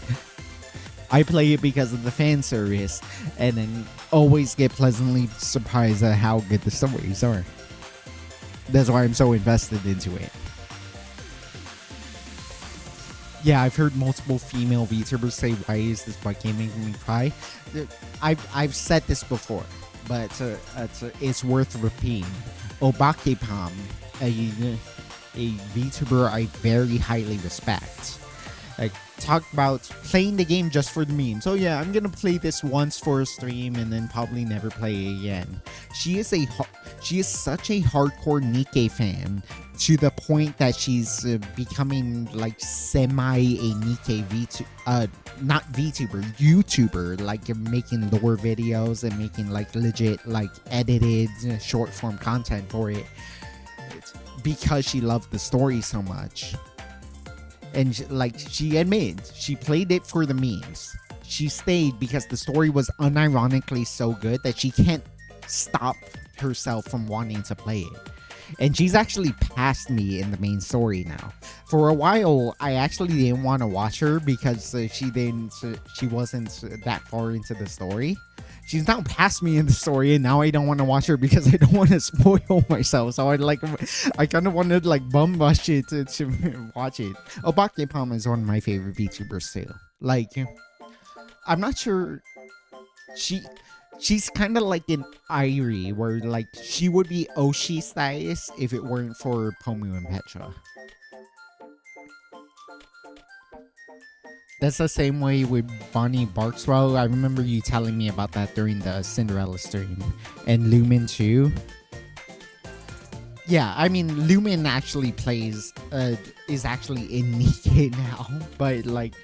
I play it because of the fan service, and then always get pleasantly surprised at how good the stories are. That's why I'm so invested into it. Yeah, I've heard multiple female VTubers say, "Why is this bug game making me cry?" I've said this before, but it's worth repeating. Obakepam, a VTuber I very highly respect, like talked about playing the game just for the memes. So yeah, I'm gonna play this once for a stream and then probably never play it again. She is such a hardcore Nikke fan to the point that she's becoming like semi a Nikke not VTuber, YouTuber, like making lore videos and making like legit like edited short form content for it. It's because she loved the story so much. And she admits she played it for the memes. She stayed because the story was unironically so good that she can't stop herself from wanting to play it. And she's actually passed me in the main story now. For a while, I actually didn't want to watch her because she wasn't that far into the story. She's now past me in the story, and now I don't want to watch her because I don't want to spoil myself. So I kind of wanted like bum rush it to watch it. Obakepam is one of my favorite VTubers too. Like, I'm not sure she's kind of like an Irie, where like she would be Oshi status if it weren't for Pomu and Petra. That's the same way with Bonnie Barkswell. I remember you telling me about that during the Cinderella stream. And Lumen too. Yeah, I mean, Lumen actually is actually in Nikke now. But like,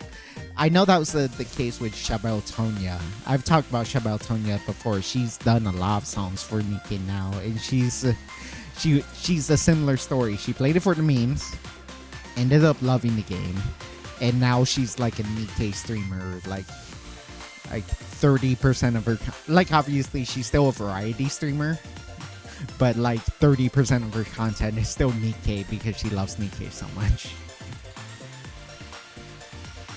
I know that was the case with Chabelle Tonya. I've talked about Chabelle Tonya before. She's done a lot of songs for Nikke now. And she's a similar story. She played it for the memes. Ended up loving the game. And now she's like a Nikke streamer, like 30% of her, like obviously she's still a variety streamer, but like 30% of her content is still Nikke because she loves Nikke so much.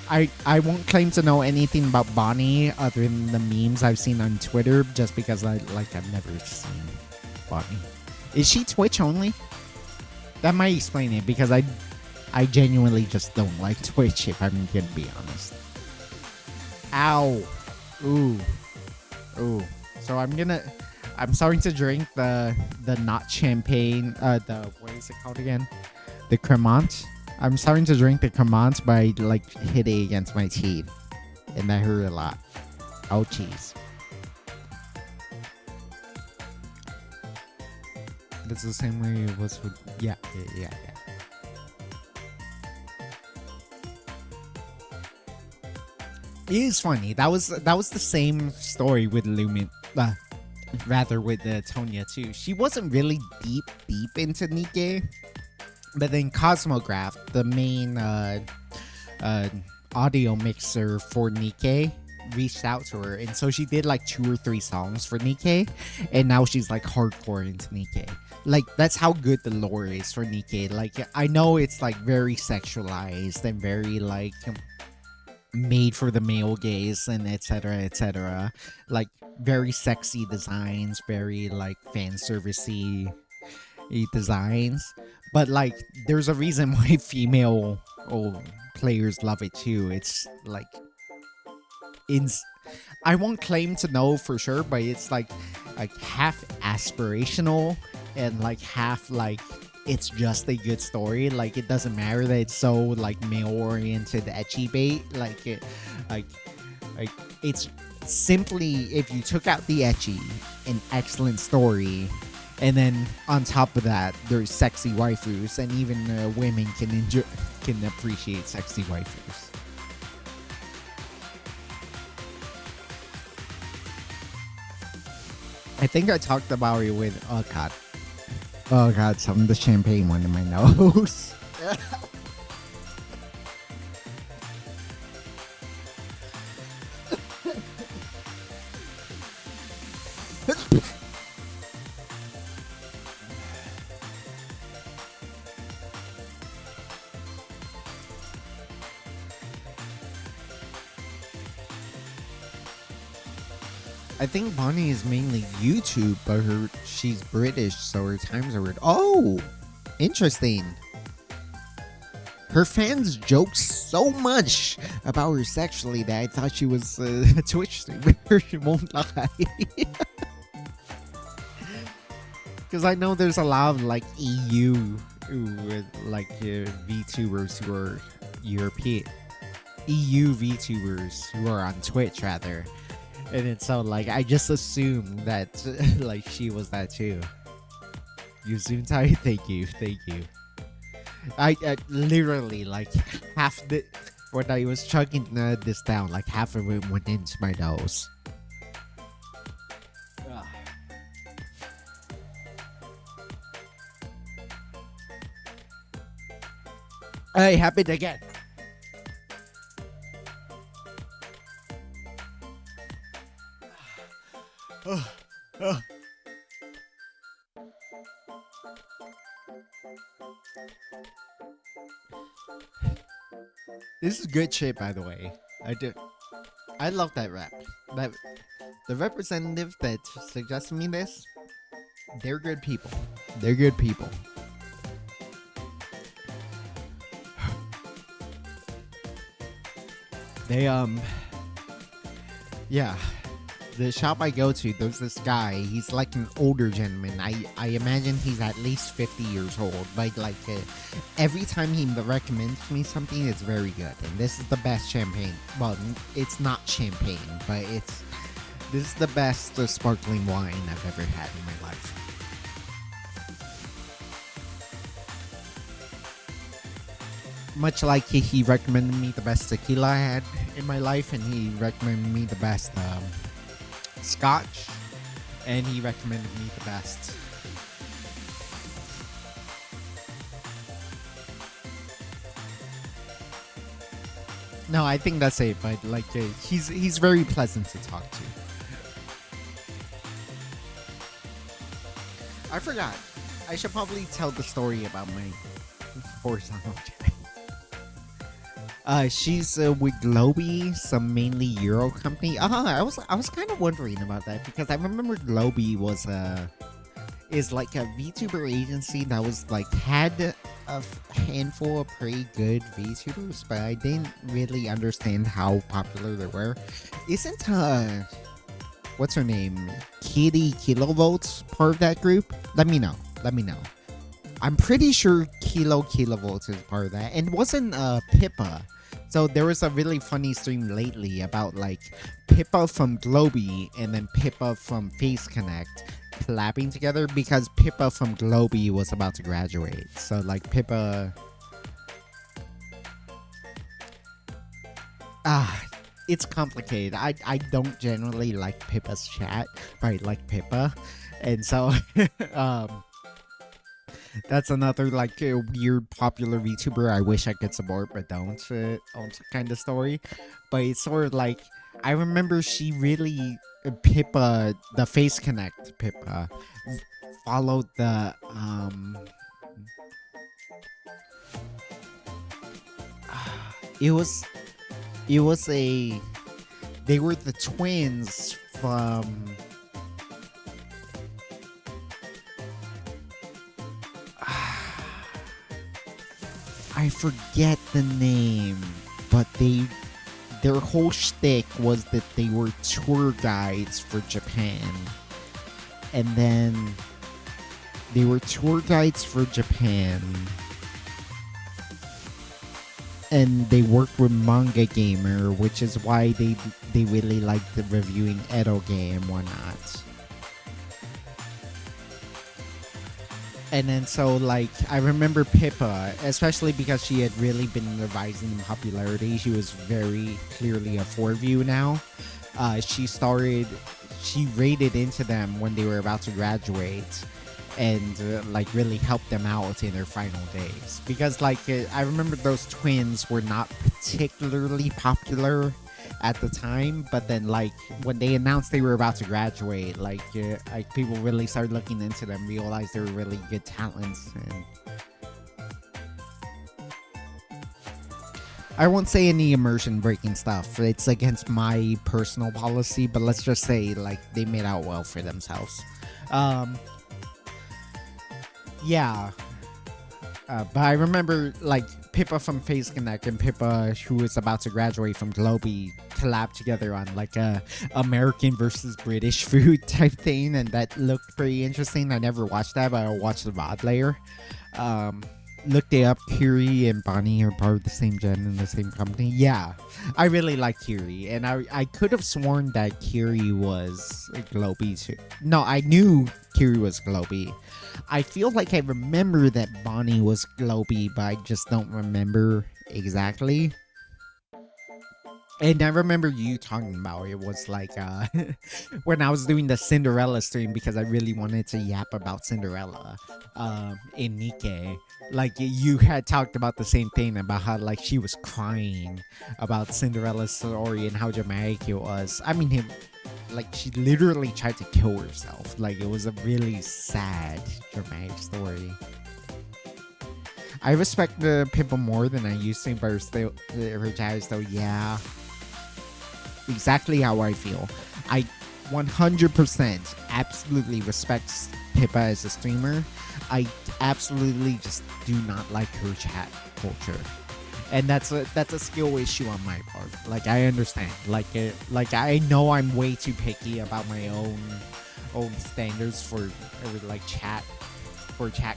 I won't claim to know anything about Bonnie other than the memes I've seen on Twitter, just because I've never seen Bonnie. Is she Twitch only? That might explain it, because I genuinely just don't like Twitch, if I'm gonna be honest. Ow. Ooh. So I'm starting to drink the not champagne, what is it called again? The Cremant. I'm starting to drink the Cremant, but I like hit it against my teeth. And that hurt a lot. Oh, jeez. That's the same way it was with, yeah. It is funny. That was the same story with Lumen, rather with Tonya too. She wasn't really deep into Nikke, but then Cosmograph, the main audio mixer for Nikke, reached out to her, and so she did like 2 or 3 songs for Nikke, and now she's like hardcore into Nikke. Like, that's how good the lore is for Nikke. Like, I know it's like very sexualized and very like made for the male gaze and etc etc, like very sexy designs, very like fan servicey designs, but like there's a reason why female oh, players love it too. It's like in I won't claim to know for sure, but it's like half aspirational and like half like it's just a good story. Like it doesn't matter that it's so like male oriented etchy bait. Like like it's simply if you took out the etchy, an excellent story, and then on top of that there's sexy waifus, and even women can appreciate sexy waifus. I think I talked about it with oh god, some of the champagne went in my nose. I think Bonnie is mainly YouTube, but she's British, so her times are weird. Oh, interesting. Her fans joke so much about her sexually that I thought she was a Twitch streamer. She won't lie. Because I know there's a lot of like EU, like VTubers who are European, EU VTubers who are on Twitch rather. And it's so like I just assumed that like she was that too. Yuzuntai, thank you. I literally like half the when I was chugging this down, like half of it went into my nose. Ugh. It happened again. This is good shit, by the way. I love that rap. That the representative that suggested me this, they're good people. They're good people. They yeah. The shop I go to, there's this guy. He's like an older gentleman. I imagine he's at least 50 years old. But like every time he recommends me something, it's very good. And this is the best champagne. Well, it's not champagne, but this is the best sparkling wine I've ever had in my life. Much like he recommended me the best tequila I had in my life, and he recommended me the best scotch, and he recommended me the best. No, I think that's it. But like, he's very pleasant to talk to. I forgot. I should probably tell the story about my horizontal jet. She's with Globy, some mainly Euro company. I was kind of wondering about that because I remember Globy was is like a VTuber agency that was like had a handful of pretty good VTubers, but I didn't really understand how popular they were. Isn't what's her name? Kitty Kilovolts part of that group? Let me know. Let me know. I'm pretty sure Kilovolts is part of that, and wasn't Pippa. So there was a really funny stream lately about like Pippa from Globy and then Pippa from Face Connect collabing together because Pippa from Globy was about to graduate. So like Pippa, it's complicated. I don't generally like Pippa's chat, but I like Pippa, and so that's another like weird popular VTuber I wish I could support but don't kind of story. But it's sort of like I remember she really Pippa, the Face Connect Pippa, followed the it was It was a. They were the twins from. I forget the name, but their whole shtick was that they were tour guides for Japan, and then they were tour guides for Japan, and they worked with Manga Gamer, which is why they really liked the reviewing Edo game, whatnot. And then so like I remember Pippa, especially because she had really been rising in popularity. She was very clearly a 4 view now. She raided into them when they were about to graduate, and like really helped them out in their final days. Because like I remember those twins were not particularly popular at the time, but then like when they announced they were about to graduate, like people really started looking into them, realized they were really good talents. And I won't say any immersion breaking stuff, it's against my personal policy, but let's just say like they made out well for themselves. Yeah. But I remember like Pippa from Phase Connect and Pippa, who was about to graduate from Globee, collabed together on like a American versus British food type thing, and that looked pretty interesting. I never watched that, but I watched the VOD layer. Looked it up. Kiri and Bonnie are part of the same gen in the same company. Yeah, I really like Kiri, and I could have sworn that Kiri was Globee too. No, I knew Kiri was Globee. I feel like I remember that Bonnie was Globee, but I just don't remember exactly. And I remember you talking about it was like when I was doing the Cinderella stream, because I really wanted to yap about Cinderella in Nikkei. Like you had talked about the same thing, about how like she was crying about Cinderella's story and how dramatic it was. I mean, like she literally tried to kill herself. Like it was a really sad, dramatic story. I respect the people more than I used to, but her chat though, yeah. Exactly how I feel. I 100% absolutely respect Pippa as a streamer. I absolutely just do not like her chat culture, and that's a skill issue on my part. Like I understand. Like I know I'm way too picky about my own standards for like chat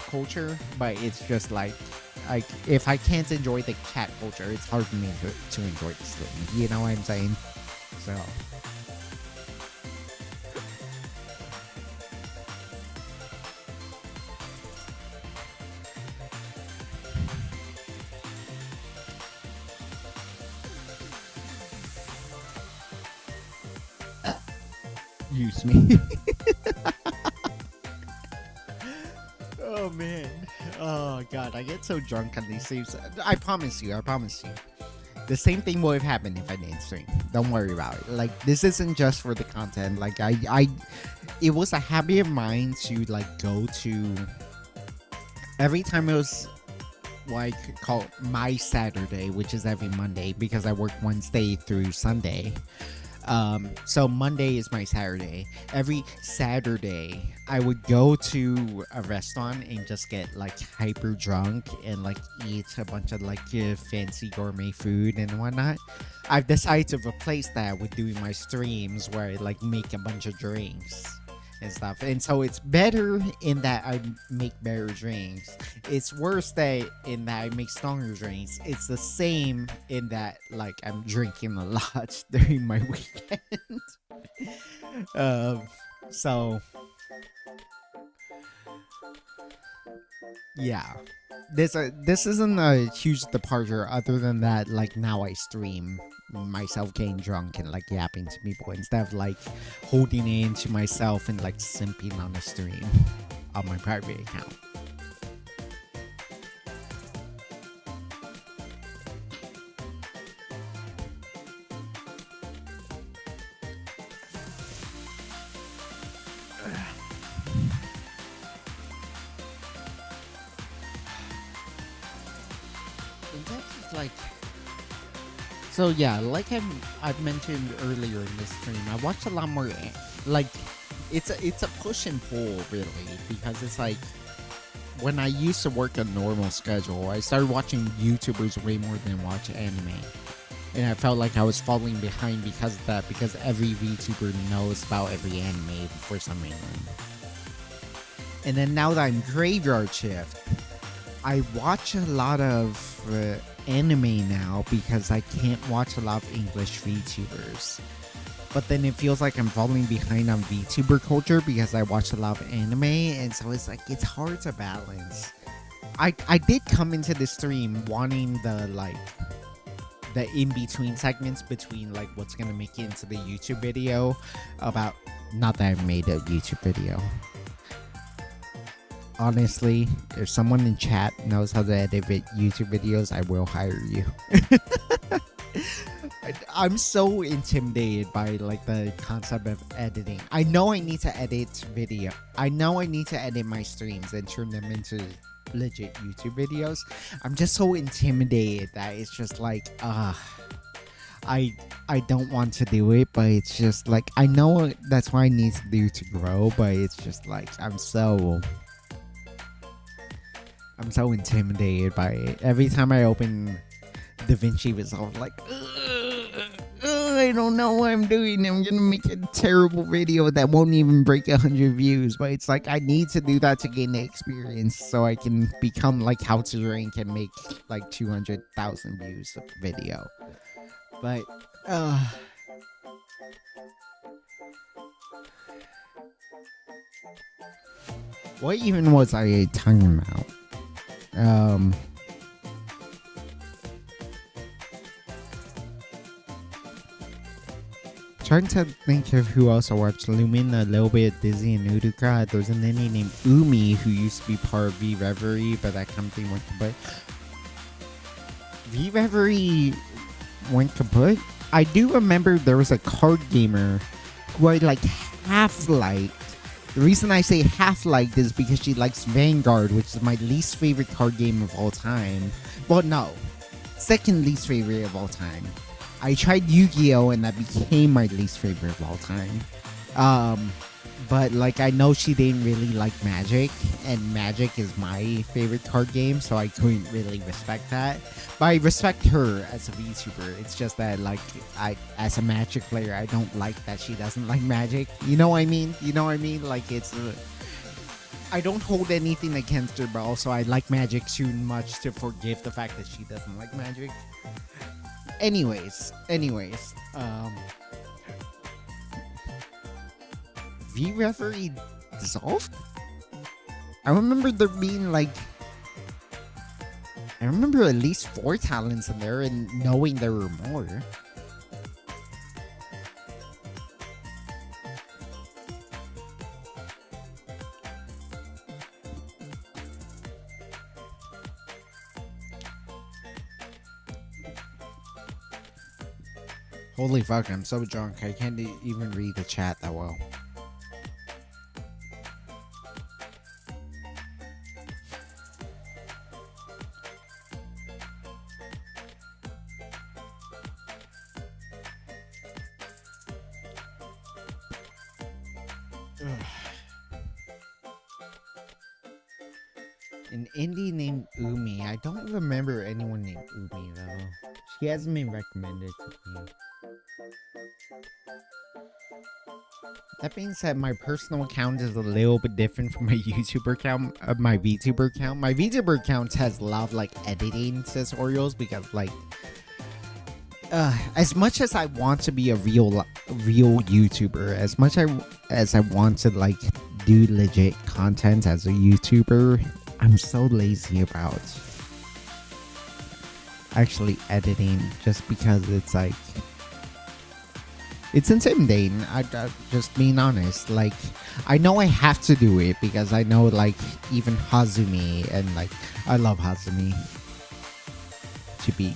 culture, but it's just like if I can't enjoy the chat culture, it's hard for me to enjoy the stream. You know what I'm saying? So. Use me. Oh man. Oh god, I get so drunk on these streams. I promise you. The same thing would have happened if I didn't stream. Don't worry about it. Like this isn't just for the content. Like it was a habit of mine to like go to every time it was like called my Saturday, which is every Monday because I work Wednesday through Sunday. So Monday is my Saturday. Every Saturday I would go to a restaurant and just get like hyper drunk and like eat a bunch of like fancy gourmet food and whatnot. I've decided to replace that with doing my streams where I like make a bunch of drinks and stuff. And so it's better in that I make better drinks. It's worse in that I make stronger drinks. It's the same in that like I'm drinking a lot during my weekend. So yeah. This isn't a huge departure other than that like now I stream myself getting drunk and like yapping to people instead of like holding it into myself and like simping on the stream on my private account. In terms of like So yeah, like I've mentioned earlier in this stream, I watch a lot more like it's a push and pull really, because it's like when I used to work a normal schedule, I started watching YouTubers way more than watch anime. And I felt like I was falling behind because of that, because every VTuber knows about every anime for some reason. And then now that I'm graveyard shift, I watch a lot of anime now because I can't watch a lot of English VTubers. But then it feels like I'm falling behind on VTuber culture because I watch a lot of anime, and so it's like it's hard to balance. I did come into the stream wanting the in-between segments between like what's gonna make it into the YouTube video about, not that I've made a YouTube video. Honestly, if someone in chat knows how to edit YouTube videos, I will hire you. I'm so intimidated by like the concept of editing. I know I need to edit video. I know I need to edit my streams and turn them into legit YouTube videos. I'm just so intimidated that it's just like I don't want to do it, but it's just like I know that's what I need to do to grow, but it's just like I'm so intimidated by it. Every time I open DaVinci Resolve, like I don't know what I'm doing. I'm gonna make a terrible video that won't even break 100 views, but it's like I need to do that to gain the experience so I can become like How to Rank and make like 200,000 views of video. But what even was I talking about? Trying to think of who else I watched. Lumen, a little bit, Dizzy, and Uruka. There's an indie named Umi who used to be part of V Reverie, but that company went kaput. V Reverie went kaput? I do remember there was a card gamer who I like half liked. The reason I say half liked is because she likes Vanguard, which is my least favorite card game of all time. Well, no. Second least favorite of all time. I tried Yu-Gi-Oh! And that became my least favorite of all time. But like I know she didn't really like Magic, and Magic is my favorite card game, so I couldn't really respect that. But I respect her as a VTuber. It's just that like I, as a Magic player, I don't like that she doesn't like Magic. You know what I mean? Like it's I don't hold anything against her, but also I like Magic too much to forgive the fact that she doesn't like Magic. Anyways, V Reverie dissolved? I remember there being like, I remember at least 4 talents in there and knowing there were more. Holy fuck, I'm so drunk. I can't even read the chat that well. An indie named Umi. I don't remember anyone named Umi though. She hasn't been recommended to me. That being said, my personal account is a little bit different from my YouTuber account, my VTuber account. My VTuber account has a lot of like editing tutorials because like, as much as I want to be a real YouTuber, as much as I want to like do legit content as a YouTuber, I'm so lazy about actually editing just because it's like, it's intimidating. I just being honest. Like, I know I have to do it because I know like even Hazumi and like I love Hazumi to be.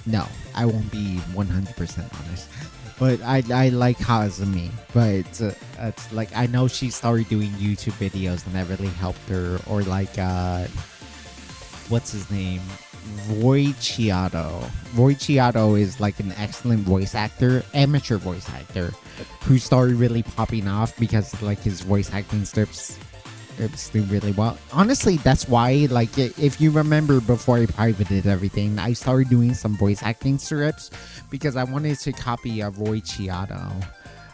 No, I won't be 100% honest. But I like Hazumi. But it's like I know she started doing YouTube videos and that really helped her. Or like what's his name? Roy Chiato. Roy Chiato is like an excellent voice actor, amateur voice actor, who started really popping off because like his voice acting strips do really well. Honestly, that's why, like, if you remember before I privated everything, I started doing some voice acting strips because I wanted to copy a Roy Chiato.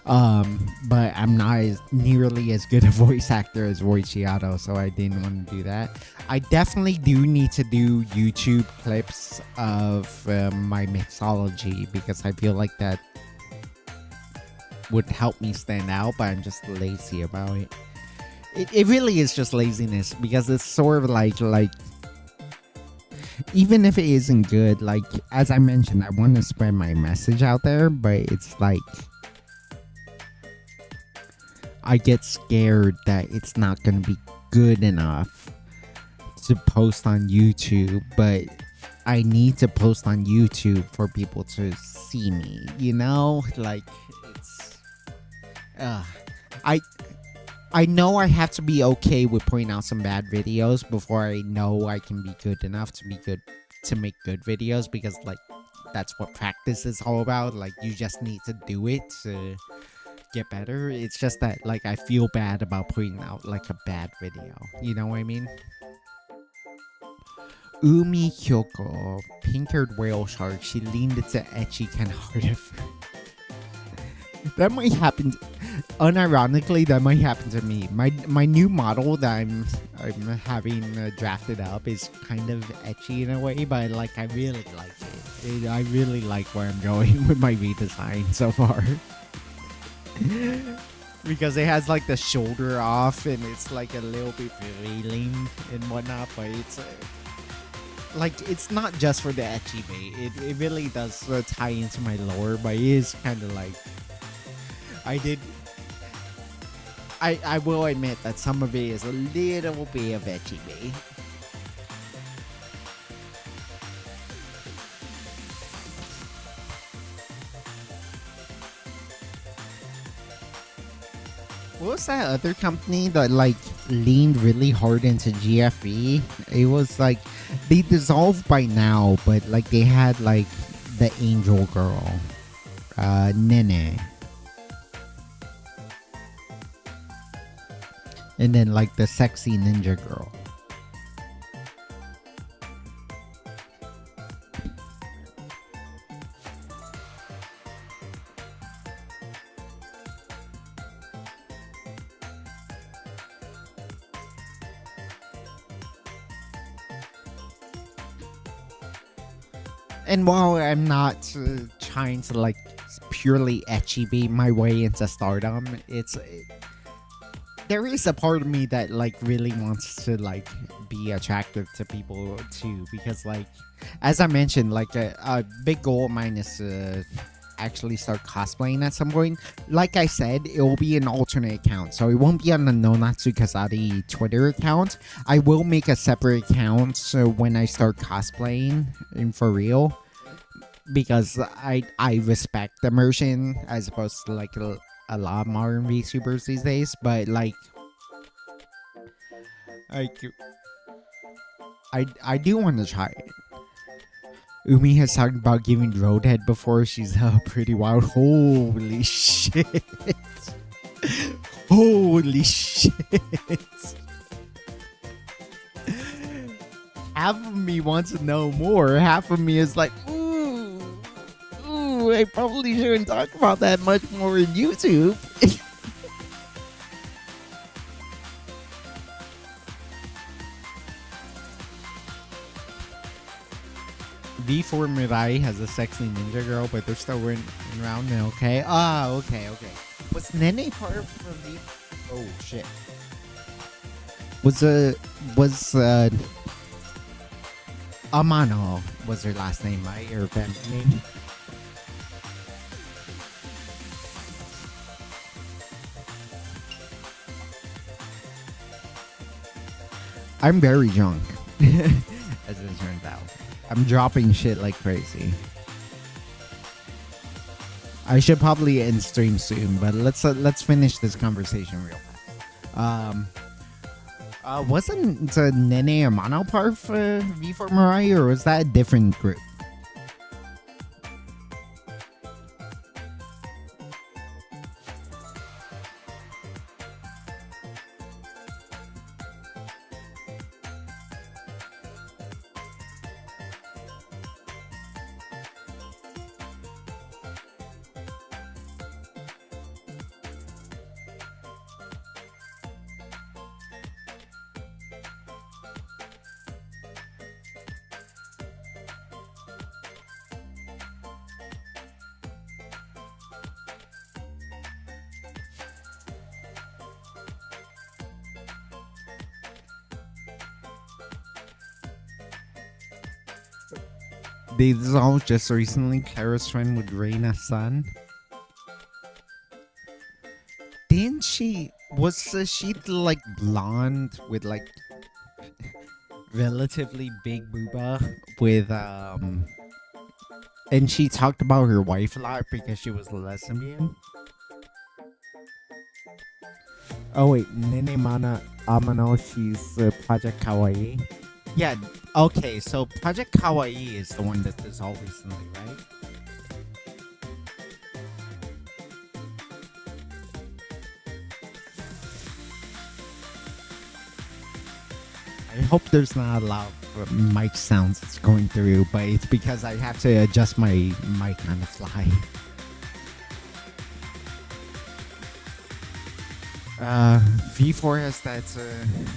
But I'm not nearly as good a voice actor as Roy Chiato, so I didn't want to do that. I definitely do need to do YouTube clips of my mixology because I feel like that would help me stand out, but I'm just lazy about it. It really is just laziness because it's sort of like even if it isn't good, like as I mentioned, I want to spread my message out there, but it's like I get scared that it's not going to be good enough to post on YouTube, but I need to post on YouTube for people to see me, you know? Like, it's... I know I have to be okay with putting out some bad videos before I know I can be good enough to make good videos, because, like, that's what practice is all about. Like, you just need to do it to get better. It's just that, like, I feel bad about putting out like a bad video, you know what I mean? Umi Hyoko, pink-haired whale shark. She leaned into ecchi kind of harder. That might happen. Unironically, that might happen to me. My new model that I'm having drafted up is kind of ecchi in a way, but like I really like it. I really like where I'm going with my redesign so far. Because it has like the shoulder off and it's like a little bit revealing and whatnot, but it's like it's not just for the ecchi bait. It really does tie into my lore, but it is kind of like I will admit that some of it is a little bit of ecchi bait. What was that other company that like leaned really hard into GFE? It was like they dissolved by now, but like they had like the angel girl, Nene, and then like the sexy ninja girl. And while I'm not trying to like purely ecchi be my way into stardom, there is a part of me that like really wants to like be attractive to people too, because like as I mentioned, like a big goal of mine is to actually start cosplaying at some point. Like I said, it will be an alternate account, so it won't be on the Nonatsu Kazari Twitter account. I will make a separate account so when I start cosplaying for real, because I respect immersion as opposed to like a lot of modern VTubers these days. But like I do want to try it. Umi has talked about giving Roadhead before. She's pretty wild. Holy shit. Holy shit. Half of me wants to know more. Half of me is like, ooh, I probably shouldn't talk about that much more in YouTube. V4 Mirai has a sexy ninja girl, but they're still around now. Okay. Okay. Was Nene part of V? Oh shit. Was Amano was her last name, right? Or family name? I'm very drunk, as it turns out. I'm dropping shit like crazy. I should probably end stream soon, but let's finish this conversation real fast. Wasn't Nene Amano part of V4 Mirai, or was that a different group? They dissolved just recently. Clara's friend with Reina's son. Didn't she? Was she like blonde with like relatively big booba with and she talked about her wife a lot because she was a lesbian. Oh wait, Nene Mana Amano, she's Project Kawaii. Yeah, okay, so Project Kawaii is the one that dissolved recently, right? I hope there's not a lot of mic sounds that's going through, but it's because I have to adjust my mic on the fly. V4 has that,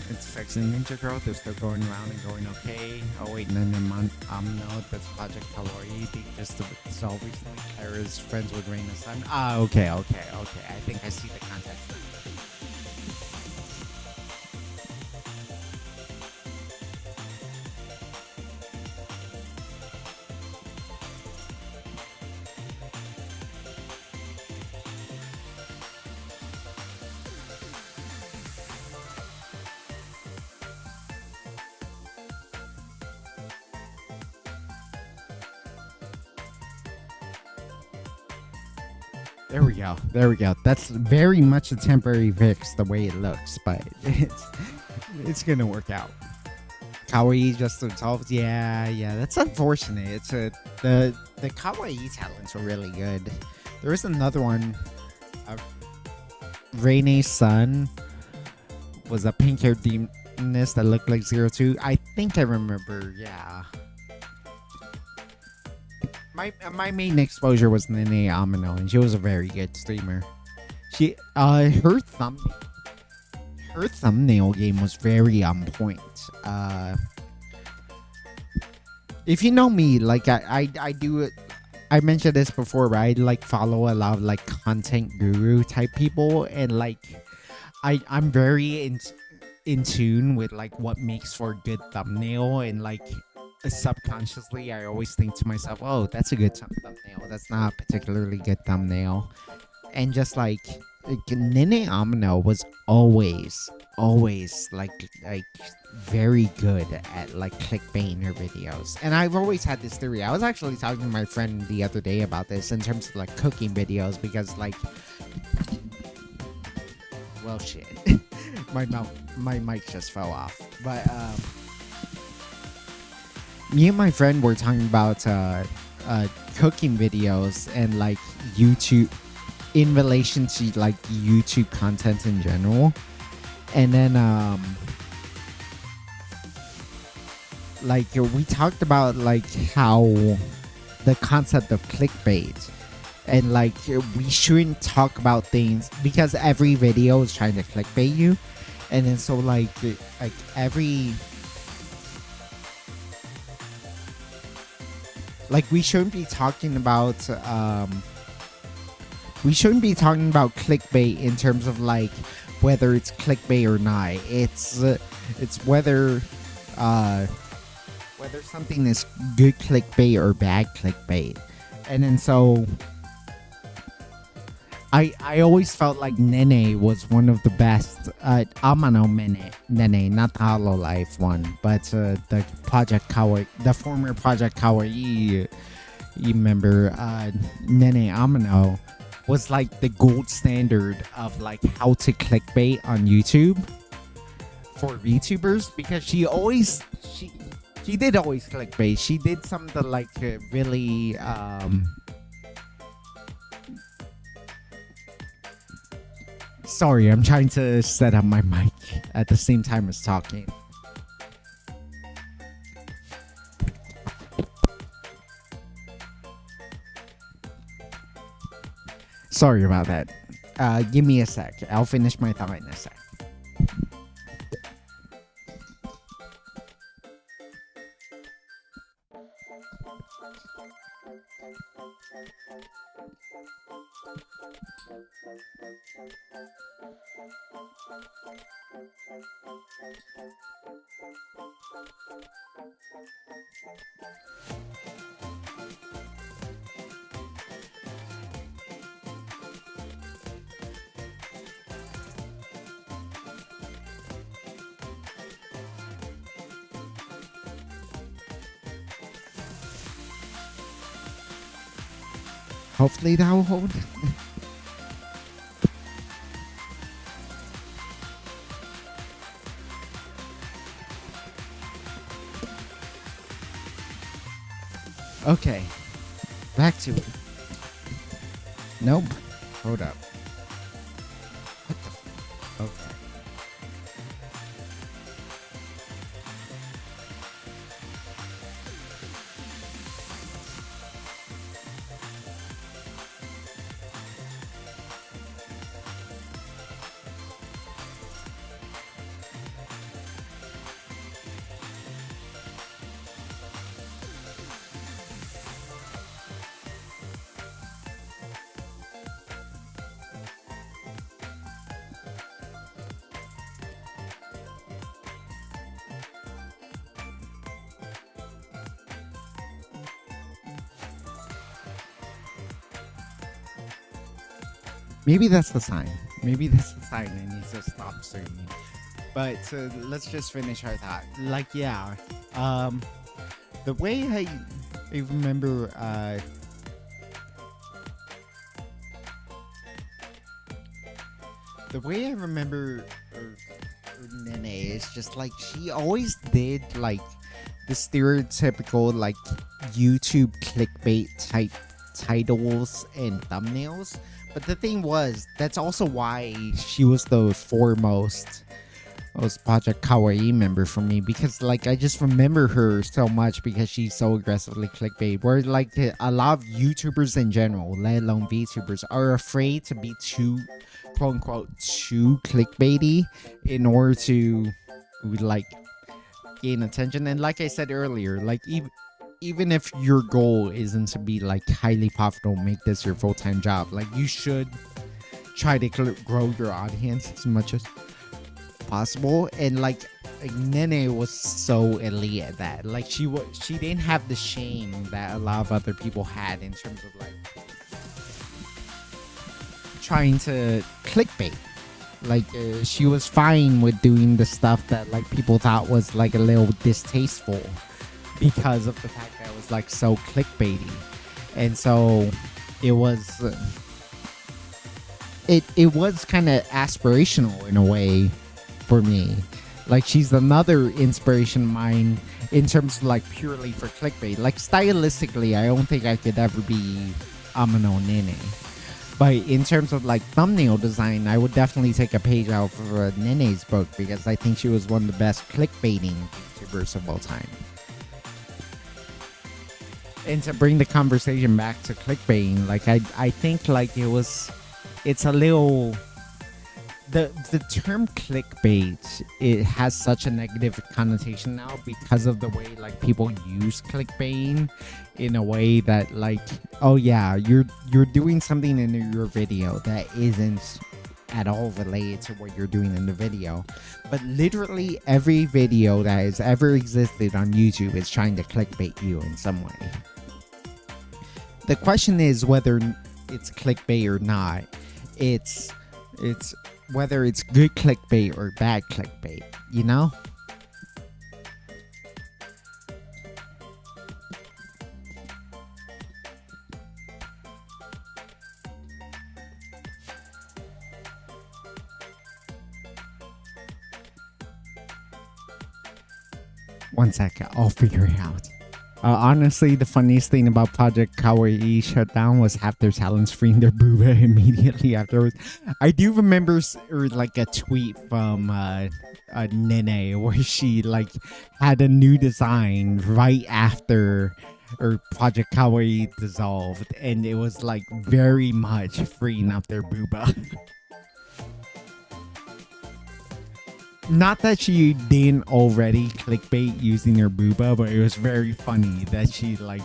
it's Sex and Ninja Girl. They're still going around and going okay. Oh wait, and then no, that's Project Kalori. They just dissolved recently. Clara's friends with Reina's son. Ah, okay. I think I see the context. There we go. That's very much a temporary fix the way it looks, but it's gonna work out. Kawaii just dissolved. Yeah, that's unfortunate. It's the Kawaii talents are really good. There is another one. Reine's son was a pink-haired demoness that looked like Zero Two. I think I remember. Yeah. My main exposure was Nene Amino, and she was a very good streamer. She her thumbnail game was very on point. If you know me, like I do it. I mentioned this before, but I like follow a lot of like content guru type people, and like I'm very in tune with like what makes for a good thumbnail, and like subconsciously I always think to myself, oh, that's a good thumbnail, that's not a particularly good thumbnail. And just like Nene Amino was always like very good at like clickbaiting her videos. And I've always had this theory. I was actually talking to my friend the other day about this in terms of like cooking videos, because like, well, shit. my mic just fell off. But me and my friend were talking about cooking videos and like YouTube in relation to like YouTube content in general. And then like we talked about like how the concept of clickbait, and like we shouldn't talk about things because every video is trying to clickbait you. And then so like every, like we shouldn't be talking about clickbait in terms of like whether it's clickbait or not. It's whether something is good clickbait or bad clickbait. And then so I always felt like Nene was one of the best. Amano Nene, not the Hololive one, but the Project Kawaii, the former Project Kawaii member, Nene Amano, was like the gold standard of like how to clickbait on YouTube for VTubers because she did always clickbait. She did some of the like really sorry, I'm trying to set up my mic at the same time as talking. Sorry about that. Give me a sec. I'll finish my thought in a sec. Hopefully that will hold. Okay, back to it. Nope. Hold up. What the? Okay. Maybe that's the sign. Maybe that's the sign it needs to stop soon. But let's just finish our thought. Like, yeah. The way I remember Nene is just like she always did like the stereotypical like YouTube clickbait type titles and thumbnails. But the thing was, that's also why she was the foremost Project Kawaii member for me, because like I just remember her so much because she's so aggressively clickbait. Where like a lot of YouTubers in general, let alone VTubers, are afraid to be too quote unquote too clickbaity in order to like gain attention. And like I said earlier, like even if your goal isn't to be like highly profitable, make this your full-time job, like you should try to grow your audience as much as possible. And like Nene was so elite at that. Like she didn't have the shame that a lot of other people had in terms of like trying to clickbait. Like she was fine with doing the stuff that like people thought was like a little distasteful because of the fact that it was like so clickbaity. And so it was it was kind of aspirational in a way for me. Like she's another inspiration of mine in terms of like purely for clickbait. Like stylistically, I don't think I could ever be Amano Nene. But in terms of like thumbnail design, I would definitely take a page out of Nene's book because I think she was one of the best clickbaiting YouTubers of all time. And to bring the conversation back to clickbaiting, like I think like it's a little the term clickbait, it has such a negative connotation now because of the way like people use clickbaiting in a way that like, oh yeah, you're doing something in your video that isn't at all related to what you're doing in the video. But literally every video that has ever existed on YouTube is trying to clickbait you in some way. The question is whether it's clickbait or not. It's whether it's good clickbait or bad clickbait, you know? One second, I'll figure it out. Honestly, the funniest thing about Project Kawaii shutdown was half their talents freeing their booba immediately afterwards. I do remember like a tweet from Nene where she like had a new design right after or Project Kawaii dissolved, and it was like very much freeing up their booba. Not that she didn't already clickbait using her booba, but it was very funny that she like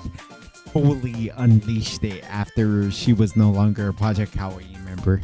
fully unleashed it after she was no longer a Project Kawaii member.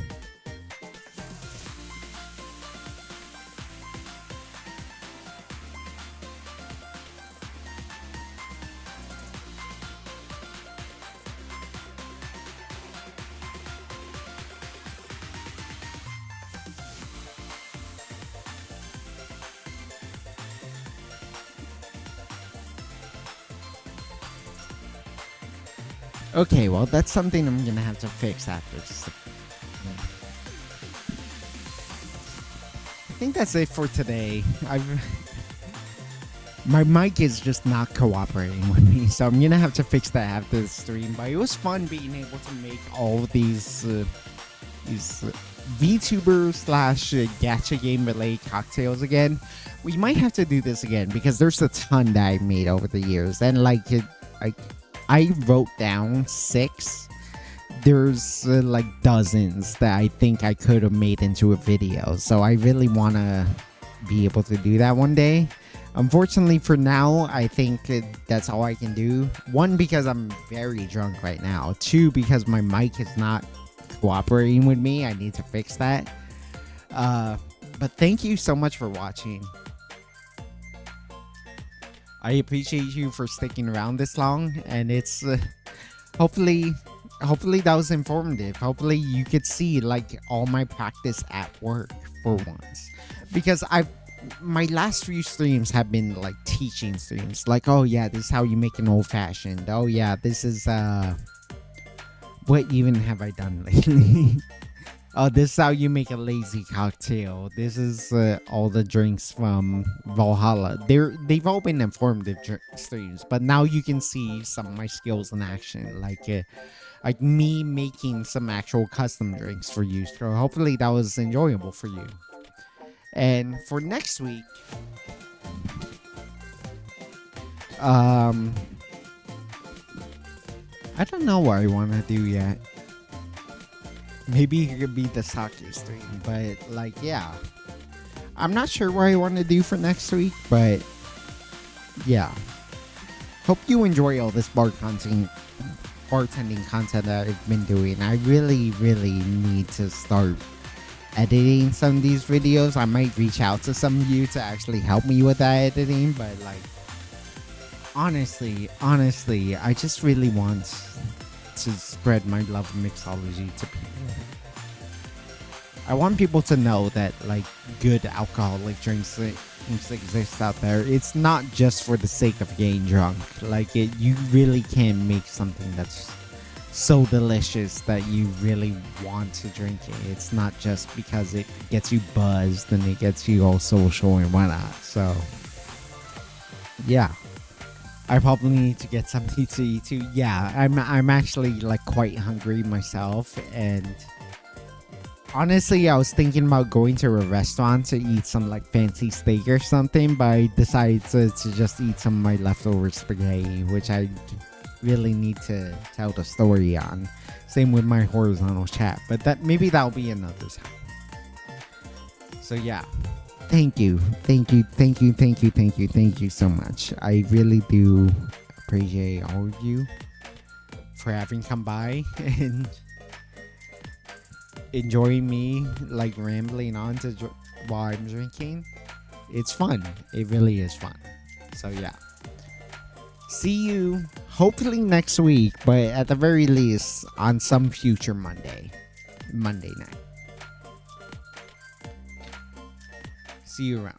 Okay, well, that's something I'm gonna have to fix after. I think that's it for today. My mic is just not cooperating with me, so I'm gonna have to fix that after the stream. But it was fun being able to make all these VTuber slash gacha game related cocktails again. We might have to do this again because there's a ton that I made over the years, and I wrote down 6. There's like dozens that I think I could have made into a video. So I really want to be able to do that one day. Unfortunately for now, I think that's all I can do. 1, because I'm very drunk right now. 2, because my mic is not cooperating with me. I need to fix that. But thank you so much for watching. I appreciate you for sticking around this long, and it's hopefully that was informative. Hopefully you could see like all my practice at work for once, because my last few streams have been like teaching streams, like, oh yeah, this is how you make an old fashioned. Oh yeah, this is what even have I done lately? Oh, this is how you make a lazy cocktail. This is all the drinks from Valhalla. They've all been informative streams, but now you can see some of my skills in action, like me making some actual custom drinks for you. So hopefully that was enjoyable for you. And for next week, I don't know what I want to do yet. Maybe it could be the sake stream, but like, yeah, I'm not sure what I want to do for next week, but yeah, hope you enjoy all this bartending content that I've been doing. I really need to start editing some of these videos. I might reach out to some of you to actually help me with that editing, but like, honestly, I just really want to spread my love of mixology to people. I want people to know that like good alcoholic drinks exist out there. It's not just for the sake of getting drunk. Like you really can make something that's so delicious that you really want to drink it. It's not just because it gets you buzzed and it gets you all social and whatnot. So yeah, I probably need to get something to eat too. Yeah, I'm actually like quite hungry myself, and honestly, I was thinking about going to a restaurant to eat some like fancy steak or something, but I decided to just eat some of my leftover spaghetti, which I really need to tell the story on. Same with my horizontal chat, but maybe that'll be another time. So yeah, thank you so much. I really do appreciate all of you for having come by and enjoying me like rambling on while I'm drinking. It's fun. It really is fun. So yeah, see you hopefully next week, but at the very least on some future Monday night. See you around.